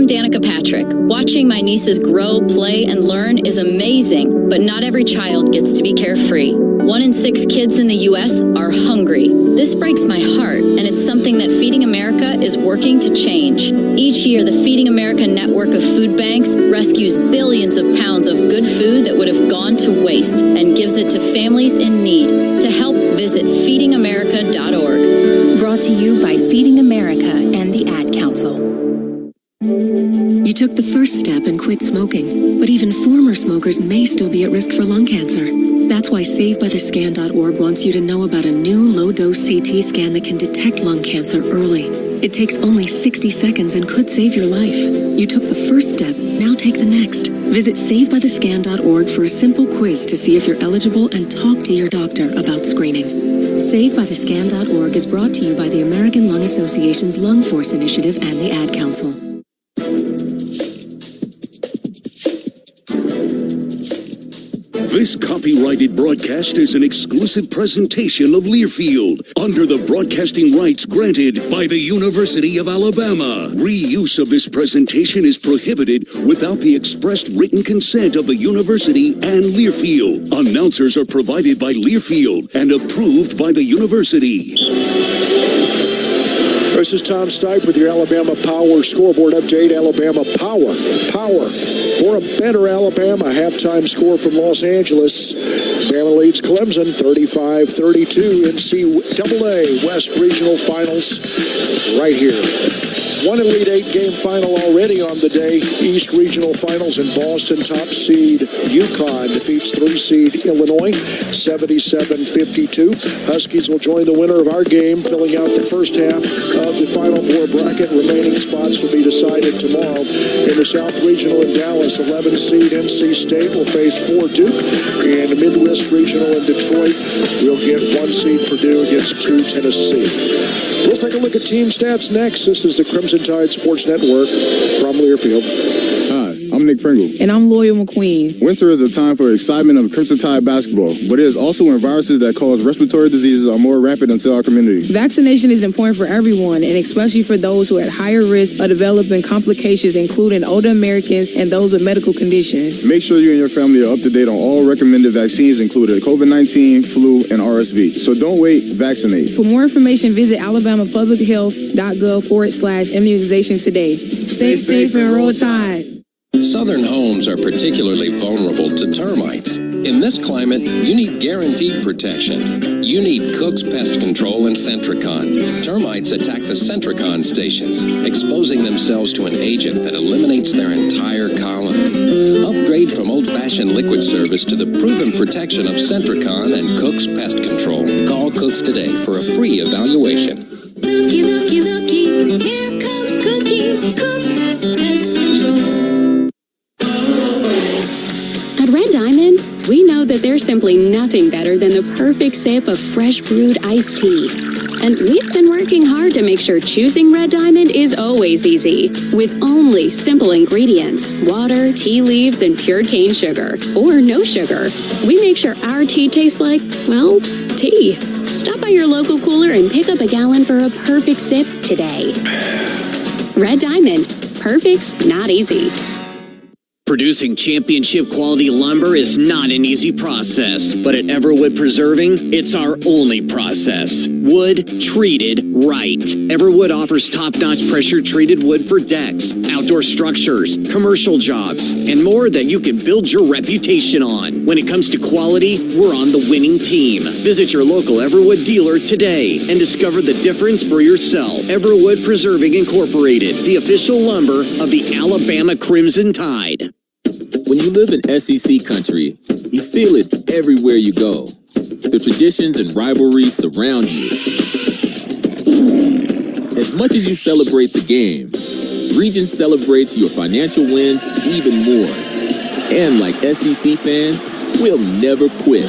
S4: I'm Danica Patrick. Watching my nieces grow, play, and learn is amazing, but not every child gets to be carefree. 1 in 6 kids in the U.S. are hungry. This breaks my heart, and it's something that Feeding America is working to change. Each year, the Feeding America network of food banks rescues billions of pounds of good food that would have gone to waste and gives it to families in need. To help, visit feedingamerica.org.
S6: Brought to you by Feeding America and the Ad Council. You took the first step and quit smoking, but even former smokers may still be at risk for lung cancer. That's why SaveByTheScan.org wants you to know about a new low-dose CT scan that can detect lung cancer early. It takes only 60 seconds and could save your life. You took the first step, now take the next. Visit SaveByTheScan.org for a simple quiz to see if you're eligible and talk to your doctor about screening. SaveByTheScan.org is brought to you by the American Lung Association's Lung Force Initiative and the Ad Council.
S2: This copyrighted broadcast is an exclusive presentation of Learfield under the broadcasting rights granted by the University of Alabama. Reuse of this presentation is prohibited without the expressed written consent of the university and Learfield. Announcers are provided by Learfield and approved by the university.
S17: This is Tom Stipe with your Alabama Power scoreboard update. Alabama Power for a better Alabama. Halftime score from Los Angeles. Bama leads Clemson 35-32 NCAA West Regional Finals right here. One Elite Eight game final already on the day. East Regional Finals in Boston. Top seed UConn defeats 3 seed Illinois 77-52. Huskies will join the winner of our game, filling out the first half of the Final Four bracket. Remaining spots will be decided tomorrow. In the South Regional in Dallas, 11 seed NC State will face 4 Duke. And the Midwest Regional in Detroit will get 1 seed Purdue against 2 Tennessee. We'll take a look at team stats next. This is the Crimson Tide Sports Network from Learfield.
S8: Hi, I'm Nick Pringle.
S9: And I'm Loyal McQueen.
S8: Winter is a time for excitement of Crimson Tide basketball, but it is also when viruses that cause respiratory diseases are more rampant into our community.
S9: Vaccination is important for everyone, and especially for those who are at higher risk of developing complications, including older Americans and those with medical conditions.
S8: Make sure you and your family are up to date on all recommended vaccines, including COVID-19, flu, and RSV. So don't wait, vaccinate.
S9: For more information, visit alabamapublichealth.gov/immunization today. Stay safe and roll tide.
S16: Southern homes are particularly vulnerable to termites. In this climate, you need guaranteed protection. You need Cook's Pest Control and Centricon. Termites attack the Centricon stations, exposing themselves to an agent that eliminates their entire colony. Upgrade from old-fashioned liquid service to the proven protection of Centricon and Cook's Pest Control. Call Cook's today for a free evaluation.
S18: Looky, looky, looky, here comes Cookie, Cook's Pest Control.
S19: At Red Diamond, we know that there's simply nothing better than the perfect sip of fresh brewed iced tea. And we've been working hard to make sure choosing Red Diamond is always easy, with only simple ingredients: water, tea leaves, and pure cane sugar, or no sugar. We make sure our tea tastes like, well, tea. Stop by your local cooler and pick up a gallon for a perfect sip today. Red Diamond. Perfect's not easy.
S20: Producing championship quality lumber is not an easy process, but at Everwood Preserving, it's our only process. Wood treated right. Everwood offers top-notch pressure-treated wood for decks, outdoor structures, commercial jobs, and more that you can build your reputation on. When it comes to quality, we're on the winning team. Visit your local Everwood dealer today and discover the difference for yourself. Everwood Preserving Incorporated, the official lumber of the Alabama Crimson Tide.
S5: When you live in SEC country, you feel it everywhere you go. The traditions and rivalries surround you. As much as you celebrate the game, Regions celebrates your financial wins even more. And like SEC fans, we'll never quit.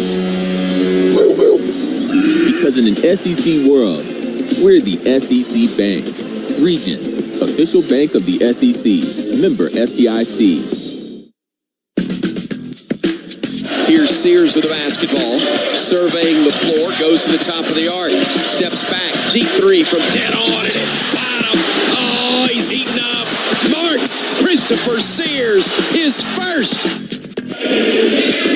S5: Because in an SEC world, we're the SEC Bank. Regions, official bank of the SEC. Member FDIC.
S7: Here's Sears with the basketball, surveying the floor, goes to the top of the arc, steps back, deep three from dead on, and it's bottom. Oh, he's heating up. Mark Christopher Sears, his first.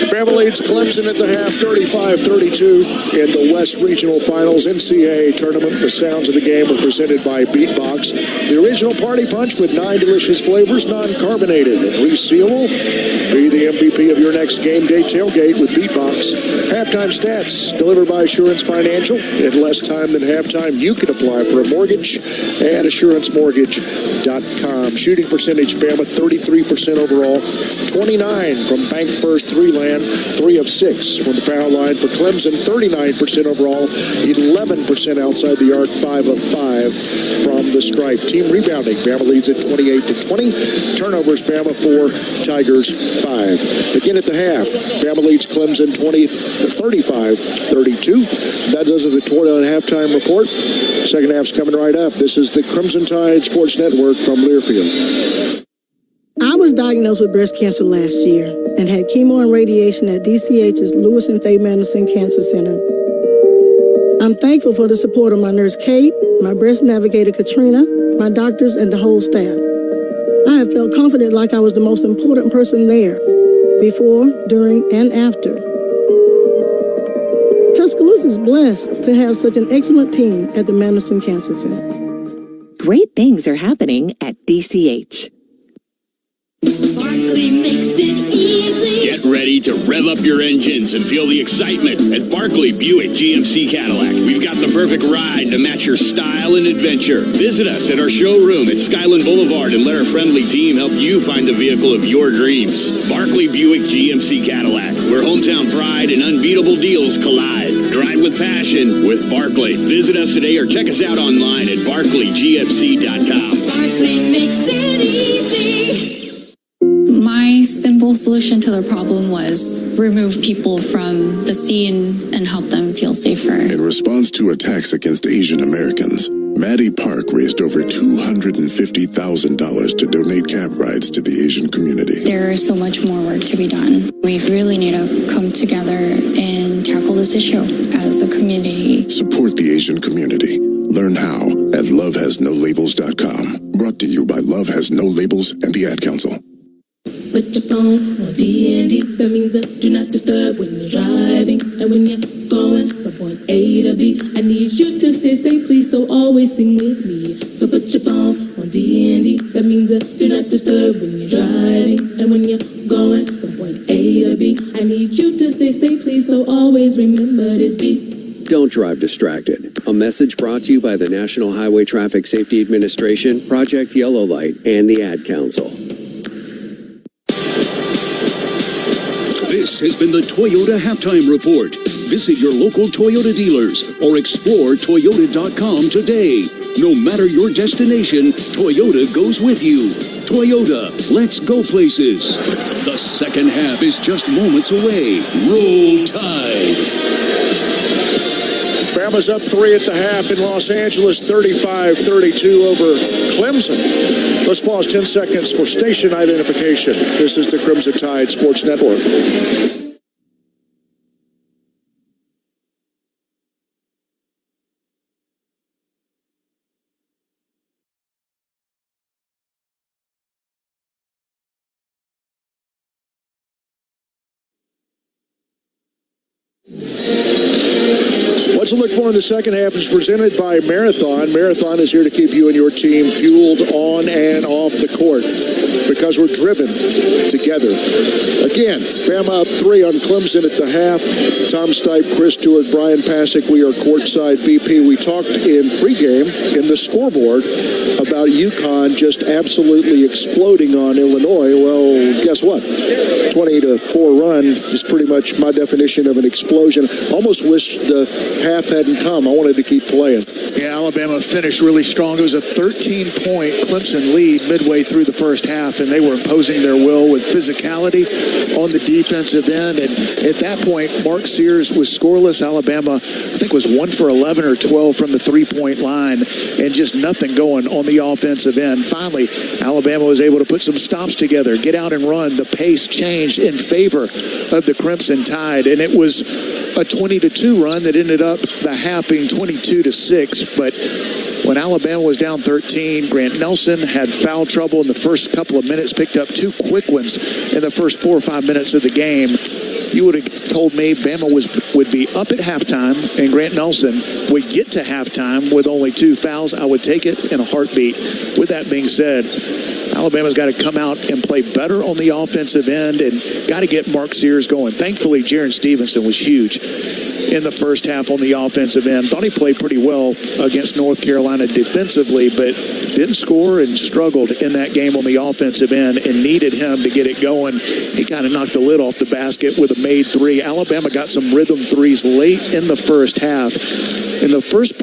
S17: Bama leads Clemson at the half, 35-32 in the West Regional Finals NCAA tournament. The sounds of the game were presented by Beatbox, the original party punch with 9 delicious flavors, non-carbonated and resealable. Be the MVP of your next game day tailgate with Beatbox. Halftime stats delivered by Assurance Financial. In less time than halftime, you can apply for a mortgage at AssuranceMortgage.com. Shooting percentage, Bama 33% overall, 29 from bank first three-land, 3 of 6 from the foul line for Clemson, 39% overall, 11% outside the arc, 5 of 5 from the stripe. Team rebounding, Bama leads at 28-20. Turnovers, Bama 4, Tigers 5. Again at the half, Bama leads Clemson 35-32. That does it, the Toyota halftime report. Second half's coming right up. This is the Crimson Tide Sports Network from Learfield.
S1: I was diagnosed with breast cancer last year and had chemo and radiation at DCH's Lewis and Faye Madison Cancer Center. I'm thankful for the support of my nurse Kate, my breast navigator Katrina, my doctors, and the whole staff. I have felt confident like I was the most important person there, before, during, and after. Tuscaloosa is blessed to have such an excellent team at the Madison Cancer Center.
S3: Great things are happening at DCH.
S18: Barkley makes it easy.
S14: Get ready to rev up your engines and feel the excitement at Barkley Buick GMC Cadillac. We've got the perfect ride to match your style and adventure. Visit us at our showroom at Skyland Boulevard and let our friendly team help you find the vehicle of your dreams. Barkley Buick GMC Cadillac, where hometown pride and unbeatable deals collide. Drive with passion with Barkley. Visit us today or check us out online at barclaygmc.com.
S18: Barkley makes it easy.
S4: My simple solution to the problem was remove people from the scene and help them feel safer.
S11: In response to attacks against Asian Americans, Maddie Park raised over $250,000 to donate cab rides to the Asian community.
S4: There is so much more work to be done. We really need to come together and tackle this issue as a community.
S11: Support the Asian community. Learn how at lovehasnolabels.com. Brought to you by Love Has No Labels and the Ad Council.
S18: Put your phone on D&D. That means that do not disturb when you're driving. And when you're going from point A to B, I need you to stay safe, please, so always sing with me. So put your phone on D&D. That means that do not disturb when you're driving. And when you're going from point A to B, I need you to stay safe, please, so always remember this beat.
S7: Don't drive distracted. A message brought to you by the National Highway Traffic Safety Administration, Project Yellow Light, and the Ad Council.
S2: This has been the Toyota Halftime Report. Visit your local Toyota dealers or explore Toyota.com today. No matter your destination, Toyota goes with you. Toyota, let's go places. The second half is just moments away. Roll Tide.
S17: Bama's up 3 at the half in Los Angeles, 35-32 over Clemson. Let's pause 10 seconds for station identification. This is the Crimson Tide Sports Network. What to look for in the second half is presented by Marathon. Marathon is here to keep you and your team fueled on and off the court because we're driven together. Again, Bama up 3 on Clemson at the half. Tom Stipe, Chris Stewart, Brian Pasick, we are courtside BP. We talked in pregame in the scoreboard about UConn just absolutely exploding on Illinois. Well, guess what? 20-4 run is pretty much my definition of an explosion. Almost wish the half hadn't come. I wanted to keep playing.
S12: Yeah, Alabama finished really strong. It was a 13-point Clemson lead midway through the first half, and they were imposing their will with physicality on the defensive end. And at that point, Mark Sears was scoreless. Alabama, I think, was 1 for 11 or 12 from the three-point line, and just nothing going on the offensive end. Finally, Alabama was able to put some stops together, get out and run. The pace changed in favor of the Crimson Tide, and it was a 20-2 run that ended up the half being 22-6. But When Alabama was down 13, Grant Nelson had foul trouble in the first couple of minutes, picked up 2 quick ones in the first 4 or 5 minutes of the game. You would have told me Bama would be up at halftime and Grant Nelson would get to halftime with only 2 fouls. I would take it in a heartbeat. With that being said, Alabama's got to come out and play better on the offensive end and got to get Mark Sears going. Thankfully, Jaron Stevenson was huge in the first half on the offensive end. Thought he played pretty well against North Carolina defensively, but didn't score and struggled in that game on the offensive end and needed him to get it going. He kind of knocked the lid off the basket with a made 3. Alabama got some rhythm threes late in the first half. In the first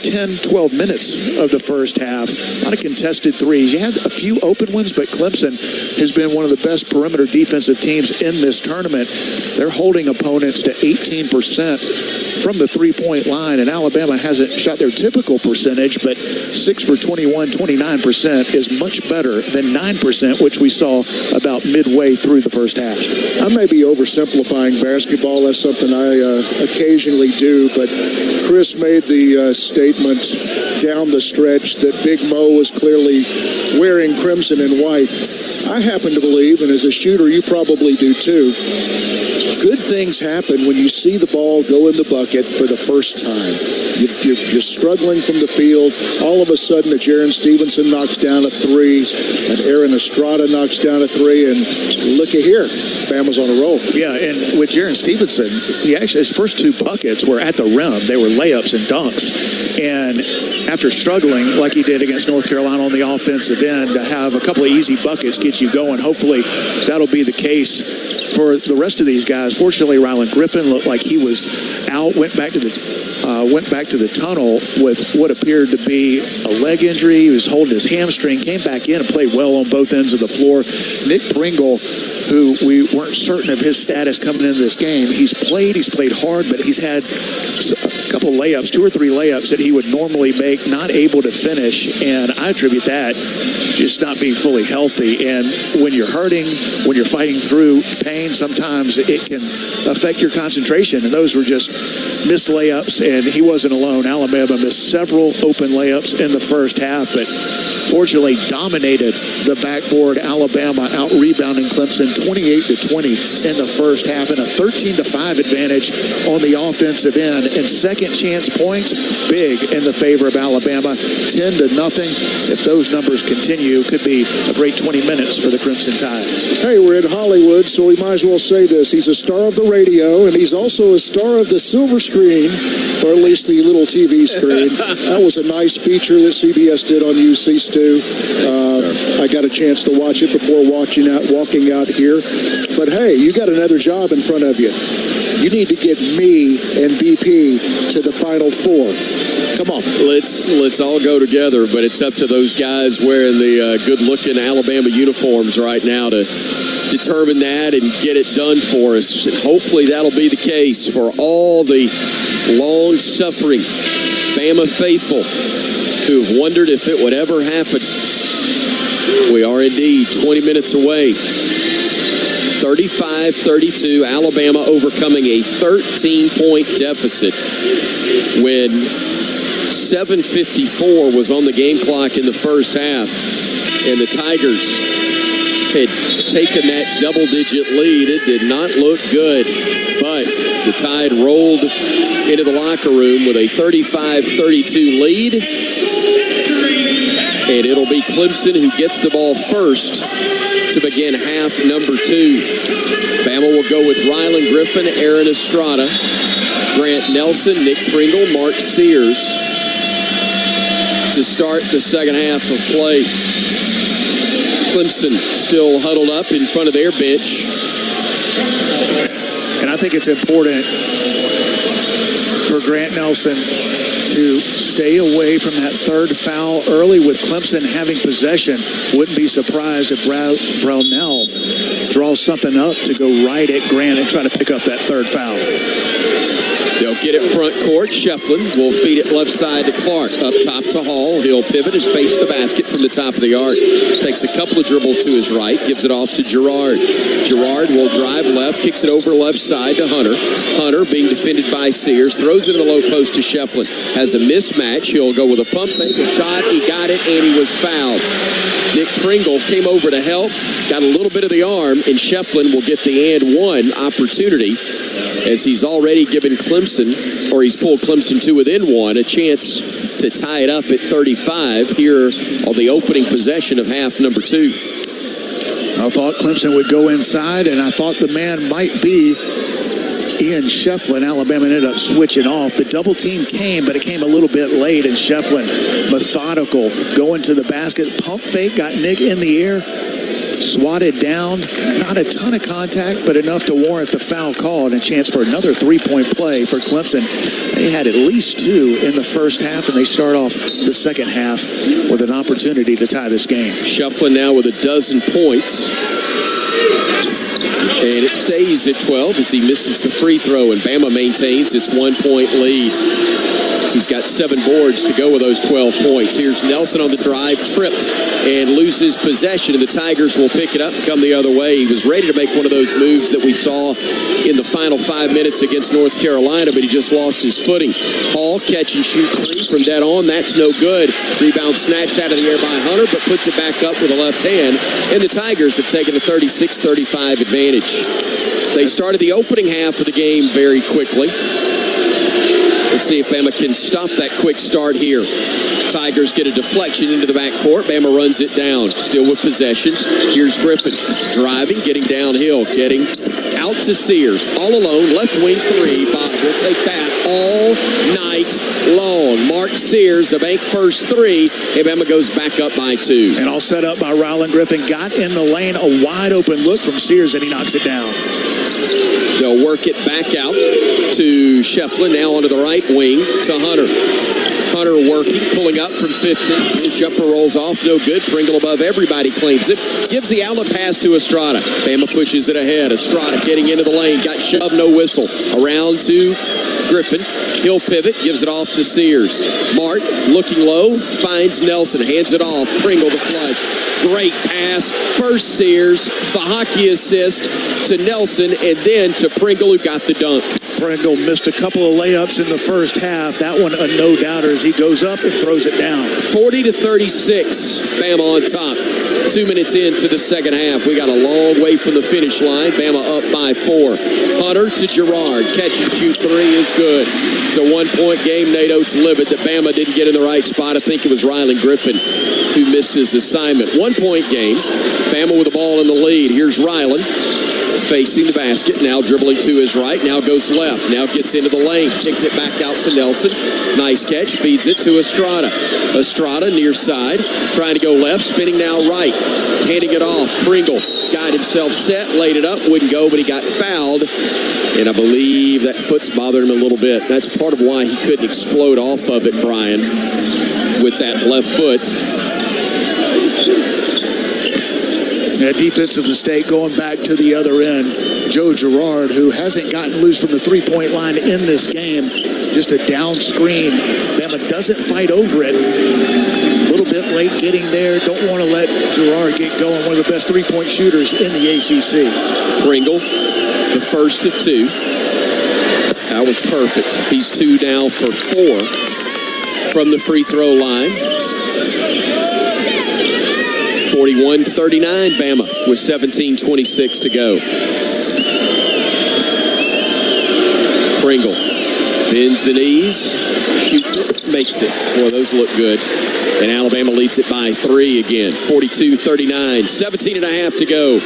S12: 10, 12 minutes of the first half, a lot of contested threes. You had a few open ones, but Clemson has been one of the best perimeter defensive teams in this tournament. They're holding opponents to 18% from the three-point line, and Alabama hasn't shot their typical percentage, but 6 for 21, 29% is much better than 9%, which we saw about midway through the first half.
S17: I may be oversimplifying basketball. That's something I occasionally do, but Chris made the statement down the stretch that Big Mo was clearly wearing crimson and white. I happen to believe, and as a shooter you probably do too, good things happen when you see the ball go in the bucket for the first time. You're struggling from the field. All of a sudden, a Jaron Stevenson knocks down a 3, and Aaron Estrada knocks down a 3, and look at here, Bama's on a roll.
S12: Yeah, and with Jaron Stevenson, his first 2 buckets were at the rim. They were layups and dunks. And after struggling like he did against North Carolina on the offensive end, to have a couple of easy buckets get you going. Hopefully, that'll be the case for the rest of these guys. Fortunately, Rylan Griffin looked like he was out, went back to the tunnel with what appeared to be a leg injury. He was holding his hamstring, came back in and played well on both ends of the floor. Nick Pringle, who we weren't certain of his status coming into this game, he's played hard, but he's had a couple layups, 2 or 3 layups that he would normally make, not able to finish, and I attribute that just not being fully healthy. And when you're hurting, when you're fighting through pain, sometimes it can affect your concentration, and those were just missed layups, and he wasn't alone. Alabama missed several open layups in the first half, but fortunately dominated the backboard. Alabama out-rebounding Clemson 28-20 in the first half, and a 13-5 advantage on the offensive end. And second chance points, big in the favor of Alabama, 10-0. If those numbers continue, could be a great 20 minutes for the Crimson Tide.
S17: Hey, we're in Hollywood, so we might as well say this. He's a star of the radio, and he's also a star of the silver screen, or at least the little TV screen. That was a nice feature that CBS did on UC Stu. I got a chance to watch it before walking out here. But hey, you got another job in front of you. You need to get me and BP to the Final Four. Come on.
S7: Let's all go together, but it's up to those guys wearing the good-looking Alabama uniforms right now to determine that and get it done for us. And hopefully that'll be the case for all the long-suffering Bama faithful who have wondered if it would ever happen. We are indeed 20 minutes away. 35-32, Alabama overcoming a 13-point deficit when 7:54 was on the game clock in the first half, and the Tigers had taken that double-digit lead. It did not look good, but the Tide rolled into the locker room with a 35-32 lead, and it'll be Clemson who gets the ball first to begin half number 2. Bama will go with Rylan Griffin, Aaron Estrada, Grant Nelson, Nick Pringle, Mark Sears to start the second half of play. Clemson still huddled up in front of their bench.
S12: And I think it's important for Grant Nelson to stay away from that third foul early with Clemson having possession. Wouldn't be surprised if Brownell draws something up to go right at Grant and try to pick up that third foul.
S7: They'll get it front court. Shefflin will feed it left side to Clark. Up top to Hall. He'll pivot and face the basket from the top of the arc. Takes a couple of dribbles to his right. Gives it off to Girard. Girard will drive left. Kicks it over left side side to Hunter. Hunter being defended by Sears. Throws it in the low post to Shefflin. Has a mismatch. He'll go with a pump fake, a shot. He got it, and he was fouled. Nick Pringle came over to help. Got a little bit of the arm, and Shefflin will get the and one opportunity as he's already given Clemson, or he's pulled Clemson to within one, a chance to tie it up at 35 here on the opening possession of half number 2.
S12: I thought Clemson would go inside, and I thought the man might be Ian Shefflin. Alabama ended up switching off. The double team came, but it came a little bit late, and Shefflin, methodical, going to the basket. Pump fake, got Nick in the air, swatted down. Not a ton of contact, but enough to warrant the foul call and a chance for another three-point play for Clemson. They had at least 2 in the first half, and they start off the second half with an opportunity to tie this game.
S7: Shefflin now with 12 points. And it stays at 12 as he misses the free throw, and Bama maintains its 1-point lead. He's got 7 boards to go with those 12 points. Here's Nelson on the drive, tripped and loses possession, and the Tigers will pick it up and come the other way. He was ready to make one of those moves that we saw in the final 5 minutes against North Carolina, but he just lost his footing. Hall catch and shoot 3 from dead on. That's no good. Rebound snatched out of the air by Hunter, but puts it back up with a left hand, and the Tigers have taken a 36-35 advantage. They started the opening half of the game very quickly. Let's see if Bama can stop that quick start here. Tigers get a deflection into the backcourt. Bama runs it down, still with possession. Here's Griffin driving, getting downhill, getting out to Sears. All alone, left wing 3. Bob will take that all night long. Mark Sears, a bank first 3, and Bama goes back up by 2.
S12: And all set up by Rylan Griffin. Got in the lane, a wide open look from Sears, and he knocks it down.
S7: They'll work it back out to Shefflin, now onto the right wing to Hunter. Hunter working, pulling up from 15. His jumper rolls off, no good. Pringle above everybody claims it. Gives the outlet pass to Estrada. Bama pushes it ahead. Estrada getting into the lane. Got shoved, no whistle. Around to Griffin. He'll pivot, gives it off to Sears. Mark, looking low, finds Nelson, hands it off. Pringle the flush. Great pass. First Sears, the hockey assist to Nelson, and then to Pringle, who got the dunk.
S12: Pringle missed a couple of layups in the first half. That one a no-doubter as he goes up and throws it down.
S7: 40-36, Bama on top. 2 minutes into the second half. We got a long way from the finish line. Bama up by 4. Hunter to Girard. Catch and shoot 3 is good. It's a 1-point game. Nate Oates livid that Bama didn't get in the right spot. I think it was Rylan Griffin who missed his assignment. 1-point game. Bama with the ball in the lead. Here's Rylan facing the basket. Now dribbling to his right. Now goes left. Now gets into the lane. Kicks it back out to Nelson. Nice catch. Feeds it to Estrada. Estrada near side. Trying to go left. Spinning now right. Handing it off. Pringle got himself set. Laid it up. Wouldn't go, but he got fouled. And I believe that foot's bothered him a little bit. That's part of why he couldn't explode off of it, Brian, with that left foot.
S12: A defensive mistake going back to the other end. Joe Girard, who hasn't gotten loose from the three-point line in this game. Just a down screen. Bama doesn't fight over it. A little bit late getting there. Don't want to let Girard get going. One of the best three-point shooters in the ACC.
S7: Pringle, the first of 2. That one's perfect. He's 2 now for 4 from the free throw line. 41-39 Bama with 17:26 to go. Pringle bends the knees, shoots it, makes it. Boy, those look good. And Alabama leads it by 3 again. 42-39, 17 and a half to go.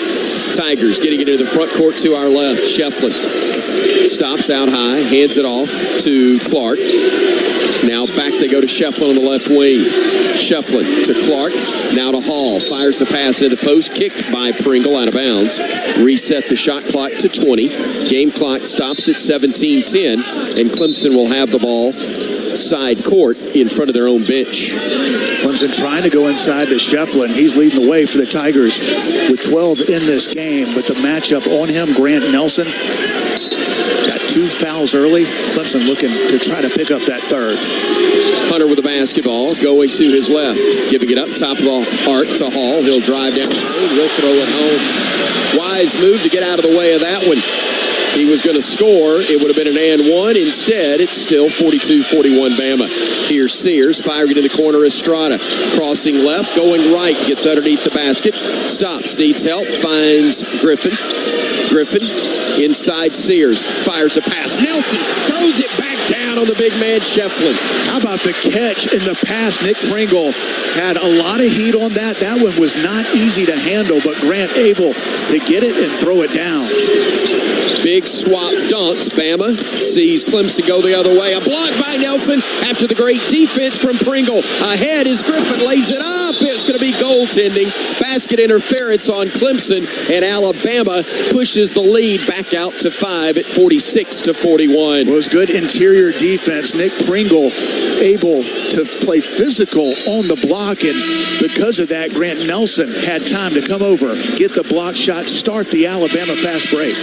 S7: Tigers getting it into the front court to our left. Shefflin stops out high, hands it off to Clark. Now back they go to Shefflin on the left wing. Shefflin to Clark, now to Hall. Fires the pass into the post, kicked by Pringle out of bounds. Reset the shot clock to 20. Game clock stops at 17:10, and Clemson will have the ball side court in front of their own bench.
S12: Clemson trying to go inside to Shefflin. He's leading the way for the Tigers with 12 in this game, but the matchup on him, Grant Nelson, got 2 fouls early. Clemson looking to try to pick up that third.
S7: Hunter with the basketball, going to his left, giving it up top of the arc to Hall. He'll drive down the lane. He'll throw it home. Wise move to get out of the way of that one. he was going to score, it would have been an and one. Instead, it's still 42-41 Bama. Here's Sears firing into the corner. Estrada crossing left, going right, gets underneath the basket, stops, needs help, finds Griffin. Griffin inside Sears, fires a pass. Nelson throws it back down on the big man, Shefflin.
S12: How about the catch and the pass? Nick Pringle had a lot of heat on that. That one was not easy to handle, but Grant able to get it and throw it down.
S7: Big swap dunks. Bama sees Clemson go the other way. A block by Nelson after the great defense from Pringle. Ahead is Griffin, lays it up. It's going to be goaltending. Basket interference on Clemson, and Alabama pushes the lead back out to 5 at 46-41.
S12: It was good interior defense. Nick Pringle able to play physical on the block, and because of that, Grant Nelson had time to come over, get the block shot, start the Alabama fast break.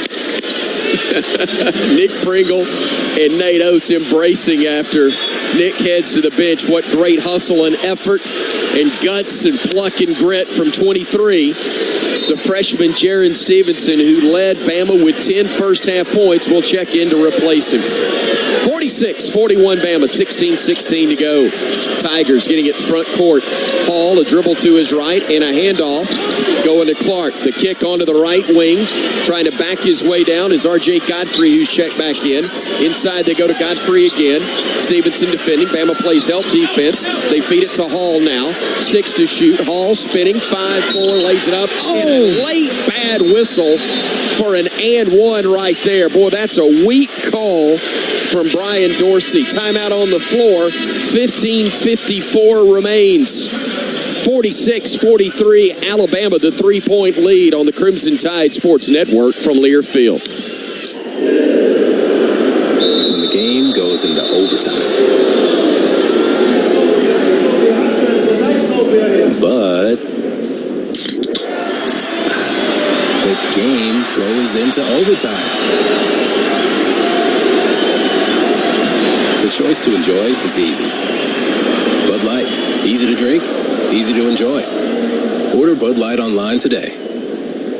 S7: Nick Pringle and Nate Oates embracing after Nick heads to the bench. What great hustle and effort and guts and pluck and grit from 23. The freshman Jaron Stevenson, who led Bama with 10 first-half points, will check in to replace him. 46-41 Bama, 16-16 to go. Tigers getting it front court. Hall, a dribble to his right and a handoff going to Clark. The kick onto the right wing, trying to back his way down is R.J. Godfrey, who's checked back in. Inside they go to Godfrey again. Stevenson defending. Bama plays help defense. They feed it to Hall now. 6 to shoot. Hall spinning. 5-4, lays it up. And a late bad whistle for an and one right there. Boy, that's a weak call from Brian Dorsey. Timeout on the floor. 15:54 remains. 46-43, Alabama, the 3-point lead on the Crimson Tide Sports Network from Learfield.
S16: When the game goes into overtime. But the game goes into overtime. The choice to enjoy is easy. Bud Light, easy to drink, easy to enjoy. Order Bud Light online today.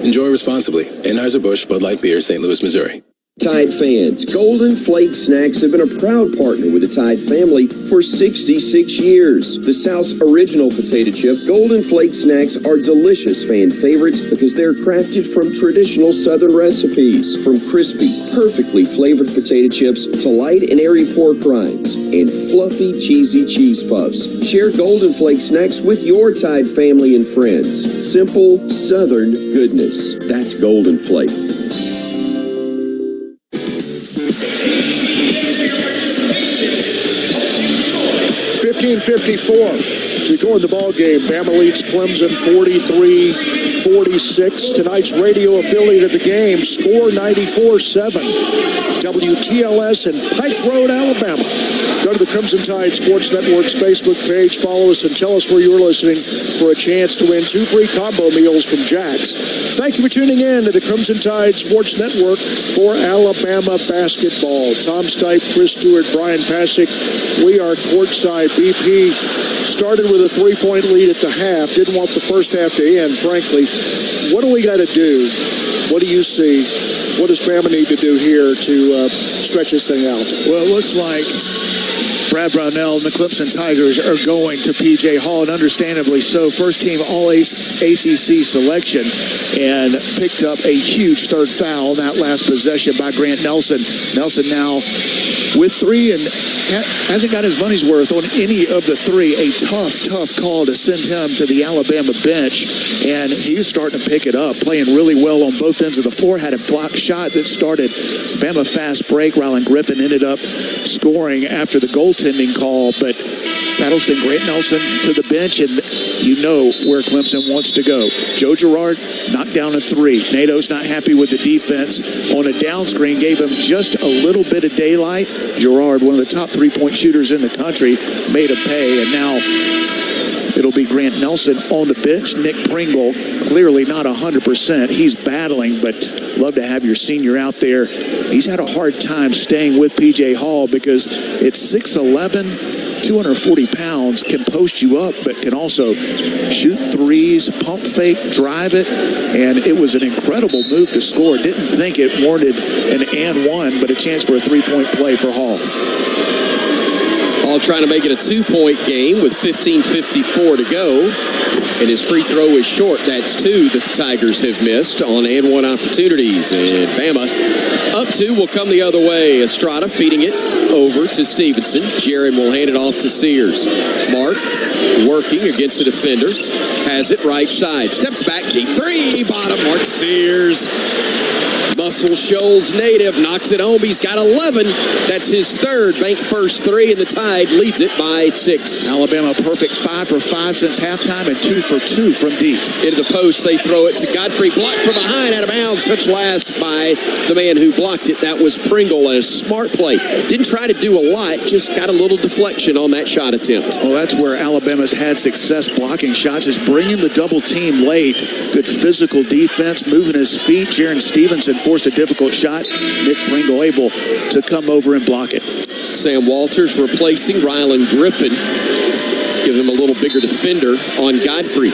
S16: Enjoy responsibly. Anheuser-Busch Bud Light Beer, St. Louis, Missouri.
S10: Tide fans, Golden Flake Snacks have been a proud partner with the Tide family for 66 years. The South's original potato chip, Golden Flake Snacks are delicious fan favorites because they're crafted from traditional Southern recipes. From crispy, perfectly flavored potato chips to light and airy pork rinds and fluffy, cheesy cheese puffs. Share Golden Flake Snacks with your Tide family and friends. Simple, Southern goodness. That's Golden Flake.
S17: 15:54 to go in the ball game. Bama leads Clemson 43-46. Tonight's radio affiliate of the game, Score 94.7. WTLS in Pike Road, Alabama. Go to the Crimson Tide Sports Network's Facebook page. Follow us and tell us where you're listening for a chance to win 2 free combo meals from Jack's. Thank you for tuning in to the Crimson Tide Sports Network for Alabama basketball. Tom Stipe, Chris Stewart, Brian Pasick. We are courtside. BP started with a 3-point lead at the half. Didn't want the first half to end, frankly. What do we got to do? What do you see? What does Bama need to do here to stretch this thing out?
S12: Well, it looks like Brad Brownell and the Clemson Tigers are going to P.J. Hall, and understandably so. First-team All-ACC selection, and picked up a huge third foul on that last possession by Grant Nelson. Nelson now with 3 and hasn't got his money's worth on any of the 3. A tough call to send him to the Alabama bench, and he's starting to pick it up, playing really well on both ends of the floor. Had a block shot that started Bama fast break. Rylan Griffin ended up scoring after the goaltending call, but that'll send Grant Nelson to the bench, and you know where Clemson wants to go. Joe Girard knocked down a 3. Nato's not happy with the defense on a down screen, gave him just a little bit of daylight. Girard, one of the top 3-point shooters in the country, made him pay, and now it'll be Grant Nelson on the bench. Nick Pringle, clearly not 100%. He's battling, but love to have your senior out there. He's had a hard time staying with P.J. Hall because it's 6'11", 240 pounds, can post you up, but can also shoot threes, pump fake, drive it, and it was an incredible move to score. Didn't think it warranted an and one, but a chance for a three-point play for Hall.
S7: Hall trying to make it a 2-point game with 15:54 to go. And his free throw is short. That's two that the Tigers have missed on and one opportunities. And Bama up two will come the other way. Estrada feeding it over to Stevenson. Jaron will hand it off to Sears. Mark working against the defender. Has it right side. Steps back, deep three. Bottom, Mark Sears. Muscle Shoals native knocks it home. He's got 11. That's his third. Bank first three, and the Tide leads it by 6.
S12: Alabama perfect 5 for 5 since halftime and 2 for 2 from deep.
S7: Into the post, they throw it to Godfrey. Blocked from behind, out of bounds. Touched last by the man who blocked it. That was Pringle. A smart play. Didn't try to do a lot, just got a little deflection on that shot attempt.
S12: Well, that's where Alabama's had success blocking shots, is bringing the double team late. Good physical defense, moving his feet. Jaron Stevenson forced a difficult shot. Nick Pringle able to come over and block it.
S7: Sam Walters replacing Rylan Griffin. Give him a little bigger defender on Godfrey.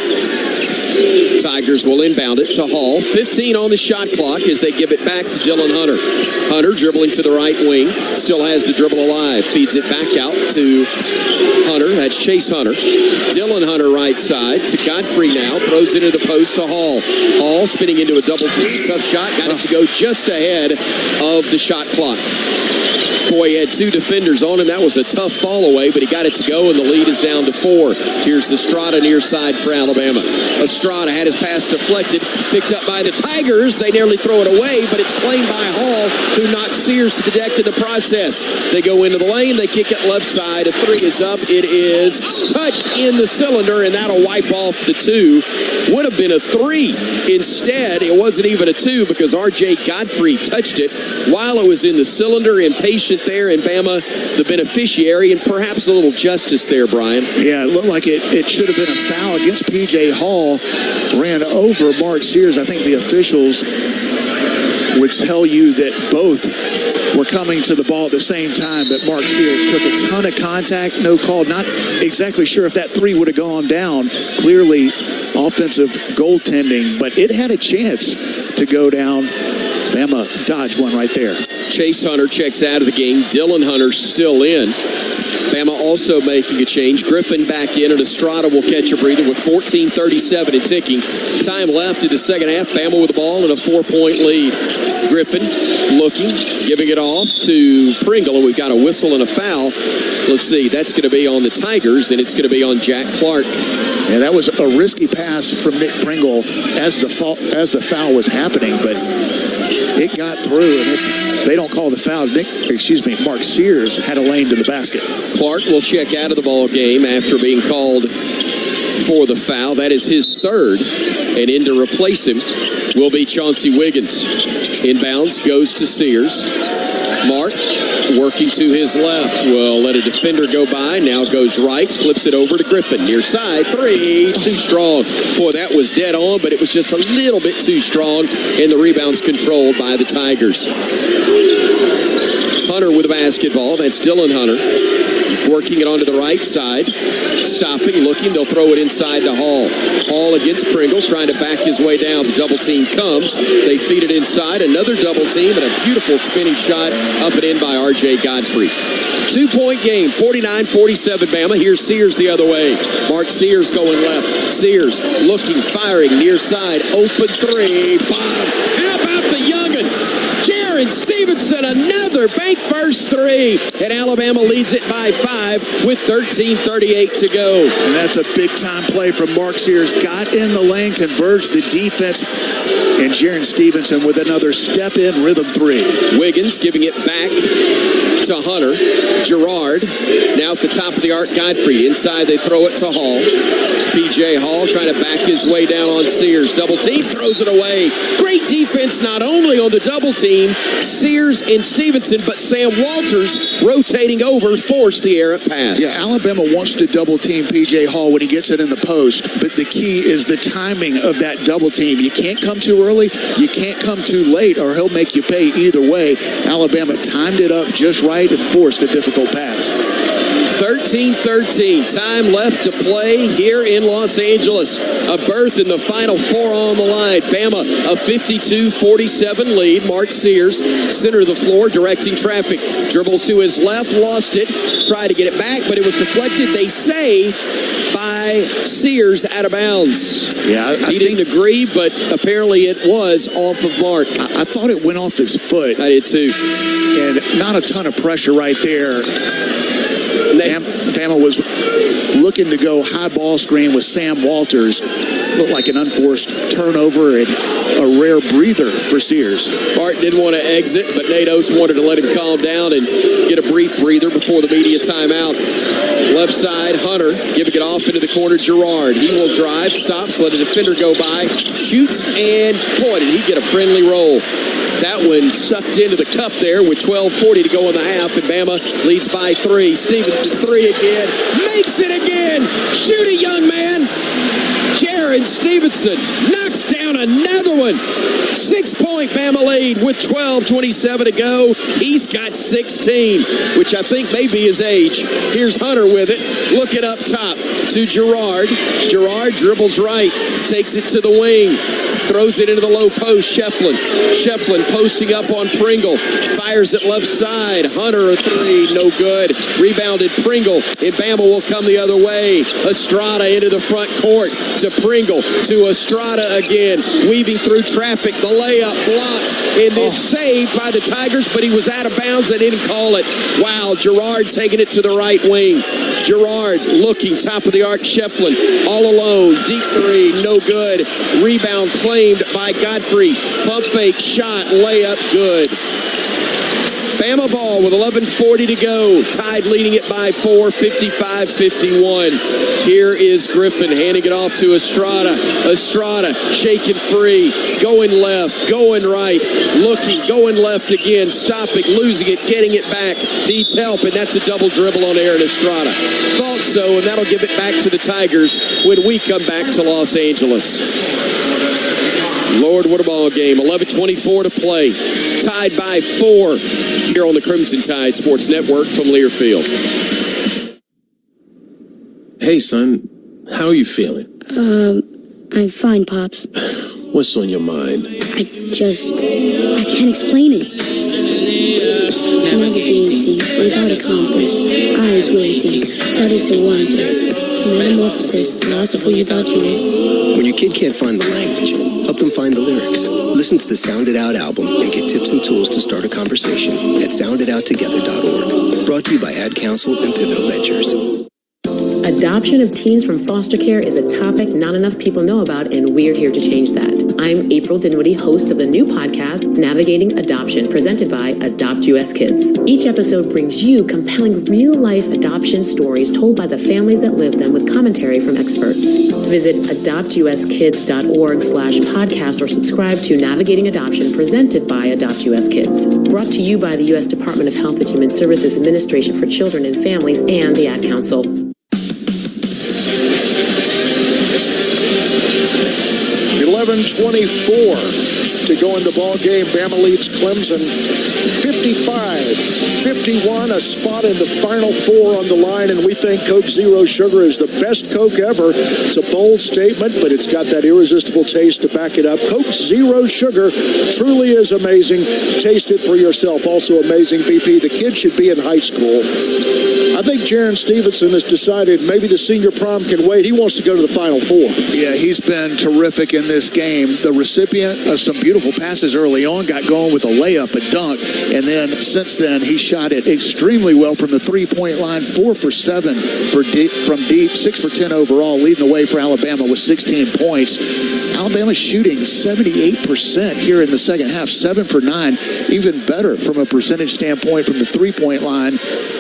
S7: Tigers will inbound it to Hall. 15 on the shot clock as they give it back to Dylan Hunter. Hunter dribbling to the right wing. Still has the dribble alive. Feeds it back out to Hunter. That's Chase Hunter. Dylan Hunter right side to Godfrey now. Throws it into the post to Hall. Hall spinning into a double team. Tough shot. Got it to go just ahead of the shot clock. Boy, he had two defenders on him. That was a tough fall away, but he got it to go, and the lead is down to 4. Here's Estrada near side for Alabama. Estrada had his pass deflected, picked up by the Tigers. They nearly throw it away, but it's claimed by Hall, who knocks Sears to the deck in the process. They go into the lane. They kick it left side. A three is up. It is touched in the cylinder, and that'll wipe off the 2. Would have been a 3. Instead, it wasn't even a 2 because R.J. Godfrey touched it while it was in the cylinder. Impatient there, and Bama the beneficiary, and perhaps a little justice there, Brian.
S12: Yeah, it looked like it should have been a foul against P.J. Hall. Ran over Mark Sears. I think the officials would tell you that both were coming to the ball at the same time, but Mark Sears took a ton of contact, no call. Not exactly sure if that 3 would have gone down. Clearly offensive goaltending, but it had a chance to go down. Bama dodged one right there.
S7: Chase Hunter checks out of the game. Dylan Hunter still in. Bama also making a change. Griffin back in, and Estrada will catch a breather with 14:37 and ticking. Time left in the second half. Bama with the ball and a 4-point lead. Griffin looking, giving it off to Pringle, and we've got a whistle and a foul. Let's see, that's going to be on the Tigers, and it's going to be on Jack Clark.
S12: Yeah, that was a risky pass from Nick Pringle as the foul was happening, but it got through, and if they don't call the foul, Mark Sears had a lane to the basket.
S7: Clark will check out of the ball game after being called for the foul. That is his third, and in to replace him will be Chauncey Wiggins. Inbounds goes to Sears. Mark working to his left. Will let a defender go by. Now goes right. Flips it over to Griffin. Near side. 3. Too strong. Boy, that was dead on, but it was just a little bit too strong. And the rebound's controlled by the Tigers. Hunter with the basketball. That's Dylan Hunter. Working it onto the right side. Stopping, looking. They'll throw it inside to Hall. Hall against Pringle, trying to back his way down. The double team comes. They feed it inside. Another double team and a beautiful spinning shot up and in by R.J. Godfrey. 2-point game, 49-47 Bama. Here's Sears the other way. Mark Sears going left. Sears looking, firing, near side. Open 3. Bottom. How about the young'un? Jaron Stevenson, another bank first 3. And Alabama leads it by 5 with 13:38 to go.
S12: And that's a big-time play from Mark Sears. Got in the lane, converged the defense, and Jaron Stevenson with another step-in rhythm 3.
S7: Wiggins giving it back to Hunter. Gerard now at the top of the arc. Godfrey inside. They throw it to Hall. P.J. Hall trying to back his way down on Sears. Double team, throws it away. Great defense not only on the double team, Sears and Stevenson, but Sam Walters rotating over forced the errant pass.
S12: Yeah, Alabama wants to double team P.J. Hall when he gets it in the post, but the key is the timing of that double team. You can't come too early, you can't come too late, or he'll make you pay either way. Alabama timed it up just right and forced a difficult pass.
S7: 13-13. Time left to play here in Los Angeles. A berth in the Final Four on the line. Bama, a 52-47 lead. Mark Sears, center of the floor, directing traffic. Dribbles to his left, lost it. Tried to get it back, but it was deflected, they say, by Sears out of bounds.
S12: Yeah,
S7: he didn't agree, but apparently it was off of Mark.
S12: I thought it went off his foot.
S7: I did too.
S12: And not a ton of pressure right there. Bama was looking to go high ball screen with Sam Walters. Looked like an unforced turnover and a rare breather for Sears.
S7: Bart didn't want to exit, but Nate Oates wanted to let him calm down and get a brief breather before the media timeout. Left side, Hunter giving it off into the corner. Gerard, he will drive, stops, let a defender go by, shoots, and pointed. He get a friendly roll. That one sucked into the cup there with 12:40 to go in the half, and Bama leads by 3. Stevenson, 3 again, makes it again. Shoot it, young man. Jared Stevenson knocks down another one. 6-point Bama lead with 12:27 to go. He's got 16, which I think may be his age. Here's Hunter with it. Looking up top to Gerard. Gerard dribbles right, takes it to the wing, throws it into the low post. Shefflin posting up on Pringle. Fires it left side. Hunter, a 3, no good. Rebounded Pringle, and Bama will come the other way. Estrada into the front court to Pringle, to Estrada again. Weaving through traffic, the layup blocked, and then saved by the Tigers, but he was out of bounds. They didn't call it. Wow, Gerard taking it to the right wing. Gerard looking, top of the arc, Shefflin, all alone. Deep 3, no good. Rebound claimed by Godfrey. Pump fake shot, layup good. Bama ball with 11:40 to go. Tide leading it by 4, 55-51. Here is Griffin handing it off to Estrada. Estrada shaking free, going left, going right, looking, going left again, stopping, losing it, getting it back. Needs help, and that's a double dribble on Aaron Estrada. Thought so, and that'll give it back to the Tigers when we come back to Los Angeles. Lord, what a ball game. 11:24 to play. Tied by 4 here on the Crimson Tide Sports Network from Learfield.
S13: Hey, son. How are you feeling?
S15: I'm fine, Pops.
S13: What's on your mind?
S15: I can't explain it. Navigating without a compass, eyes waiting, started to wonder. Metamorphosis, loss of who you thought you is.
S21: When your kid can't find the language, help them find the lyrics. Listen to the Sound It Out album and get tips and tools to start a conversation at sounditouttogether.org. Brought to you by Ad Council and Pivotal Ventures.
S22: Adoption of teens from foster care is a topic not enough people know about, and we're here to change that. I'm April Dinwiddie, host of the new podcast, Navigating Adoption, presented by Adopt US Kids. Each episode brings you compelling real-life adoption stories told by the families that live them with commentary from experts. Visit adoptuskids.org/podcast or subscribe to Navigating Adoption, presented by Adopt US Kids. Brought to you by the U.S. Department of Health and Human Services Administration for Children and Families and the Ad Council.
S17: 11:24 to go in the ball game. Bama leads Clemson 55-51. A spot in the Final Four on the line, and we think Coke Zero Sugar is the best Coke ever. It's a bold statement, but it's got that irresistible taste to back it up. Coke Zero Sugar truly is amazing. Taste it for yourself. Also amazing, BP. The kid should be in high school. I think Jaron Stevenson has decided maybe the senior prom can wait. He wants to go to the Final Four.
S12: Yeah, he's been terrific in this game. The recipient of some beautiful passes early on, got going with a layup, a dunk, and then since then he shot it extremely well from the three-point line. 4 for 7 from deep, 6 for 10 overall, leading the way for Alabama with 16 points. Alabama shooting 78% here in the second half, 7 for 9, even better from a percentage standpoint from the three-point line.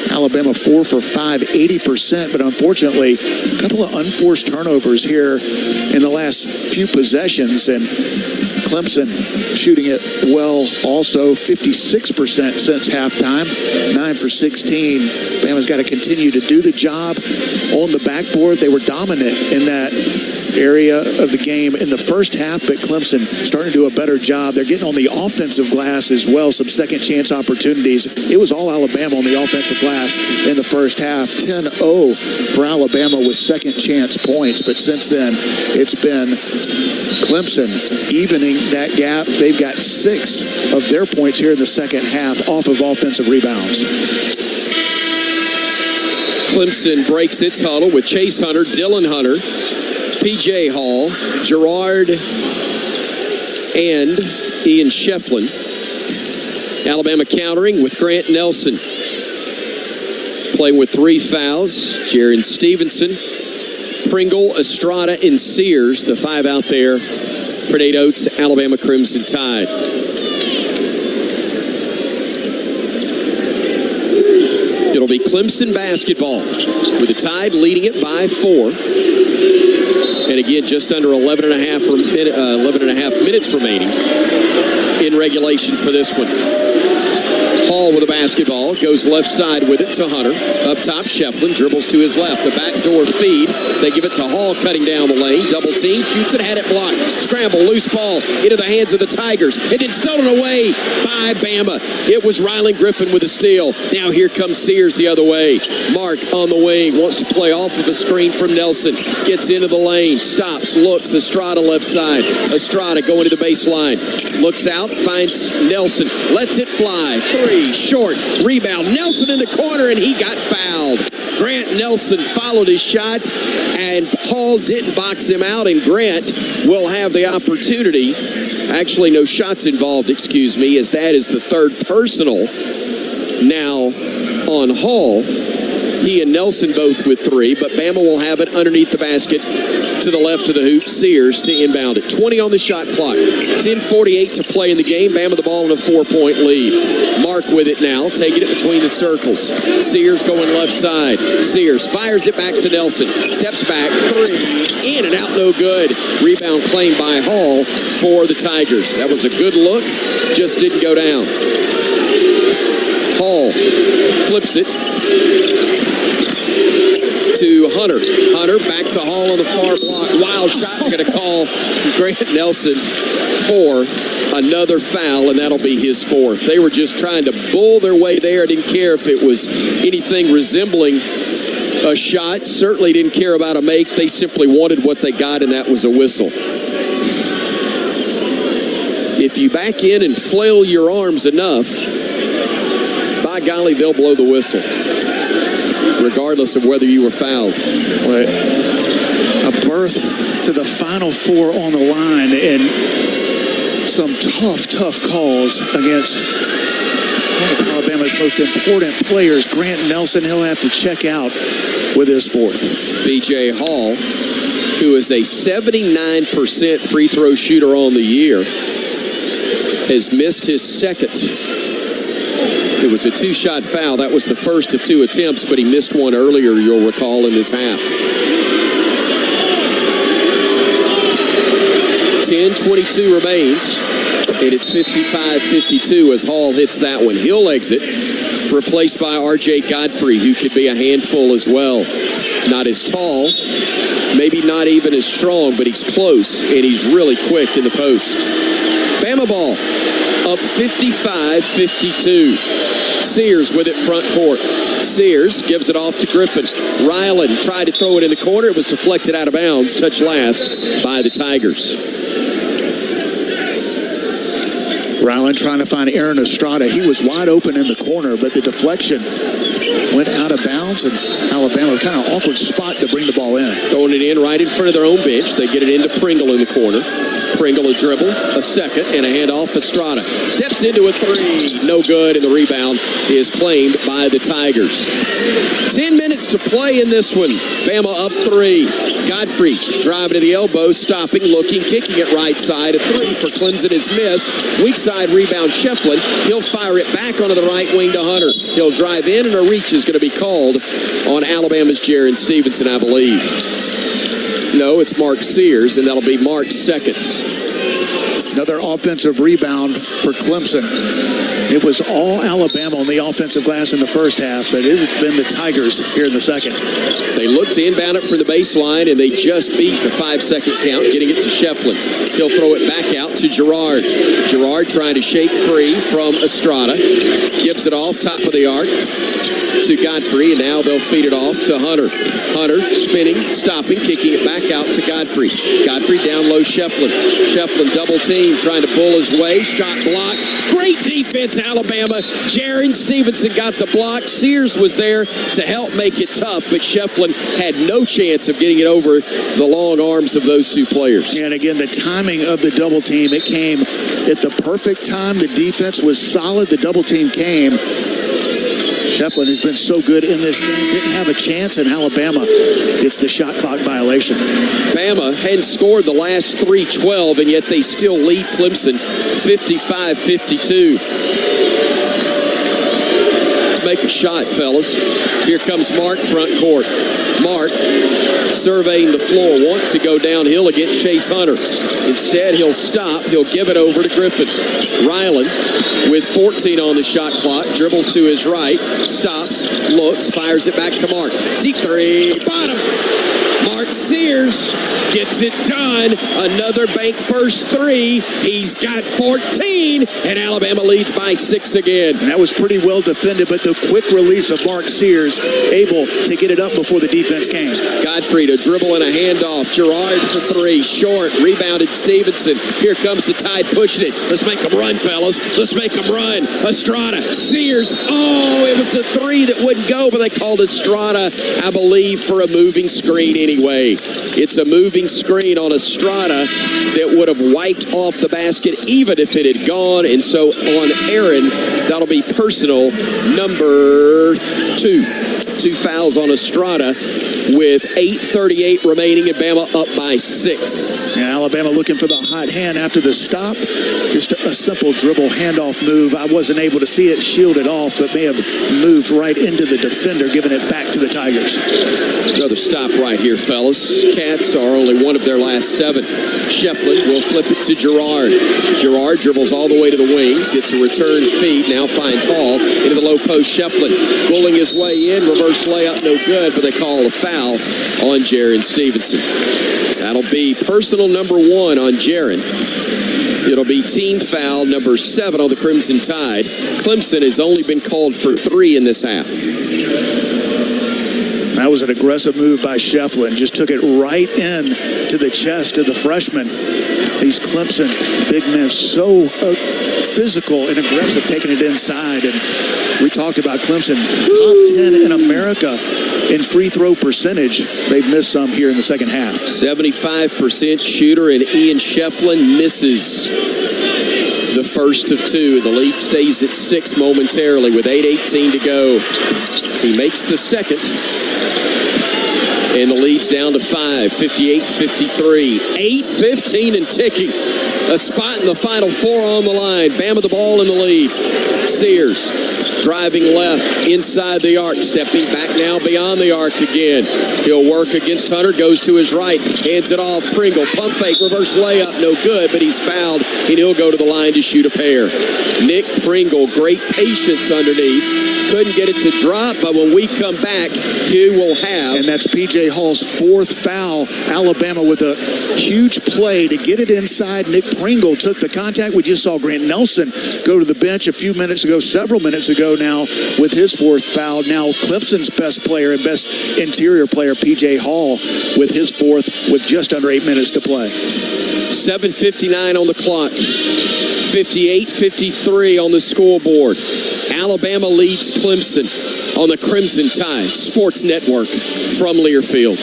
S12: Alabama 4 for 5, 80%, but unfortunately, a couple of unforced turnovers here in the last few possessions, and Clemson shooting it well also, 56% since halftime, 9 for 16. Bama's got to continue to do the job on the backboard. They were dominant in that area of the game in the first half, but Clemson starting to do a better job. They're getting on the offensive glass as well, some second chance opportunities. It was all Alabama on the offensive glass in the first half. 10-0 for Alabama with second chance points, but since then it's been Clemson evening that gap. They've got 6 of their points here in the second half off of offensive rebounds.
S7: Clemson breaks its huddle with Chase Hunter, Dylan Hunter, P.J. Hall, Gerard, and Ian Shefflin. Alabama countering with Grant Nelson. Playing with 3 fouls. Jaron Stevenson, Pringle, Estrada, and Sears, the 5 out there for Nate Oates' Alabama Crimson Tide. It'll be Clemson basketball with the Tide leading it by 4. And again, just under 11 and a half minutes remaining in regulation for this one. Hall with the basketball, goes left side with it to Hunter. Up top, Shefflin dribbles to his left. A backdoor feed. They give it to Hall, cutting down the lane. Double team, shoots it, had it blocked. Scramble, loose ball into the hands of the Tigers. And then stolen away by Bama. It was Rylan Griffin with a steal. Now here comes Sears the other way. Mark on the wing, wants to play off of a screen from Nelson. Gets into the lane, stops, looks. Estrada left side. Estrada going to the baseline. Looks out, finds Nelson. Lets it fly. 3. Short rebound. Nelson in the corner, and he got fouled. Grant Nelson followed his shot, and Hall didn't box him out, and Grant will have the opportunity. Actually, no shots involved, excuse me, as that is the 3rd personal now on Hall. He and Nelson both with 3, but Bama will have it underneath the basket to the left of the hoop. Sears to inbound it. 20 on the shot clock. 10:48 to play in the game. Bama the ball in a 4-point lead. Mark with it now, taking it between the circles. Sears going left side. Sears fires it back to Nelson. Steps back, 3. In and out, no good. Rebound claimed by Hall for the Tigers. That was a good look, just didn't go down. Hall flips it to Hunter. Hunter back to Hall on the far block. Wild shot. They're going to call Grant Nelson for another foul, and that'll be his 4th. They were just trying to bull their way there. Didn't care if it was anything resembling a shot. Certainly didn't care about a make. They simply wanted what they got, and that was a whistle. If you back in and flail your arms enough, by golly, they'll blow the whistle, regardless of whether you were fouled.
S12: Right. A berth to the Final Four on the line, and some tough calls against one of Alabama's most important players, Grant Nelson. He'll have to check out with his 4th.
S7: B.J. Hall, who is a 79% free throw shooter on the year, has missed his 2nd. It was a 2-shot foul. That was the first of 2 attempts, but he missed one earlier, you'll recall, in this half. 10:22 remains, and it's 55-52 as Hall hits that one. He'll exit, replaced by R.J. Godfrey, who could be a handful as well. Not as tall, maybe not even as strong, but he's close, and he's really quick in the post. Bama ball, up 55-52. Sears with it front court. Sears gives it off to Griffin. Rylan tried to throw it in the corner. It was deflected out of bounds. Touch last by the Tigers.
S12: Rylan trying to find Aaron Estrada. He was wide open in the corner, but the deflection went out of bounds, and Alabama, kind of awkward spot to bring the ball in.
S7: Throwing it in right in front of their own bench. They get it into Pringle in the corner. Pringle a dribble, a second, and a handoff. Estrada steps into a 3. No good, and the rebound is claimed by the Tigers. 10 minutes to play in this one. Bama up 3. Godfrey driving to the elbow, stopping, looking, kicking it right side. A 3 for Clemson is missed. Weak side rebound, Shefflin. He'll fire it back onto the right wing to Hunter. He'll drive in, and a reach is going to be called on Alabama's Jaron Stevenson, I believe. No, it's Mark Sears, and that'll be Mark's 2nd.
S12: Another offensive rebound for Clemson. It was all Alabama on the offensive glass in the first half, but it has been the Tigers here in the second.
S7: They look to inbound it for the baseline, and they just beat the 5-second count, getting it to Shefflin. He'll throw it back out to Gerard. Gerard trying to shake free from Estrada. Gives it off top of the arc to Godfrey, and now they'll feed it off to Hunter. Hunter spinning, stopping, kicking it back out to Godfrey. Godfrey down low, Shefflin. Shefflin double team, trying to pull his way. Shot blocked. Great defense, Alabama. Jaron Stevenson got the block. Sears was there to help make it tough, but Shefflin had no chance of getting it over the long arms of those two players.
S12: And again, the timing of the double team, it came at the perfect time. The defense was solid. The double team came. Shefflin has been so good in this game. Didn't have a chance in Alabama. It's the shot clock violation.
S7: Bama hadn't scored the last 3-12, and yet they still lead Clemson 55-52. Let's make a shot, fellas. Here comes Mark, front court. Mark, surveying the floor, wants to go downhill against Chase Hunter. Instead, he'll stop. He'll give it over to Griffin. Ryland, with 14 on the shot clock, dribbles to his right, stops, looks, fires it back to Mark. Deep three, bottom. Mark Sears gets it done. Another bank first three. He's got 14, and Alabama leads by 6 again.
S12: And that was pretty well defended, but the quick release of Mark Sears, able to get it up before the defense came.
S7: Godfrey to dribble and a handoff. Gerard for three. Short. Rebounded Stevenson. Here comes the Tide pushing it. Let's make them run, fellas. Let's make them run. Estrada. Sears. Oh, it was a three that wouldn't go, but they called Estrada, I believe, for a moving screen anyway. It's a moving screen on Estrada that would have wiped off the basket even if it had gone. And so on Aaron, that'll be personal number 2. 2 fouls on Estrada with 8:38 remaining, and Bama up by 6.
S12: Yeah, Alabama looking for the hot hand after the stop. Just a simple dribble handoff move. I wasn't able to see it shielded off, but may have moved right into the defender, giving it back to the Tigers.
S7: Another stop right here, fellas. Cats are only one of their last 7. Shefflin will flip it to Gerard. Gerard dribbles all the way to the wing, gets a return feed, now finds Hall into the low post. Shefflin pulling his way in, reverse layup, no good, but they call a foul on Jaron Stevenson. That'll be personal number 1 on Jaron. It'll be team foul number 7 on the Crimson Tide. Clemson has only been called for 3 in this half.
S12: That was an aggressive move by Shefflin. Just took it right in to the chest of the freshman. These Clemson big men so physical and aggressive, taking it inside. And we talked about Clemson, top 10 in America in free throw percentage. They've missed some here in the second half.
S7: 75% shooter, and Ian Shefflin misses the first of 2. The lead stays at 6 momentarily with 8:18 to go. He makes the second, and the lead's down to 5, 58-53. 8:15 and ticking. A spot in the Final Four on the line. Bama the ball in the lead. Sears driving left inside the arc, stepping back now beyond the arc again. He'll work against Hunter, goes to his right, hands it off. Pringle, pump fake, reverse layup, no good, but he's fouled, and he'll go to the line to shoot a pair. Nick Pringle, great patience underneath. Couldn't get it to drop, but when we come back, he will have.
S12: And that's P.J. Hall's 4th foul. Alabama with a huge play to get it inside. Nick Pringle took the contact. We just saw Grant Nelson go to the bench a few minutes ago, several minutes ago now, with his 4th foul. Now Clemson's best player and best interior player, P.J. Hall, with his 4th with just under 8 minutes to play.
S7: 7:59 on the clock. 58-53 on the scoreboard. Alabama leads Clemson on the Crimson Tide Sports Network from Learfield.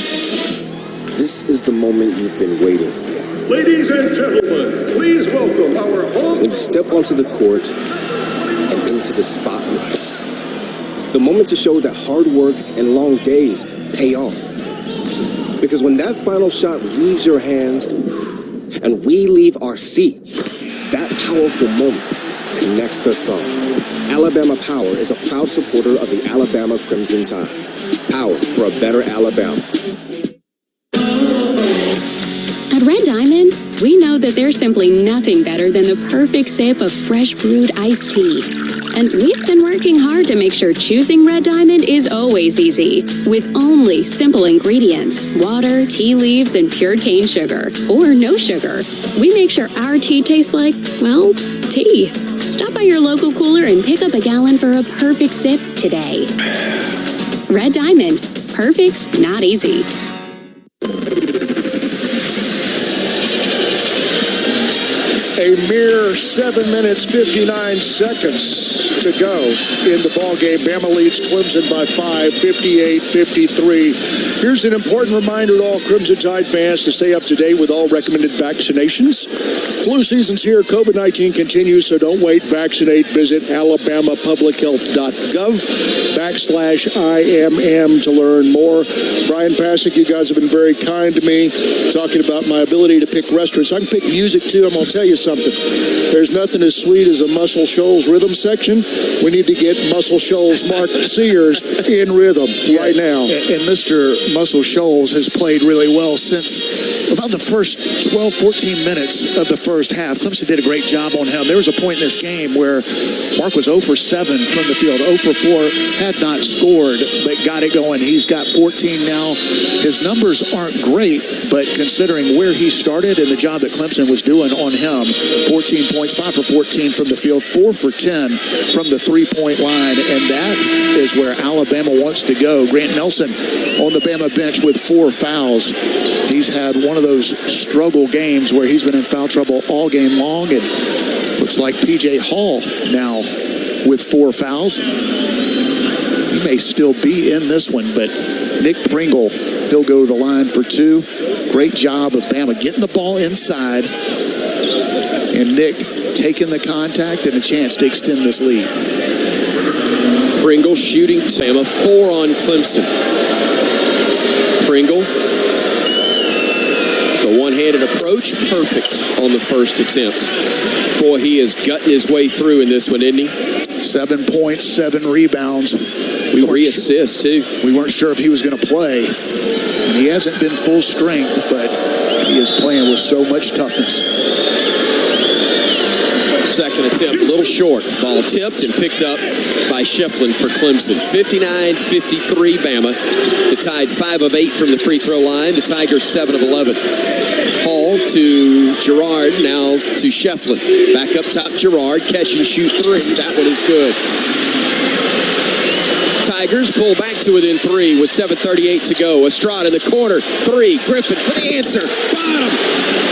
S6: This is the moment you've been waiting for.
S8: Ladies and gentlemen, please welcome our home.
S6: When you step onto the court and into the spotlight. The moment to show that hard work and long days pay off. Because when that final shot leaves your hands and we leave our seats, that powerful moment connects us all. Alabama Power is a proud supporter of the Alabama Crimson Tide. Power for a better Alabama.
S19: At Red Diamond, we know know that there's simply nothing better than the perfect sip of fresh brewed iced tea. And we've been working hard to make sure choosing Red Diamond is always easy. With only simple ingredients, water, tea leaves, and pure cane sugar. Or no sugar. We make sure our tea tastes like, well, tea. Stop by your local cooler and pick up a gallon for a perfect sip today. Red Diamond. Perfect's not easy.
S17: A mere 7 minutes, 59 seconds to go in the ballgame. Bama leads Clemson by 5, 58-53. Here's an important reminder to all Crimson Tide fans to stay up to date with all recommended vaccinations. Flu season's here. COVID-19 continues, so don't wait. Vaccinate. Visit alabamapublichealth.gov/IMM to learn more. Brian Pasick, you guys have been very kind to me, talking about my ability to pick restaurants. I can pick music, too. I'm going to tell you something. There's nothing as sweet as a Muscle Shoals rhythm section. We need to get Muscle Shoals Mark Sears in rhythm right now.
S12: And Mr. Muscle Shoals has played really well since about the first 12, 14 minutes of the first half. Clemson did a great job on him. There was a point in this game where Mark was 0 for 7 from the field. 0 for 4, had not scored, but got it going. He's got 14 now. His numbers aren't great, but considering where he started and the job that Clemson was doing on him, 14 points, 5 for 14 from the field, 4 for 10 from the three-point line, and that is where Alabama wants to go. Grant Nelson on the Bama bench with 4 fouls. He's had one of those struggle games where he's been in foul trouble all game long, and looks like P.J. Hall now with 4 fouls. He may still be in this one, but Nick Pringle, he'll go to the line for 2. Great job of Bama getting the ball inside, and Nick taking the contact and a chance to extend this lead.
S7: Pringle shooting Bama, 4 on Clemson. Pringle, the one-handed approach, perfect on the first attempt. Boy, he is gutting his way through in this one, isn't he?
S12: 7 points, 7 rebounds.
S7: 3 assists, too.
S12: We weren't sure if he was going to play, and he hasn't been full strength, but he is playing with so much toughness.
S7: Second attempt, a little short. Ball tipped and picked up by Shefflin for Clemson. 59-53 Bama. The Tide 5 of 8 from the free throw line. The Tigers 7 of 11. Hall to Gerard, now to Shefflin. Back up top, Gerard, catch and shoot 3. That one is good. Tigers pull back to within 3 with 7:38 to go. Estrada in the corner, 3. Griffin for the answer. Bottom.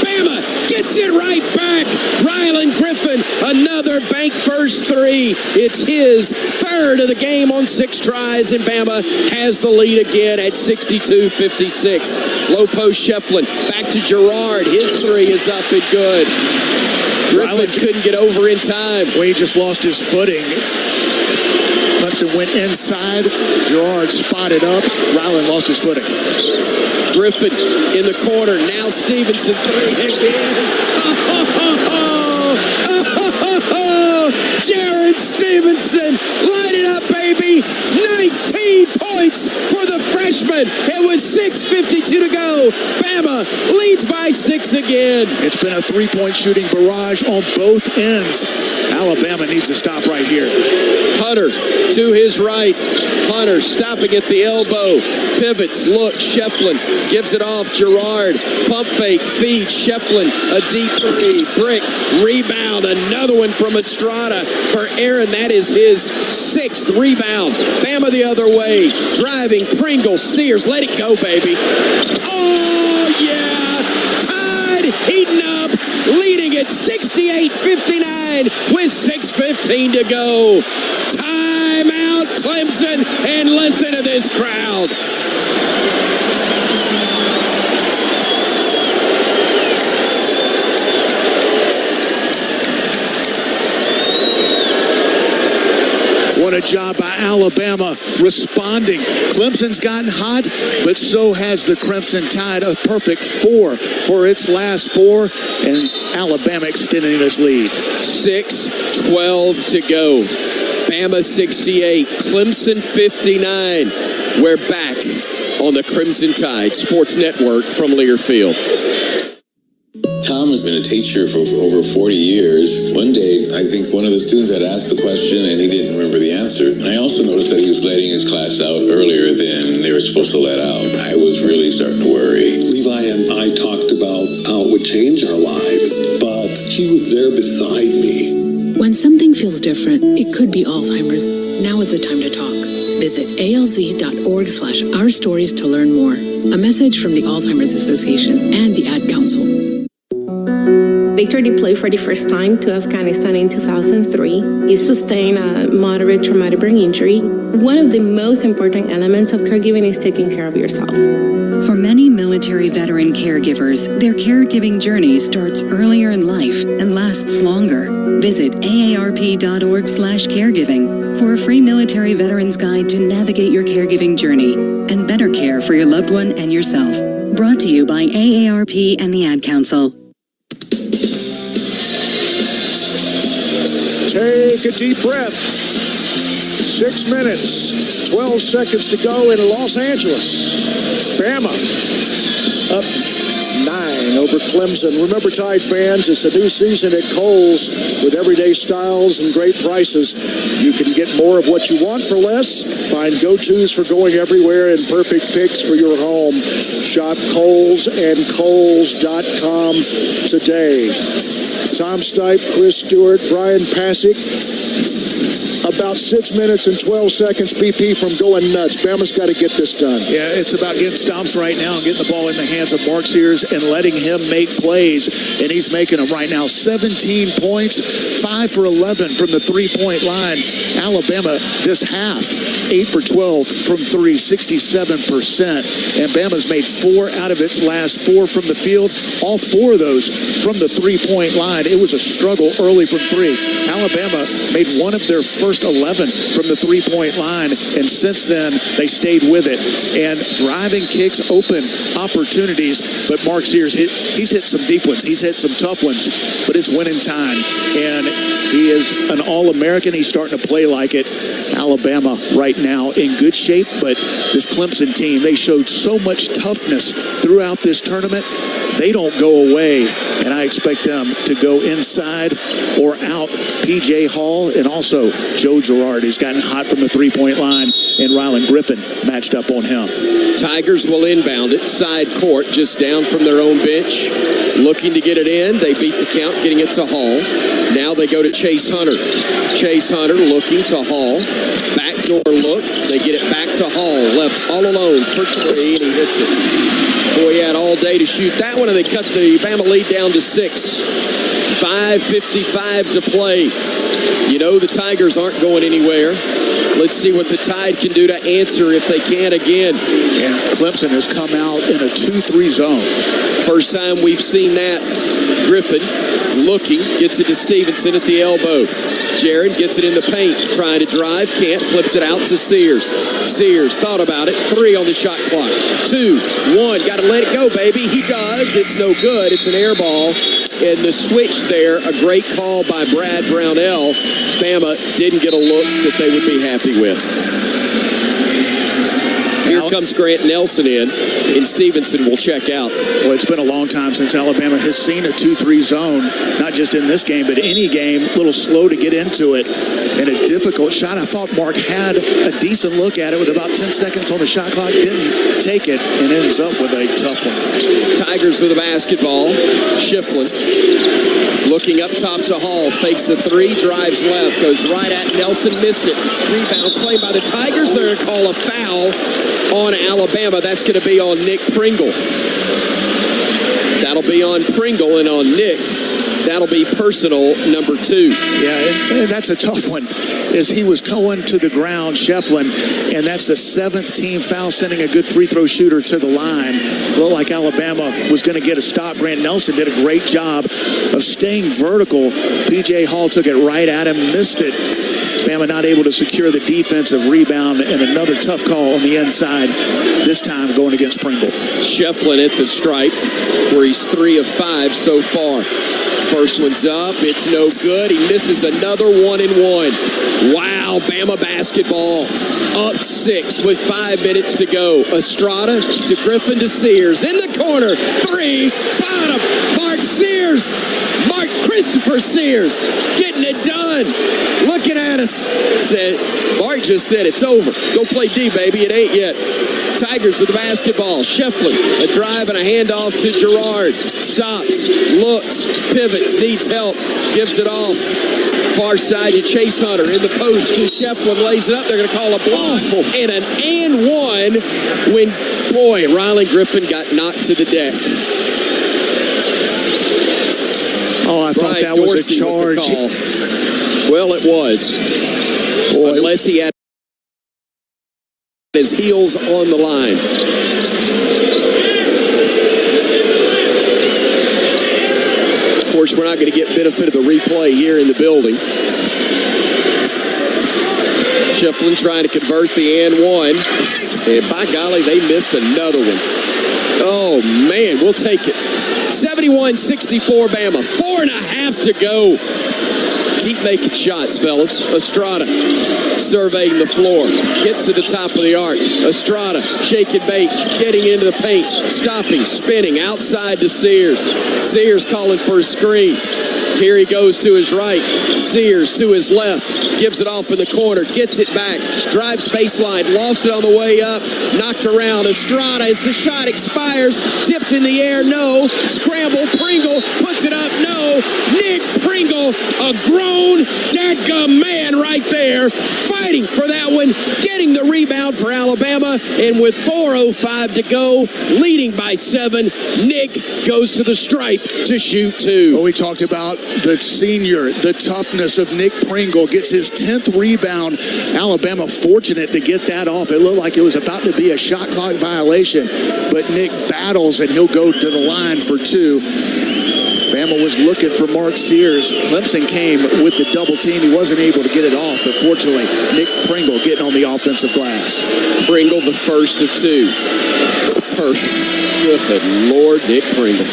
S7: Bama gets it right back. Rylan Griffin, another bank first 3. It's his 3rd of the game on 6 tries, and Bama has the lead again at 62-56. Low post Shefflin, back to Gerard. His 3 is up and good. Griffin couldn't get over in time.
S12: Well, he just lost his footing. Clemson went inside. Gerard spotted up. Rylan lost his footing.
S7: Griffin in the corner. Now Stevenson 3 again. Jared Stevenson, light it up, baby. 19 points for the freshman. It was 6:52 to go. Bama leads by 6 again.
S12: It's been a 3-point shooting barrage on both ends. Alabama needs to stop right here.
S7: Hunter to his right. Hunter stopping at the elbow. Pivots, look, Shefflin gives it off. Gerard, pump fake, feed, Shefflin, a deep 3. Brick, rebound, another one from Estrada for Aaron. That is his 6th rebound. Bama the other way, driving, Pringle, Sears, let it go, baby. Oh, yeah! Tide heating up, leading at 68-59 with 6:15 to go. Timeout, Clemson, and listen to this crowd.
S12: What a job by Alabama responding. Clemson's gotten hot, but so has the Crimson Tide. A perfect 4 for its last 4, and Alabama extending this lead.
S7: 6:12 to go. Bama 68, Clemson 59. We're back on the Crimson Tide Sports Network from Learfield.
S9: Tom has been a teacher for over 40 years. One day, I think one of the students had asked the question and he didn't remember the answer. And I also noticed that he was letting his class out earlier than they were supposed to let out. I was really starting to worry.
S20: Levi and I talked about how it would change our lives, but he was there beside me.
S23: When something feels different, it could be Alzheimer's. Now is the time to talk. Visit alz.org/ourstories to learn more. A message from the Alzheimer's Association and the Ad Council.
S24: Victor deployed for the first time to Afghanistan in 2003. He sustained a moderate traumatic brain injury. One of the most important elements of caregiving is taking care of yourself.
S25: For many military veteran caregivers, their caregiving journey starts earlier in life and lasts longer. Visit aarp.org/caregiving for a free military veterans guide to navigate your caregiving journey and better care for your loved one and yourself. Brought to you by AARP and the Ad Council.
S17: Take a deep breath. 6 minutes, 12 seconds to go in Los Angeles. Bama up 9 over Clemson. Remember, Tide fans, it's a new season at Kohl's with everyday styles and great prices. You can get more of what you want for less. Find go-tos for going everywhere and perfect picks for your home. Shop Kohl's and Kohl's.com today. Tom Stipe, Chris Stewart, Brian Pasick. About 6 minutes and 12 seconds, BP from going nuts. Bama's got to get this done.
S12: Yeah, it's about getting stops right now and getting the ball in the hands of Mark Sears and letting him make plays. And he's making them right now. 17 points, 5 for 11 from the three-point line. Alabama this half, 8 for 12 from 3, 67%. And Bama's made 4 out of its last 4 from the field. All 4 of those from the three-point line. It was a struggle early from 3. Alabama made 1 of their first 11 from the three-point line, and since then they stayed with it. And driving kicks open opportunities, but Mark Sears, he's hit some deep ones, he's hit some tough ones, but it's winning time. And he is an All-American. He's starting to play like it. Alabama right now in good shape, but this Clemson team, they showed so much toughness throughout this tournament. They don't go away, and I expect them to go inside or out. P.J. Hall and also Joe Girard has gotten hot from the three-point line, and Rylan Griffin matched up on him.
S7: Tigers will inbound it, side court, just down from their own bench. Looking to get it in. They beat the count, getting it to Hall. Now they go to Chase Hunter. Chase Hunter looking to Hall. Backdoor look. They get it back to Hall. Left all alone for 3, and he hits it. Boy, he had all day to shoot that one, and they cut the Bama lead down to 6. 5:55 to play. You know the Tigers aren't going anywhere. Let's see what the Tide can do to answer if they can again.
S12: And Clemson has come out in a 2-3 zone.
S7: First time we've seen that. Griffin looking, gets it to Stevenson at the elbow. Jaron gets it in the paint, trying to drive, can't, flips it out to Sears. Sears thought about it, 3 on the shot clock. 2, 1, got to let it go, baby. He does, it's no good, it's an air ball. And the switch there, a great call by Brad Brownell. Bama didn't get a look that they would be happy with. Here comes Grant Nelson in, and Stevenson will check out.
S12: Well, it's been a long time since Alabama has seen a 2-3 zone, not just in this game, but any game. A little slow to get into it, and a difficult shot. I thought Mark had a decent look at it with about 10 seconds on the shot clock, didn't take it, and ends up with a tough one.
S7: Tigers with a basketball. Shiflin looking up top to Hall, fakes a 3, drives left, goes right at Nelson, missed it. Rebound claimed by the Tigers. They're going to call a foul on Alabama. That's going to be on Nick Pringle. That'll be on Pringle, and on Nick, that'll be personal number 2.
S12: Yeah, and that's a tough one, as he was going to the ground, Shefflin, and that's the 7th team foul, sending a good free throw shooter to the line. Looked like Alabama was going to get a stop. Grant Nelson did a great job of staying vertical. P.J. Hall took it right at him, missed it. Bama not able to secure the defensive rebound, and another tough call on the inside, this time going against Pringle.
S7: Shefflin at the stripe, where he's 3 of 5 so far. First one's up, it's no good. He misses another 1-and-1. Wow, Bama basketball up 6 with 5 minutes to go. Estrada to Griffin to Sears in the corner. 3, bottom, Mark Sears. Sears, Mark Christopher Sears, getting it done. Looking at us. Mark just said it's over. Go play D, baby. It ain't yet. Tigers with the basketball. Shefflin, a drive and a handoff to Gerard. Stops, looks, pivots, needs help, gives it off. Far side to Chase Hunter in the post to Shefflin, lays it up. They're going to call a block and an and one when, boy, Rylan Griffin got knocked to the deck.
S12: Oh, I thought that was a charge.
S7: Well, it was. Boy. Unless he had his heels on the line. Of course, we're not going to get benefit of the replay here in the building. Shefflin trying to convert the and one. And by golly, they missed another one. Oh, man, we'll take it. 71-64 Bama. 4.5 to go. Keep making shots, fellas. Estrada surveying the floor. Gets to the top of the arc. Estrada shaking bait. Getting into the paint. Stopping. Spinning. Outside to Sears. Sears calling for a screen. Here he goes to his right. Sears to his left. Gives it off in the corner. Gets it back. Drives baseline. Lost it on the way up. Knocked around. Estrada as the shot expires. Tipped in the air. No. Scramble. Pringle puts it up. No. Nick Pringle, a grown dadgum man right there. Fighting for that one. Getting the rebound for Alabama. And with 4:05 to go, leading by 7, Nick goes to the stripe to shoot 2.
S12: Well, we talked about the senior, the toughness of Nick Pringle, gets his 10th rebound. Alabama fortunate to get that off. It looked like it was about to be a shot clock violation, but Nick battles and he'll go to the line for 2. Bama was looking for Mark Sears. Clemson came with the double team. He wasn't able to get it off, but fortunately, Nick Pringle getting on the offensive glass. Pringle, the first of 2. Perfect. Good Lord, Nick Pringle.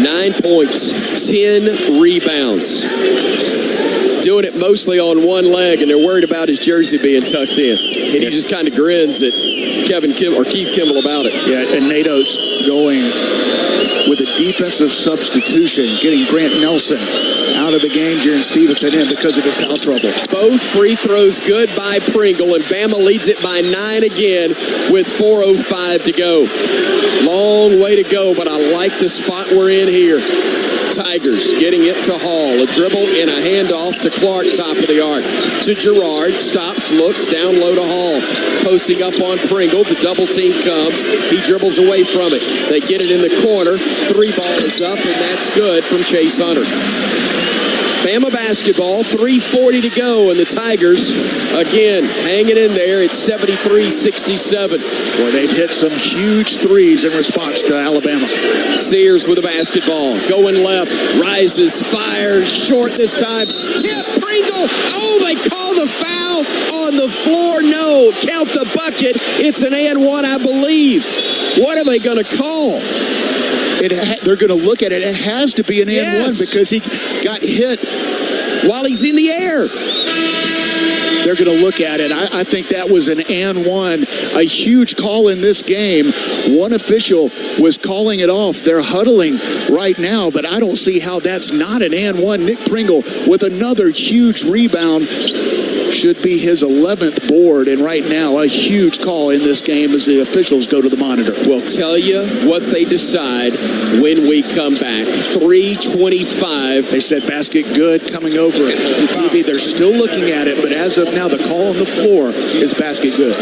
S12: 9 points, 10 rebounds. Doing it mostly on one leg, and they're worried about his jersey being tucked in. And he just kind of grins at Keith Kimball about it. Yeah, and Nate Oates going with a defensive substitution, getting Grant Nelson out of the game, Jaron Stevenson in because of his foul trouble. Both free throws good by Pringle, and Bama leads it by 9 again with 4:05 to go. Long way to go, but I like the spot we're in here. Tigers getting it to Hall. A dribble and a handoff to Clark, top of the arc. To Gerard, stops, looks, down low to Hall. Posting up on Pringle. The double team comes. He dribbles away from it. They get it in the corner. 3 ball is up, and that's good from Chase Hunter. Bama basketball, 3:40 to go, and the Tigers, again, hanging in there. It's 73-67. Boy, they've hit some huge threes in response to Alabama. Sears with the basketball, going left, rises, fires, short this time. Tip, Pringle, oh, they call the foul on the floor. No, count the bucket. It's an and one, I believe. What are they going to call? They're going to look at it. It has to be an and one because he got hit while he's in the air. They're going to look at it. I think that was an and one. A huge call in this game. One official was calling it off. They're huddling right now, but I don't see how that's not an and one. Nick Pringle with another huge rebound. Should be his 11th board, and right now a huge call in this game as the officials go to the monitor. We'll tell you what they decide when we come back. 3:25. They said basket good coming over to TV. They're still looking at it, but as of now, the call on the floor is basket good.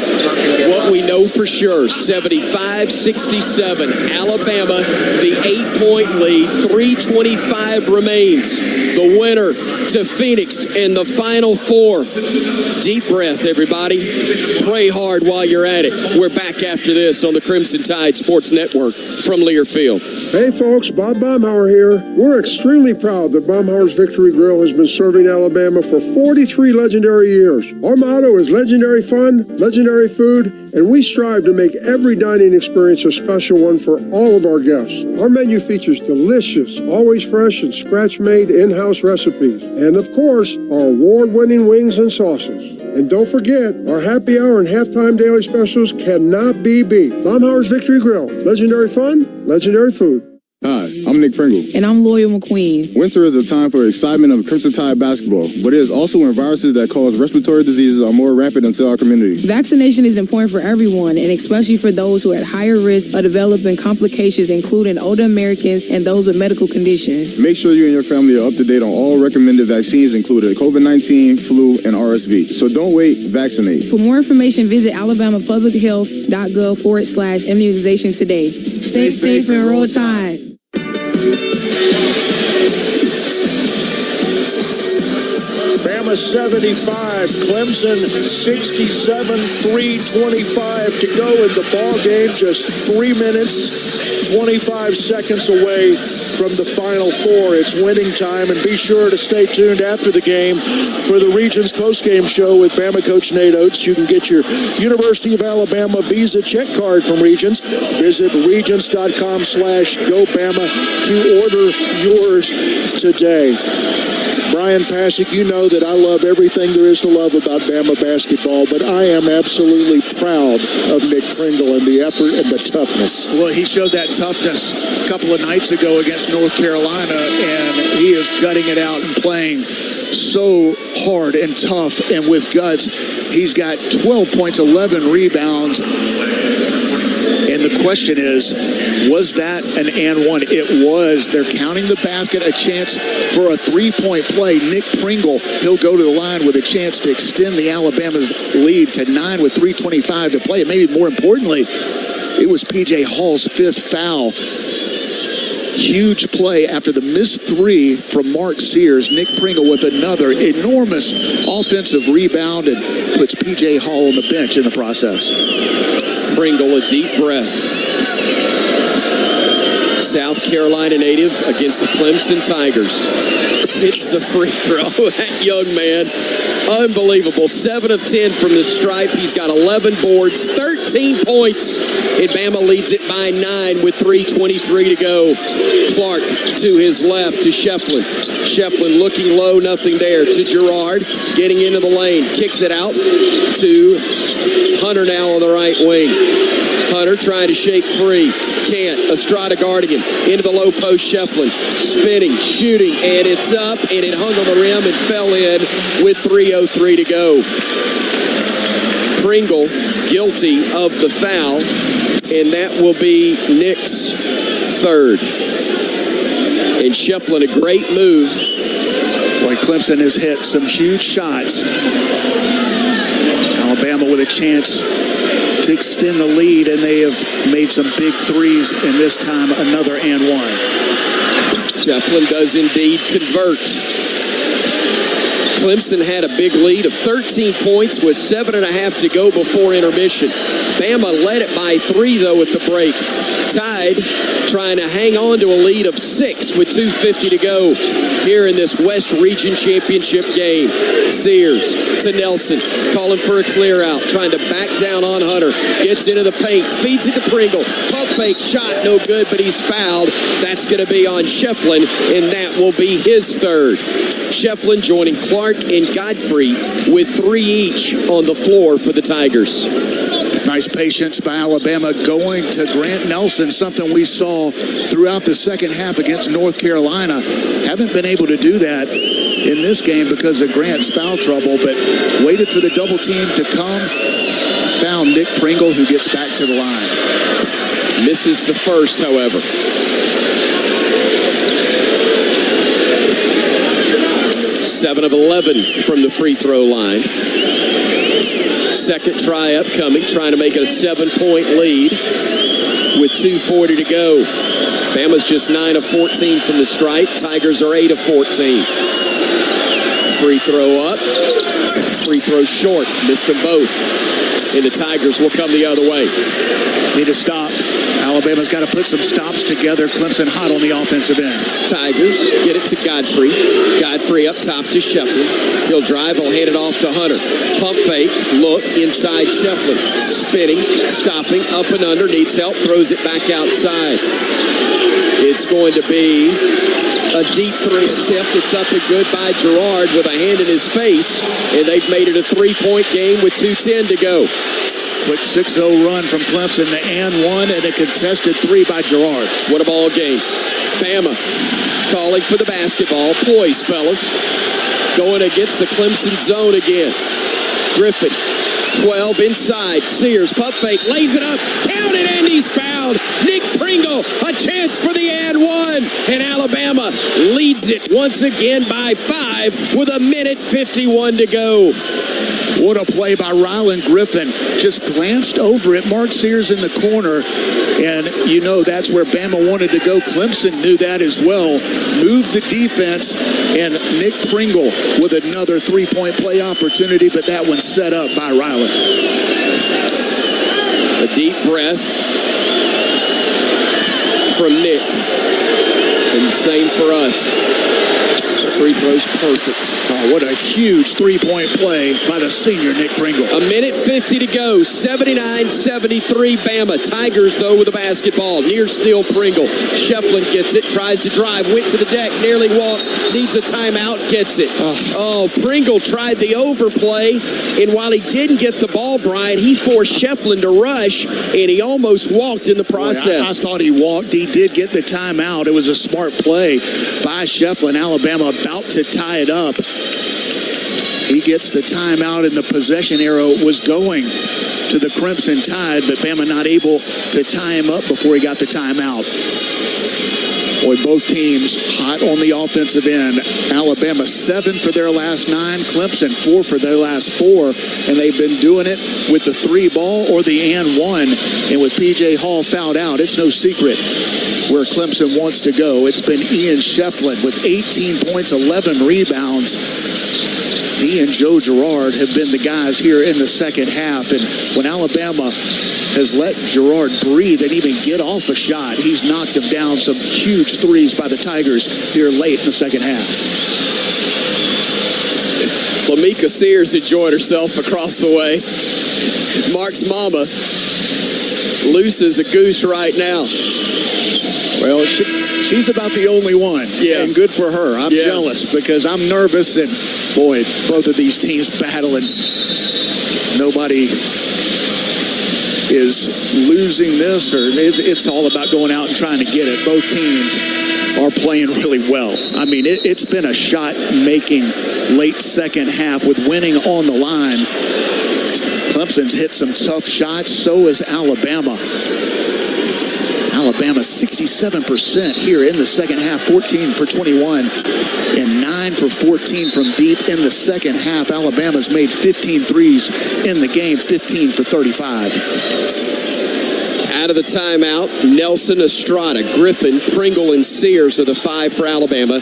S12: What we know for sure, 75-67. Alabama, the 8-point lead. 3:25 remains. The winner to Phoenix in the Final Four. Deep breath, everybody. Pray hard while you're at it. We're back after this on the Crimson Tide Sports Network from Learfield.
S1: Hey, folks, Bob Baumhauer here. We're extremely proud that Baumhauer's Victory Grill has been serving Alabama for 43 legendary years. Our motto is legendary fun, legendary food, and we strive to make every dining experience a special one for all of our guests. Our menu features delicious, always fresh and scratch-made in-house recipes. And, of course, our award-winning wings and sauces. And don't forget, our happy hour and halftime daily specials cannot be beat. Baumhauer's Victory Grill. Legendary fun, legendary food.
S3: Hi, I'm Nick Pringle.
S4: And I'm Loyal McQueen.
S3: Winter is a time for excitement of Crimson Tide basketball, but it is also when viruses that cause respiratory diseases are more rampant into our community.
S4: Vaccination is important for everyone, and especially for those who are at higher risk of developing complications, including older Americans and those with medical conditions.
S3: Make sure you and your family are up to date on all recommended vaccines, including COVID-19, flu, and RSV. So don't wait, vaccinate.
S4: For more information, visit alabamapublichealth.gov/immunization today. Stay safe and roll Tide.
S17: Bama 75, Clemson 67, 3:25 to go in the ball game. Just 3 minutes, 25 seconds away from the Final Four. It's winning time, and be sure to stay tuned after the game for the Regions postgame show with Bama coach Nate Oates. You can get your University of Alabama Visa check card from Regions. Visit regions.com/GoBama to order yours today. Brian Pasick, you know that I love everything there is to love about Bama basketball, but I am absolutely proud of Nick Pringle and the effort and the toughness.
S12: Well, he showed that toughness a couple of nights ago against North Carolina, and he is gutting it out and playing so hard and tough and with guts. He's got 12 points, 11 rebounds. And the question is, was that an and one? It was. They're counting the basket, a chance for a three-point play. Nick Pringle, he'll go to the line with a chance to extend the Alabama's lead to 9 with 3:25 to play. And maybe more importantly, it was P.J. Hall's fifth foul. Huge play after the missed three from Mark Sears. Nick Pringle with another enormous offensive rebound and puts P.J. Hall on the bench in the process.
S7: Pringle, a deep breath. South Carolina native against the Clemson Tigers. Hits the free throw. That young man, unbelievable. 7 of 10 from the stripe. He's got 11 boards, 13 points. And Bama leads it by 9 with 3:23 to go. Clark to his left to Shefflin. Shefflin looking low, nothing there. To Gerard, getting into the lane. Kicks it out to Hunter now on the right wing. Hunter trying to shake free. Can't. Estrada guarding him. Into the low post, Shefflin. Spinning, shooting, and it's up, and it hung on the rim and fell in with 3:03 to go. Pringle guilty of the foul, and that will be Nick's third. And Shefflin, a great move.
S12: Boy, Clemson has hit some huge shots. Alabama with a chance to extend the lead, and they have made some big threes, and this time another and one.
S7: Shefflin does indeed convert. Clemson had a big lead of 13 points with 7.5 to go before intermission. Bama led it by 3, though, at the break. Tide trying to hang on to a lead of 6 with 2:50 to go here in this West Region Championship game. Sears to Nelson, calling for a clear out, trying to back down on Hunter. Gets into the paint, feeds it to Pringle. Pump fake shot, no good, but he's fouled. That's going to be on Shefflin, and that will be his third. Shefflin joining Clark and Godfrey with 3 each on the floor for the Tigers.
S12: Nice patience by Alabama going to Grant Nelson, something we saw throughout the second half against North Carolina. Haven't been able to do that in this game because of Grant's foul trouble, but waited for the double team to come. Found Nick Pringle, who gets back to the line.
S7: Misses the first, however. Seven of 11 from the free throw line. Second try upcoming, trying to make it a 7-point lead with 2:40 to go. Bama's just 9 of 14 from the stripe. Tigers are 8 of 14. Free throw up. Free throw short. Missed them both. And the Tigers will come the other way.
S12: Need to stop Alabama's got to put some stops together. Clemson hot on the offensive end.
S7: Tigers get it to Godfrey. Godfrey up top to Shefflin. He'll drive. He'll hand it off to Hunter. Pump fake. Look inside Shefflin. Spinning. Stopping. Up and under. Needs help. Throws it back outside. It's going to be a deep three attempt. It's up and good by Gerard with a hand in his face. And they've made it a 3-point game with 2:10 to go.
S12: Quick 6-0 run from Clemson to and one, and a contested three by Gerard.
S7: What a ball game. Bama calling for the basketball. Poise, fellas. Going against the Clemson zone again. Griffin, 12 inside. Sears, pump fake, lays it up. Count it, and he's fouled. Nick Pringle, a chance for the and one. And Alabama leads it once again by 5 with 1:51 to go.
S12: What a play by Rylan Griffin. Just glanced over at Mark Sears in the corner, and you know that's where Bama wanted to go. Clemson knew that as well. Moved the defense, and Nick Pringle with another 3-point play opportunity, but that one set up by Rylan.
S7: A deep breath from Nick, and the same for us. Free throws perfect.
S12: Oh, what a huge 3-point play by the senior Nick Pringle.
S7: 1:50 to go. 79-73 Bama. Tigers, though, with the basketball. Near steal Pringle. Shefflin gets it. Tries to drive. Went to the deck. Nearly walked. Needs a timeout. Gets it. Oh, Pringle tried the overplay. And while he didn't get the ball, Brian, he forced Shefflin to rush. And he almost walked in the process.
S12: Boy, I thought he walked. He did get the timeout. It was a smart play by Shefflin. Alabama about to tie it up. He gets the timeout, and the possession arrow was going to the Crimson Tide, but Bama not able to tie him up before he got the timeout. Boy, both teams hot on the offensive end. Alabama 7 for their last 9. Clemson 4 for their last 4. And they've been doing it with the 3 ball or the and one. And with P.J. Hall fouled out, it's no secret where Clemson wants to go. It's been Ian Shefflin with 18 points, 11 rebounds. He and Joe Girard have been the guys here in the second half. And when Alabama has let Girard breathe and even get off a shot, he's knocked them down. Some huge threes by the Tigers here late in the second half.
S7: Lamika Sears enjoyed herself across the way. Mark's mama loose as a goose right now.
S12: Well, she's about the only one.
S7: Yeah.
S12: And good for her. I'm jealous because I'm nervous. And, boy, both of these teams battling. Nobody is losing this, or it's all about going out and trying to get it. Both teams are playing really well. I mean, it's been a shot-making late second half with winning on the line. Clemson's hit some tough shots. So is Alabama. Alabama 67% here in the second half, 14 for 21, and 9 for 14 from deep in the second half. Alabama's made 15 threes in the game, 15 for 35.
S7: Out of the timeout, Nelson, Estrada, Griffin, Pringle, and Sears are the 5 for Alabama.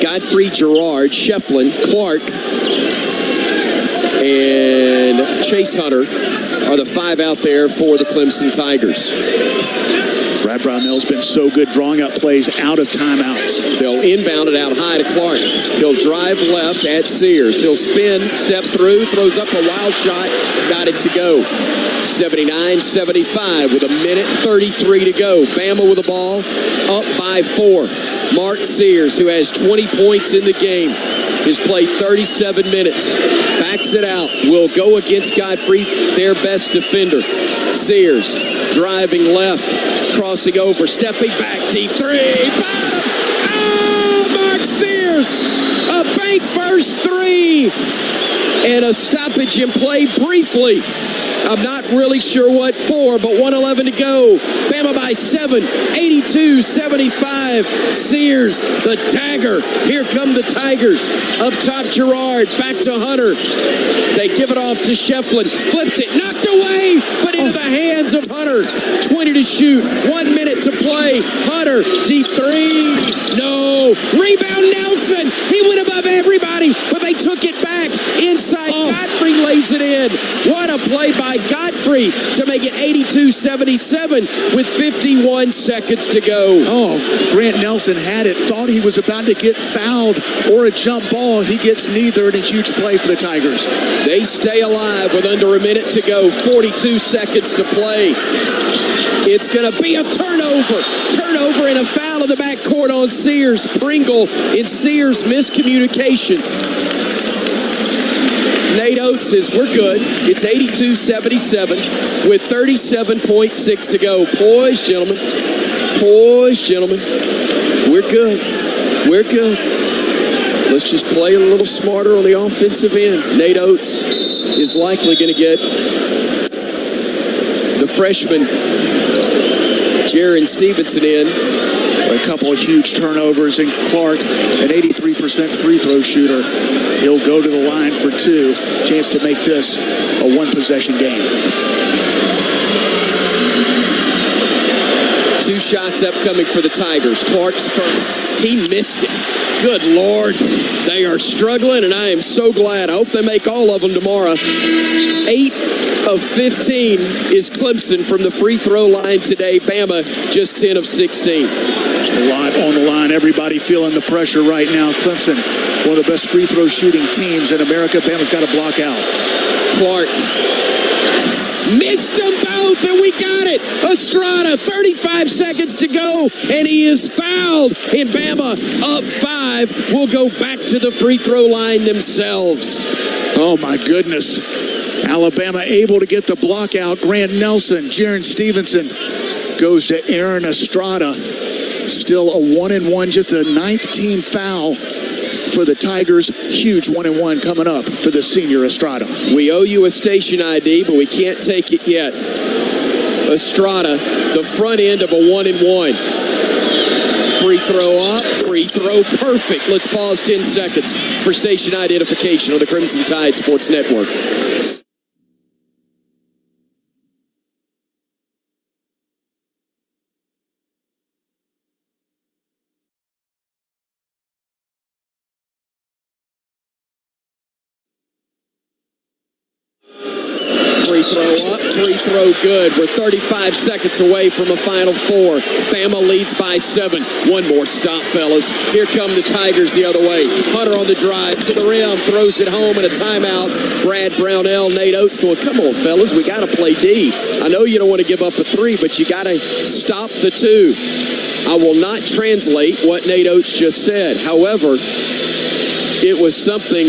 S7: Godfrey, Girard, Shefflin, Clark, and Chase Hunter are the 5 out there for the Clemson Tigers.
S12: Brad Brownell's been so good drawing up plays out of timeouts.
S7: They'll inbound it out high to Clark. He'll drive left at Sears. He'll spin, step through, throws up a wild shot, got it to go. 79-75 with 1:33 to go. Bama with the ball, up by 4. Mark Sears, who has 20 points in the game, has played 37 minutes. Backs it out. Will go against Godfrey, their best defender. Sears driving left, crossing over, stepping back, deep 3. Mark Sears, a bank burst 3, and a stoppage in play briefly. I'm not really sure what for, but 1:11 to go. Bama by 7, 82-75. Sears, the dagger. Here come the Tigers. Up top, Girard. Back to Hunter. They give it off to Shefflin. Flipped it. Knocked away, but into the hands of Hunter. 20 to shoot. 1 minute to play. Hunter, deep 3. No. Rebound Nelson. He went above everybody, but they took it back. Inside, Godfrey lays it in. in. What a play by Godfrey to make it 82-77 with 51 seconds to go.
S12: Oh, Grant Nelson had it, thought he was about to get fouled or a jump ball. He gets neither, and a huge play for the Tigers.
S7: They stay alive with under a minute to go, 42 seconds to play. It's going to be a turnover. Turnover and a foul in the backcourt on Sears. Pringle and Sears miscommunication. Nate Oates says, we're good. It's 82-77 with 37.6 to go. Poise, gentlemen. Poise, gentlemen. We're good. We're good. Let's just play a little smarter on the offensive end. Nate Oates is likely going to get the freshman Jaron Stevenson in.
S12: A couple of huge turnovers, and Clark, an 83% free throw shooter. He'll go to the line for two. Chance to make this a one-possession game.
S7: Two shots upcoming for the Tigers. Clark's first. He missed it. Good Lord. They are struggling, and I am so glad. I hope they make all of them tomorrow. 8 of 15 is Clemson from the free throw line today. Bama just 10 of 16.
S12: A lot on the line. Everybody feeling the pressure right now. Clemson, one of the best free throw shooting teams in America. Bama's got to block out.
S7: Clark missed them both, and we got it. Estrada, 35 seconds to go, and he is fouled. And Bama up 5 will go back to the free throw line themselves.
S12: Oh, my goodness. Alabama able to get the block out. Grant Nelson, Jaron Stevenson goes to Aaron Estrada. Still a 1-and-1, just the 9th team foul for the Tigers. Huge 1-and-1 coming up for the senior Estrada.
S7: We owe you a station ID, but we can't take it yet. Estrada, the front end of a 1-and-1. Free throw up, free throw perfect. Let's pause 10 seconds for station identification on the Crimson Tide Sports Network. Free throw up, free throw good. We're 35 seconds away from a Final Four. Bama leads by 7. One more stop, fellas. Here come the Tigers the other way. Hunter on the drive to the rim, throws it home, and a timeout. Brad Brownell, Nate Oates going, come on, fellas, we got to play D. I know you don't want to give up a 3, but you got to stop the 2. I will not translate what Nate Oates just said. However, it was something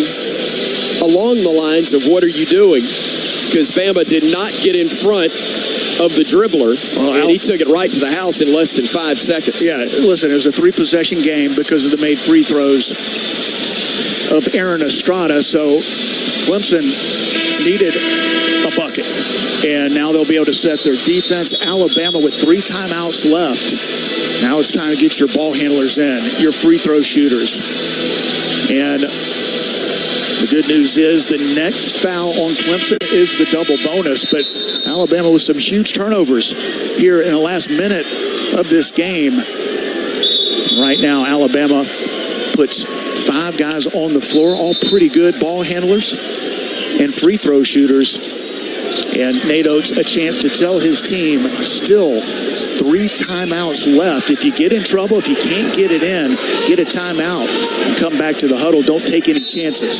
S7: along the lines of, what are you doing? Because Bama did not get in front of the dribbler, and he took it right to the house in less than 5 seconds.
S12: Yeah, listen, it was a 3-possession game because of the made free throws of Aaron Estrada, so Clemson needed a bucket, and now they'll be able to set their defense. Alabama with 3 timeouts left. Now it's time to get your ball handlers in, your free throw shooters. And the good news is the next foul on Clemson is the double bonus, but Alabama with some huge turnovers here in the last minute of this game. Right now, Alabama puts 5 guys on the floor, all pretty good ball handlers and free throw shooters. And Nate Oates a chance to tell his team still 3 timeouts left. If you get in trouble, if you can't get it in, get a timeout and come back to the huddle. Don't take any chances.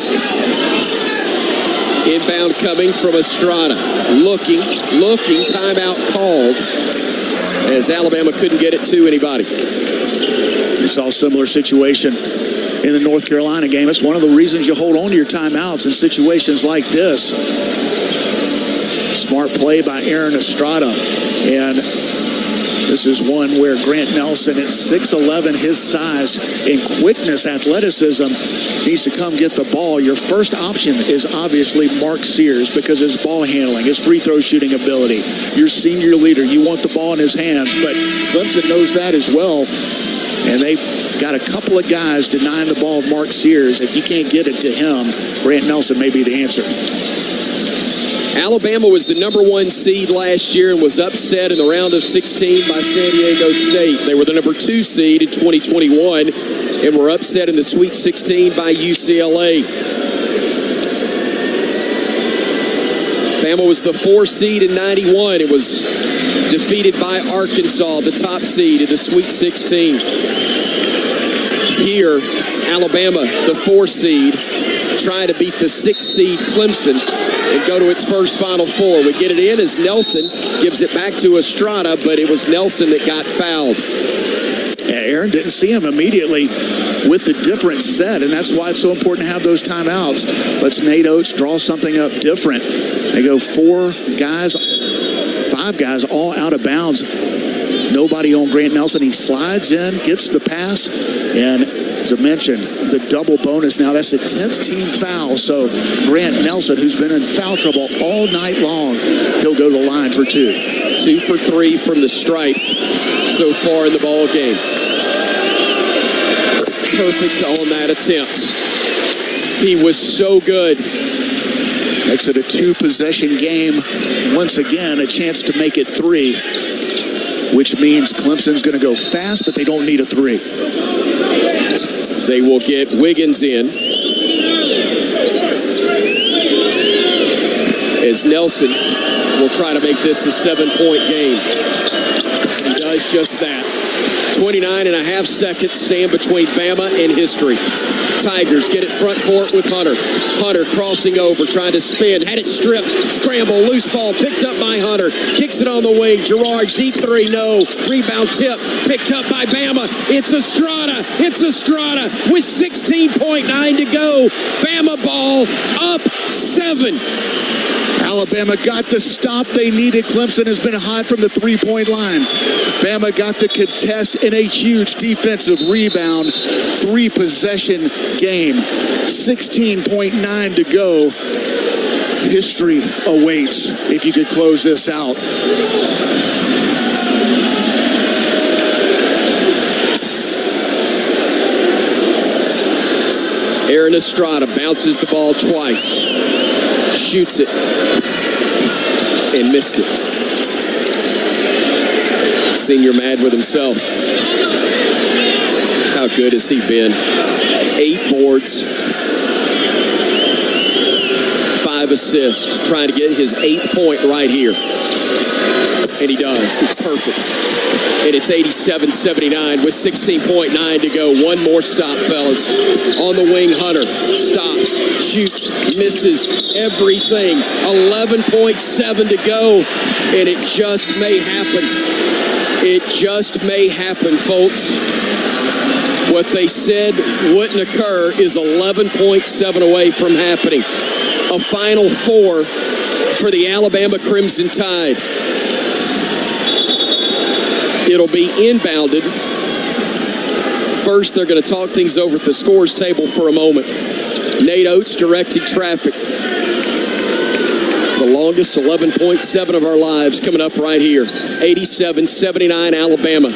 S7: Inbound coming from Estrada. Looking, timeout called as Alabama couldn't get it to anybody.
S12: We saw a similar situation in the North Carolina game. It's one of the reasons you hold on to your timeouts in situations like this. Smart play by Aaron Estrada. And this is one where Grant Nelson at 6'11", his size and quickness, athleticism, needs to come get the ball. Your first option is obviously Mark Sears because his ball handling, his free throw shooting ability. Your senior leader, you want the ball in his hands, but Clemson knows that as well. And they've got a couple of guys denying the ball of Mark Sears. If you can't get it to him, Grant Nelson may be the answer.
S7: Alabama was the number 1 seed last year and was upset in the round of 16 by San Diego State. They were the number 2 seed in 2021 and were upset in the Sweet 16 by UCLA. Bama was the 4 seed in 91. It was defeated by Arkansas, the top seed in the Sweet 16. Here, Alabama, the 4 seed, trying to beat the 6 seed Clemson and go to its first Final Four. We get it in as Nelson gives it back to Estrada, but it was Nelson that got fouled.
S12: Yeah, Aaron didn't see him immediately with the different set, and that's why it's so important to have those timeouts. Let's Nate Oates draw something up different. They go 5 guys all out of bounds. Nobody on Grant Nelson. He slides in, gets the pass, and as I mentioned, the double bonus now. That's the 10th team foul. So Grant Nelson, who's been in foul trouble all night long, he'll go to the line for 2.
S7: 2 for 3 from the stripe so far in the ball game. Perfect on that attempt. He was so good.
S12: Makes it a 2-possession game. Once again, a chance to make it 3, which means Clemson's going to go fast, but they don't need a 3.
S7: They will get Wiggins in as Nelson will try to make this a 7-point game. He does just that. 29.5 seconds stand between Bama and history. Tigers get it front court with Hunter. Hunter crossing over, trying to spin. Had it stripped. Scramble. Loose ball picked up by Hunter. Kicks it on the wing. Gerard, deep 3. No. Rebound tip. Picked up by Bama. It's Estrada. It's Estrada with 16.9 to go. Bama ball up 7.
S12: Alabama got the stop they needed. Clemson has been hot from the 3-point line. Bama got the contest in a huge defensive rebound. 3-possession game. 16.9 to go. History awaits if you could close this out.
S7: Aaron Estrada bounces the ball twice. Shoots it and missed it. Senior mad with himself. How good has he been? 8 boards, 5 assists, trying to get his 8th point right here. And he does. It's perfect. And it's 87-79 with 16.9 to go. One more stop, fellas. On the wing, Hunter stops, shoots, misses everything. 11.7 to go. And it just may happen. It just may happen, folks. What they said wouldn't occur is 11.7 away from happening. A Final Four for the Alabama Crimson Tide. It'll be inbounded. First, they're going to talk things over at the scores table for a moment. Nate Oates directing traffic. The longest 11.7 of our lives coming up right here. 87-79 Alabama.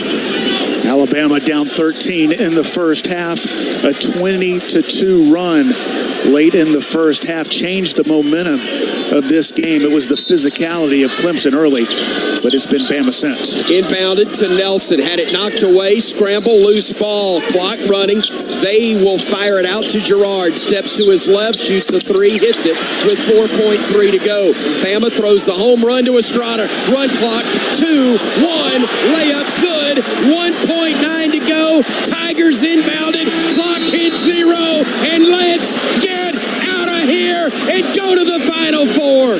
S12: Alabama down 13 in the first half. A 20-2 run late in the first half changed the momentum of this game. It was the physicality of Clemson early, but it's been Bama since.
S7: Inbounded to Nelson. Had it knocked away. Scramble, loose ball. Clock running. They will fire it out to Gerard. Steps to his left, shoots a 3, hits it with 4.3 to go. Bama throws the home run to Estrada. Run clock, 2, 1, layup good. 1.9 to go. Tigers inbounded. Clock hit 0, and let's get out of here and go to the Final Four.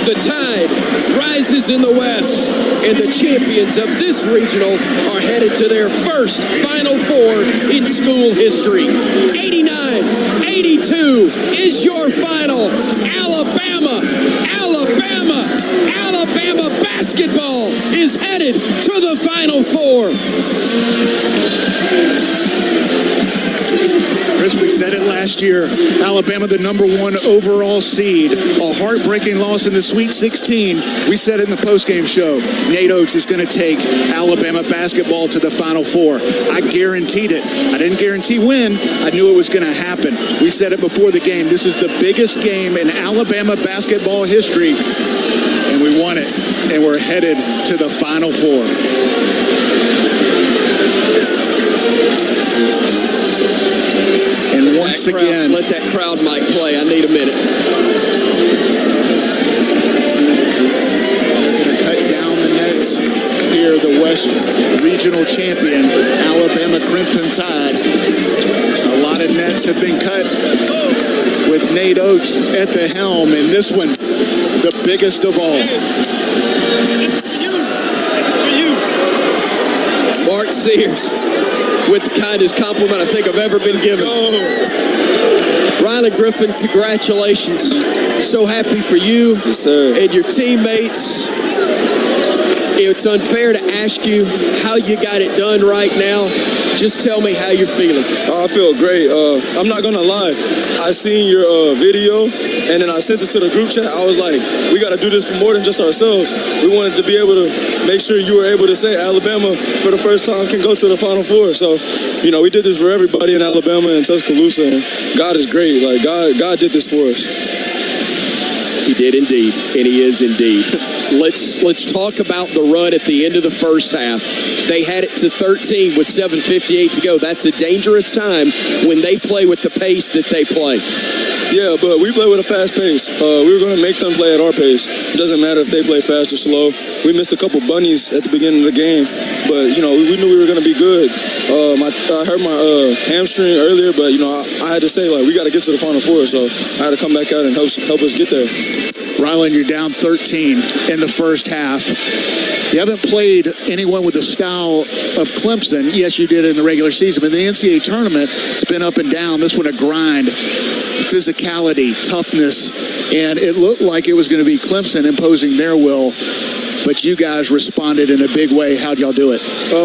S7: The Tide rises in the West, and the champions of this regional are headed to their first Final Four in school history. 89-82 is your final. Alabama basketball is headed to the Final Four.
S12: Chris, we said said it last year. Alabama, the #1 overall seed. A heartbreaking loss in the Sweet 16. We said it in the postgame show. Nate Oates is going to take Alabama basketball to the Final Four. I guaranteed it. I didn't guarantee when. I knew it was going to happen. We said it before the game. This is the biggest game in Alabama basketball history, and we won it. And we're headed to the Final Four. And once again,
S7: let that crowd mic play. I need a minute.
S12: They're going to cut down the nets here. The West Regional Champion, Alabama Crimson Tide. A lot of nets have been cut with Nate Oates at the helm, and this one, the biggest of all.
S7: Mark Sears with the kindest compliment I think I've ever been given. Riley Griffin, congratulations. So happy for you and your teammates. It's unfair to ask you how you got it done right now. Just tell me how you're feeling.
S2: I feel great. I'm not going to lie. I seen your video, and then I sent it to the group chat. I was like, we got to do this for more than just ourselves. We wanted to be able to make sure you were able to say Alabama, for the first time, can go to the Final Four. So, you know, we did this for everybody in Alabama and Tuscaloosa, and God is great. Like, God did this for us.
S7: He did indeed, and he is indeed. Let's talk about the run at the end of the first half. They had it to 13 with 7:58 to go. That's a dangerous time when they play with the pace that they play.
S2: Yeah, but we play with a fast pace. We were going to make them play at our pace. It doesn't matter if they play fast or slow. We missed a couple bunnies at the beginning of the game, but, you know, we knew we were going to be good. I hurt my hamstring earlier, but, you know, I had to say, like, we got to get to the Final Four, so I had to come back out and help us get there.
S12: Rylan, you're down 13 in the first half. You haven't played anyone with the style of Clemson. Yes, you did in the regular season, but in the NCAA tournament, it's been up and down. This one a grind, physicality, toughness, and it looked like it was going to be Clemson imposing their will. But you guys responded in a big way. How'd y'all do it?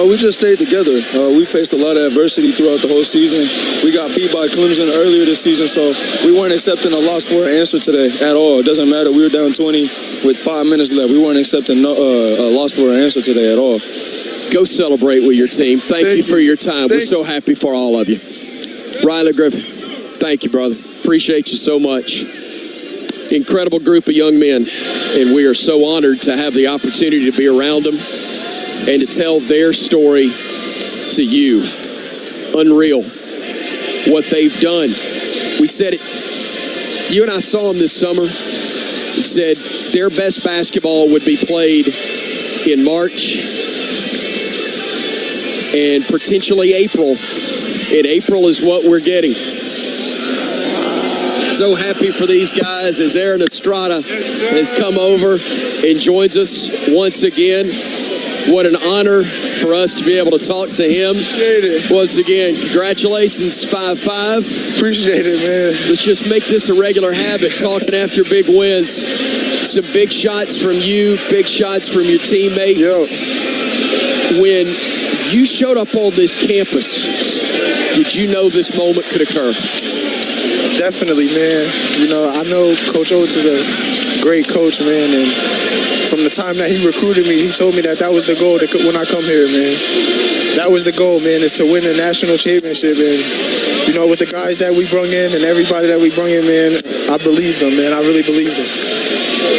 S2: We just stayed together. We faced a lot of adversity throughout the whole season. We got beat by Clemson earlier this season, so we weren't accepting a loss for an answer today at all. It doesn't matter. We were down 20 with 5 minutes left. We weren't accepting a loss for an answer today at all.
S7: Go celebrate with your team. Thank you for your time. We're so happy for all of you. Riley Griffin, thank you, brother. Appreciate you so much. Incredible group of young men, and we are so honored to have the opportunity to be around them and to tell their story to you. Unreal what they've done. We said it, you and I saw them this summer. We said their best basketball would be played in March and potentially April. And April is what we're getting. So happy for these guys as Aaron Estrada has come over and joins us once again. What an honor for us to be able to talk to him. Once again, congratulations, 5-5.
S2: Appreciate it, man.
S7: Let's just make this a regular habit, talking after big wins. Some big shots from you, big shots from your teammates. When you showed up on this campus, did you know this moment could occur?
S5: Definitely, man. You know, I know Coach Oates is a great coach, man, and from the time that he recruited me, he told me that was the goal when I come here, man. That was the goal, man, is to win a national championship. And, you know, with the guys that we brought in and everybody that we brought in, man, I believed them, man. I really believed them.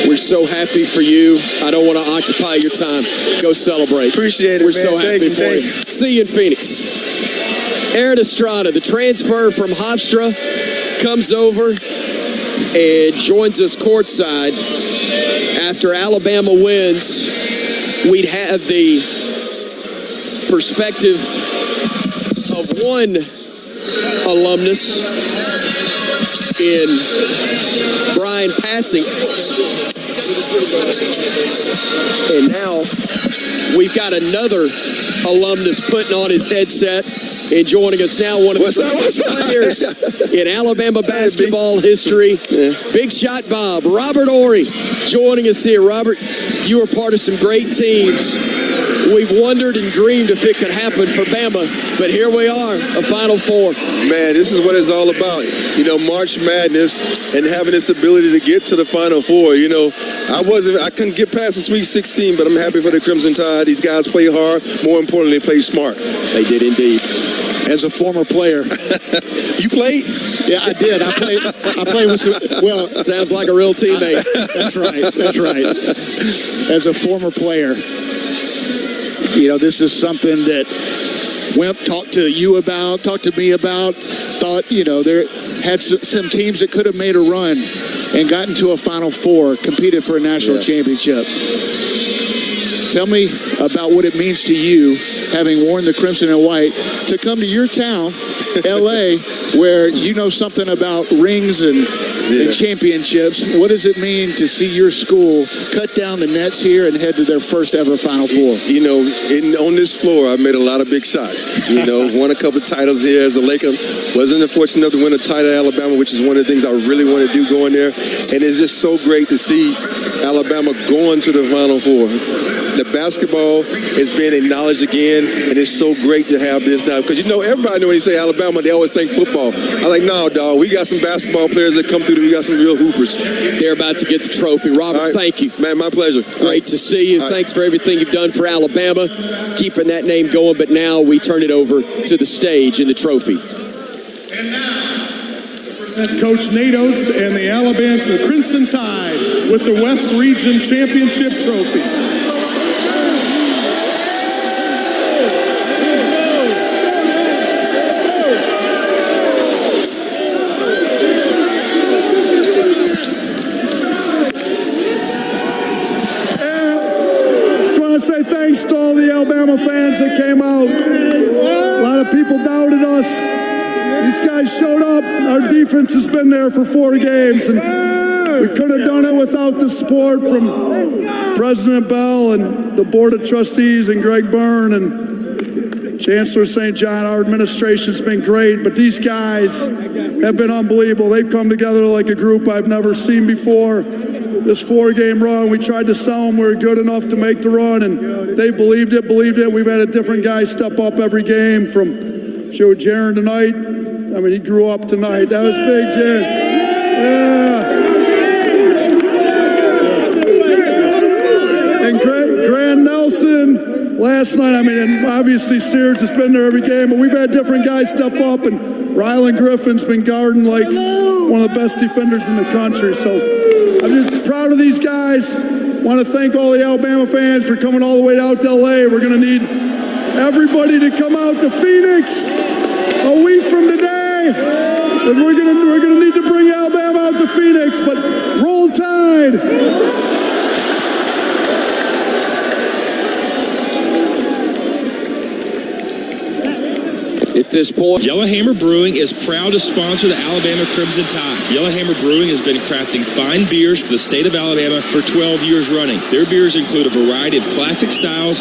S7: We're so happy for you. I don't want to occupy your time. Go celebrate.
S5: Appreciate it,
S7: We're so happy for you. See you in Phoenix. Aaron Estrada, the transfer from Hofstra, comes over and joins us courtside. After Alabama wins, we'd have the perspective of one alumnus in Brian Passing. And now we've got another alumnus putting on his headset and joining us now, one of the players in Alabama basketball history. Big shot Bob. Robert Ory joining us here. Robert, you were part of some great teams we've wondered and dreamed if it could happen for Bama, but here we are, a Final Four.
S2: Man, this is what it's all about. You know, March Madness and having this ability to get to the Final Four. You know, I couldn't get past the Sweet 16, but I'm happy for the Crimson Tide. These guys play hard. More importantly, they play smart.
S7: They did indeed.
S12: As a former player.
S2: You played?
S12: Yeah, I did. I played with some, well.
S7: Sounds like a real teammate.
S12: That's right. As a former player, you know, this is something that Wimp talked to you about, talked to me about, thought, you know, there had some teams that could have made a run and gotten to a Final Four, competed for a national championship. Tell me about what it means to you, having worn the crimson and white, to come to your town, L.A., where you know something about rings and championships. What does it mean to see your school cut down the nets here and head to their first ever Final Four?
S2: You know, on this floor, I've made a lot of big shots. You know, won a couple titles here as a Laker. Wasn't fortunate enough to win a title at Alabama, which is one of the things I really want to do going there. And it's just so great to see Alabama going to the Final Four. The basketball is being acknowledged again, and it's so great to have this now. Because, you know, everybody knows when you say Alabama, they always think football. I'm like, no, dog, we got some basketball players that come through. We got some real hoopers.
S7: They're about to get the trophy. Robert, thank you.
S2: Man, my pleasure.
S7: Great to see you. Thanks for everything you've done for Alabama, keeping that name going. But now we turn it over to the stage and the trophy.
S10: And now, to present Coach Nate Oates and the Alabama Crimson Tide with the West Region Championship Trophy.
S11: Say thanks to all the Alabama fans that came out. A lot of people doubted us. These guys showed up. Our defense has been there for 4 games, and we could have done it without the support from President Bell and the Board of Trustees and Greg Byrne and Chancellor St. John. Our administration's been great, but these guys have been unbelievable. They've come together like a group I've never seen before. This 4-game run, we tried to sell them we were good enough to make the run, and they believed it. We've had a different guy step up every game, from Joe Jaron tonight. I mean, he grew up tonight. That was big, Jaron. Yeah. And Grant Nelson last night, I mean, and obviously Steers has been there every game, but we've had different guys step up, and Rylan Griffin's been guarding like one of the best defenders in the country. So I'm just proud of these guys. Want to thank all the Alabama fans for coming all the way out to LA. We're going to need everybody to come out to Phoenix a week from today. And we're going to need to bring Alabama out to Phoenix, but roll Tide.
S7: At this point,
S14: Yellowhammer Brewing is proud to sponsor the Alabama Crimson Tide. Yellowhammer Brewing has been crafting fine beers for the state of Alabama for 12 years running. Their beers include a variety of classic styles,